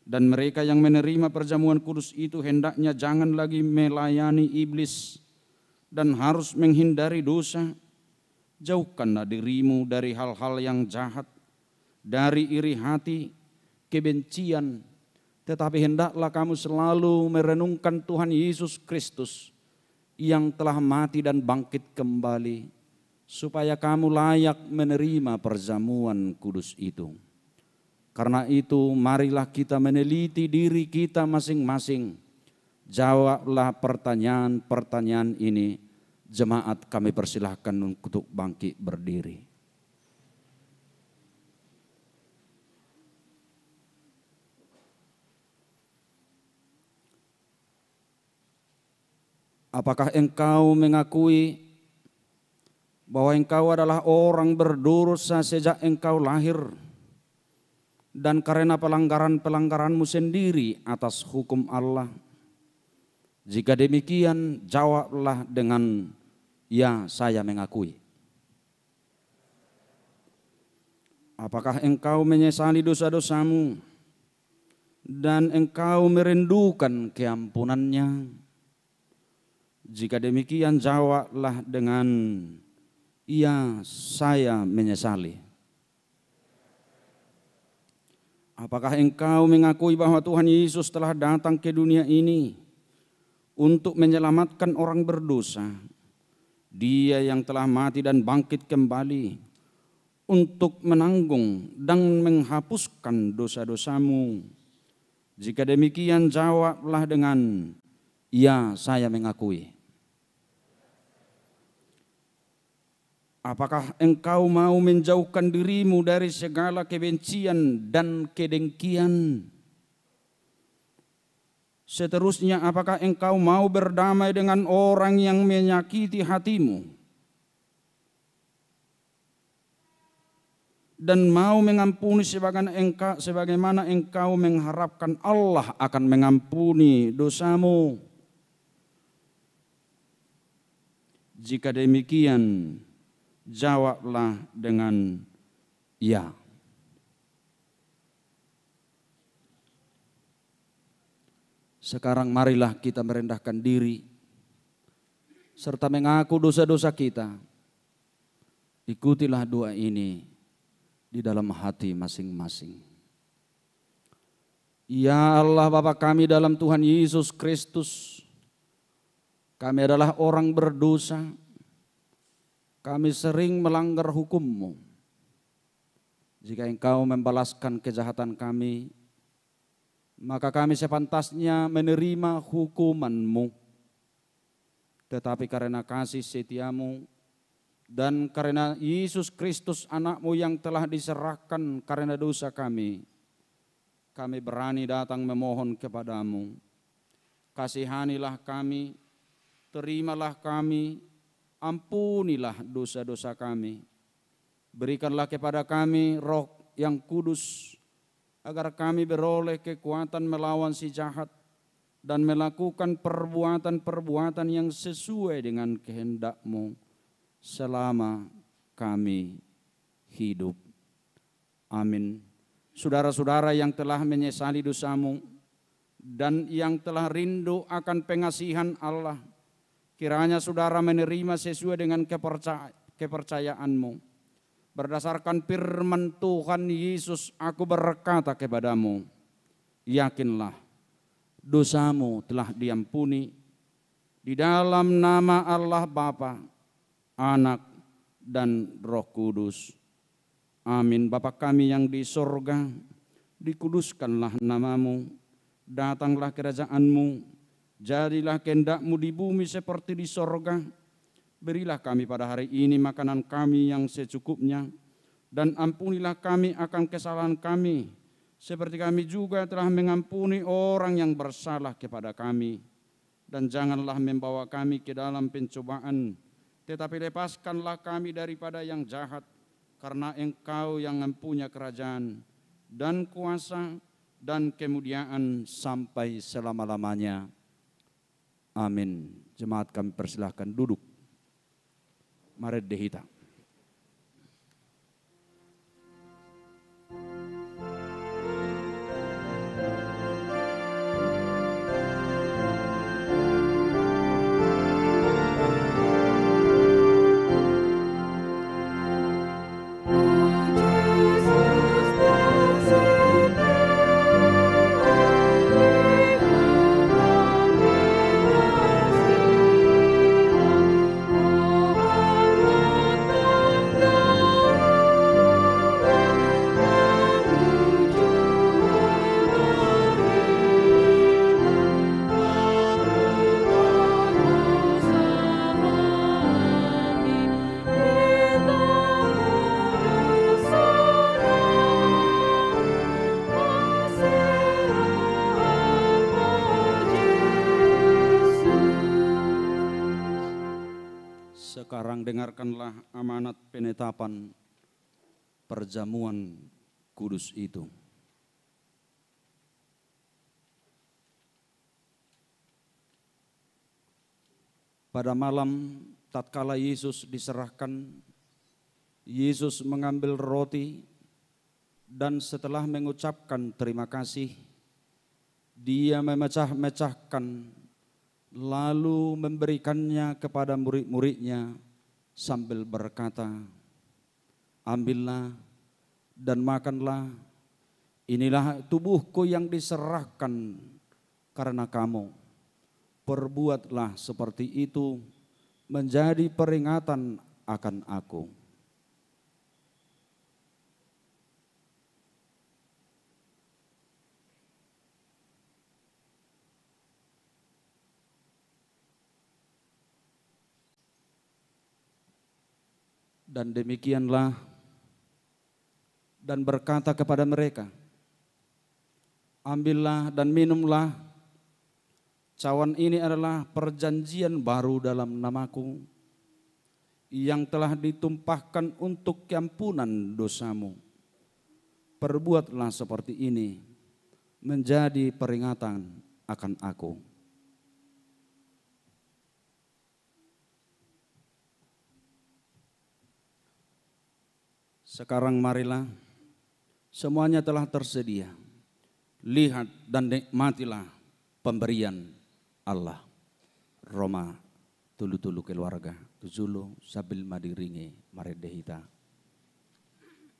Dan mereka yang menerima perjamuan kudus itu hendaknya jangan lagi melayani iblis dan harus menghindari dosa. Jauhkanlah dirimu dari hal-hal yang jahat, dari iri hati, kebencian, tetapi hendaklah kamu selalu merenungkan Tuhan Yesus Kristus yang telah mati dan bangkit kembali, supaya kamu layak menerima perjamuan kudus itu. Karena itu marilah kita meneliti diri kita masing-masing. Jawablah pertanyaan-pertanyaan ini. Jemaat, kami persilahkan untuk bangkit berdiri. Apakah engkau mengakui bahwa engkau adalah orang berdosa sejak engkau lahir, dan karena pelanggaran-pelanggaranmu sendiri atas hukum Allah? Jika demikian, jawablah dengan ya, saya mengakui. Apakah engkau menyesali dosa-dosamu dan engkau merindukan keampunannya? Jika demikian, jawablah dengan iya, saya menyesali. Apakah engkau mengakui bahwa Tuhan Yesus telah datang ke dunia ini untuk menyelamatkan orang berdosa? Dia yang telah mati dan bangkit kembali untuk menanggung dan menghapuskan dosa-dosamu. Jika demikian, jawablah dengan ya, saya mengakui. Apakah engkau mau menjauhkan dirimu dari segala kebencian dan kedengkian? Seterusnya, apakah engkau mau berdamai dengan orang yang menyakiti hatimu? Dan mau mengampuni sebagaimana engkau mengharapkan Allah akan mengampuni dosamu? Jika demikian, jawablah dengan ya. Sekarang marilah kita merendahkan diri serta mengaku dosa-dosa kita. Ikutilah doa ini di dalam hati masing-masing. Ya Allah, Bapa kami dalam Tuhan Yesus Kristus, kami adalah orang berdosa. Kami sering melanggar hukum-Mu. Jika Engkau membalaskan kejahatan kami, maka kami sepantasnya menerima hukuman-Mu. Tetapi karena kasih setia-Mu dan karena Yesus Kristus anak-Mu yang telah diserahkan karena dosa kami berani datang memohon kepada-Mu. Kasihanilah kami, terimalah kami, ampunilah dosa-dosa kami. Berikanlah kepada kami Roh yang kudus, agar kami beroleh kekuatan melawan si jahat dan melakukan perbuatan-perbuatan yang sesuai dengan kehendak-Mu selama kami hidup. Amin. Saudara-saudara yang telah menyesali dosamu dan yang telah rindu akan pengasihan Allah, kiranya saudara menerima sesuai dengan kepercayaanmu. Berdasarkan firman Tuhan Yesus, aku berkata kepadamu, yakinlah dosamu telah diampuni di dalam nama Allah Bapa, Anak, dan Roh Kudus. Amin. Bapa kami yang di sorga, dikuduskanlah namamu, datanglah kerajaan-Mu, jadilah kehendak-Mu di bumi seperti di sorga. Berilah kami pada hari ini makanan kami yang secukupnya, dan ampunilah kami akan kesalahan kami, seperti kami juga telah mengampuni orang yang bersalah kepada kami. Dan janganlah membawa kami ke dalam pencobaan, tetapi lepaskanlah kami daripada yang jahat, karena Engkau yang mempunyai kerajaan dan kuasa dan kemuliaan sampai selama-lamanya. Amin. Jemaat kami persilahkan duduk. Mari dehita. Sekarang dengarkanlah amanat penetapan perjamuan kudus itu. Pada malam tatkala Yesus diserahkan, Yesus mengambil roti dan setelah mengucapkan terima kasih, Dia memecah-mecahkan lalu memberikannya kepada murid-muridnya sambil berkata, ambillah dan makanlah, inilah tubuhku yang diserahkan karena kamu. Perbuatlah seperti itu menjadi peringatan akan aku. Dan demikianlah, dan berkata kepada mereka, ambillah dan minumlah, cawan ini adalah perjanjian baru dalam namaku, yang telah ditumpahkan untuk ampunan dosamu. Perbuatlah seperti ini, menjadi peringatan akan aku. Sekarang marilah, semuanya telah tersedia. Lihat dan nikmatilah pemberian Allah. Roma tulu-tulu keluarga, tujulu sabil madiringe maredehita. Amen.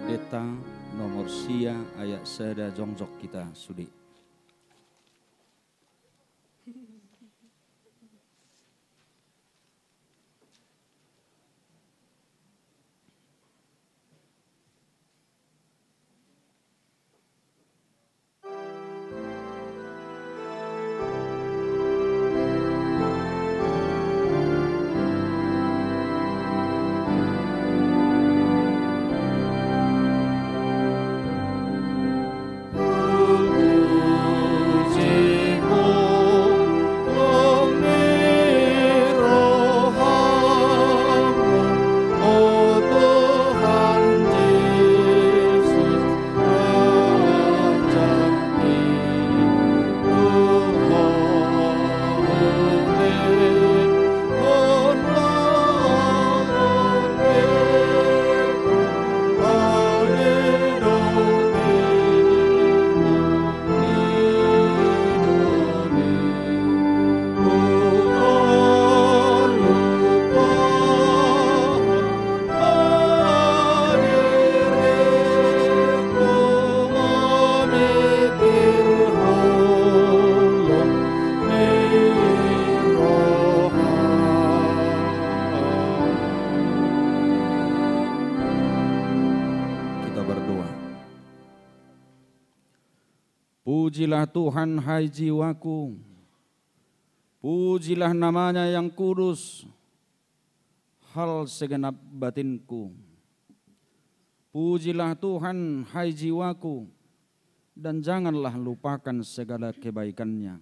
deta nomor sia ayat seda jongjok kita sudi. Pujilah Tuhan hai jiwaku, pujilah namanya yang kudus, hal segenap batinku. Pujilah Tuhan hai jiwaku, dan janganlah lupakan segala kebaikannya.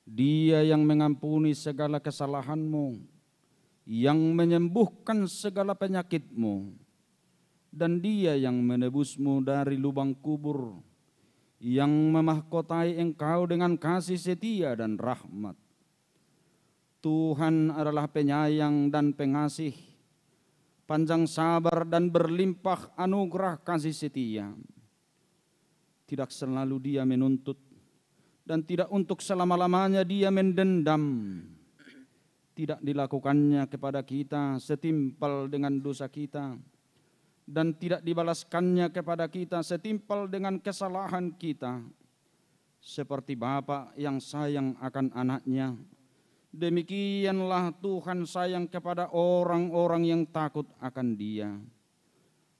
Dia yang mengampuni segala kesalahanmu, yang menyembuhkan segala penyakitmu, dan Dia yang menebusmu dari lubang kubur, yang memahkotai engkau dengan kasih setia dan rahmat. Tuhan adalah penyayang dan pengasih, panjang sabar dan berlimpah anugerah kasih setia. Tidak selalu Dia menuntut, dan tidak untuk selama-lamanya Dia mendendam. Tidak dilakukannya kepada kita setimpal dengan dosa kita, dan tidak dibalaskannya kepada kita setimpal dengan kesalahan kita. Seperti Bapa yang sayang akan anaknya, demikianlah Tuhan sayang kepada orang-orang yang takut akan Dia.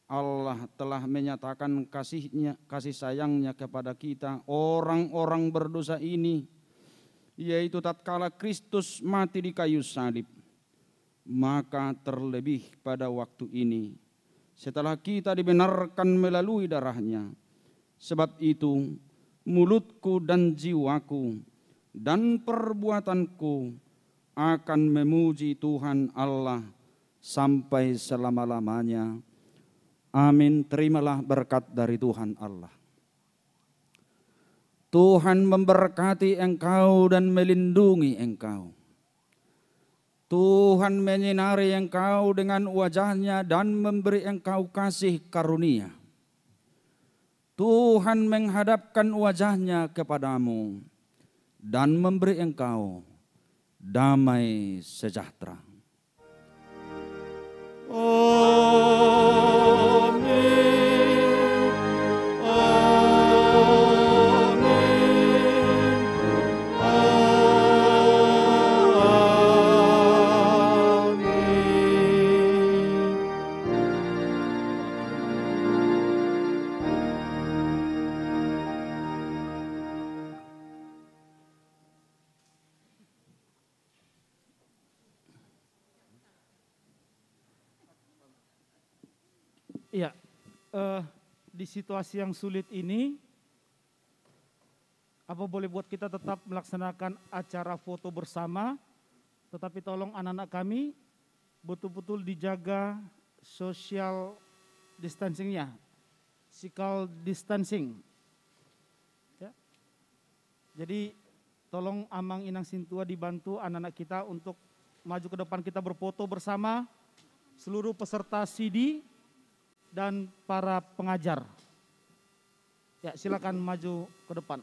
Allah telah menyatakan kasih sayangnya kepada kita orang-orang berdosa ini, yaitu tatkala Kristus mati di kayu salib. Maka terlebih pada waktu ini, setelah kita dibenarkan melalui darahnya. Sebab itu mulutku dan jiwaku dan perbuatanku akan memuji Tuhan Allah sampai selama-lamanya. Amin. Terimalah berkat dari Tuhan Allah. Tuhan memberkati engkau dan melindungi engkau. Tuhan menyinari engkau dengan wajah-Nya dan memberi engkau kasih karunia. Tuhan menghadapkan wajah-Nya kepadamu dan memberi engkau damai sejahtera. Iya, di situasi yang sulit ini, apa boleh buat kita tetap melaksanakan acara foto bersama, tetapi tolong anak-anak kami betul-betul dijaga social distancing-nya, physical distancing. Ya. Jadi tolong Amang Inang Sintua dibantu anak-anak kita untuk maju ke depan, kita berfoto bersama, seluruh peserta CD dan para pengajar. Ya, silakan maju ke depan.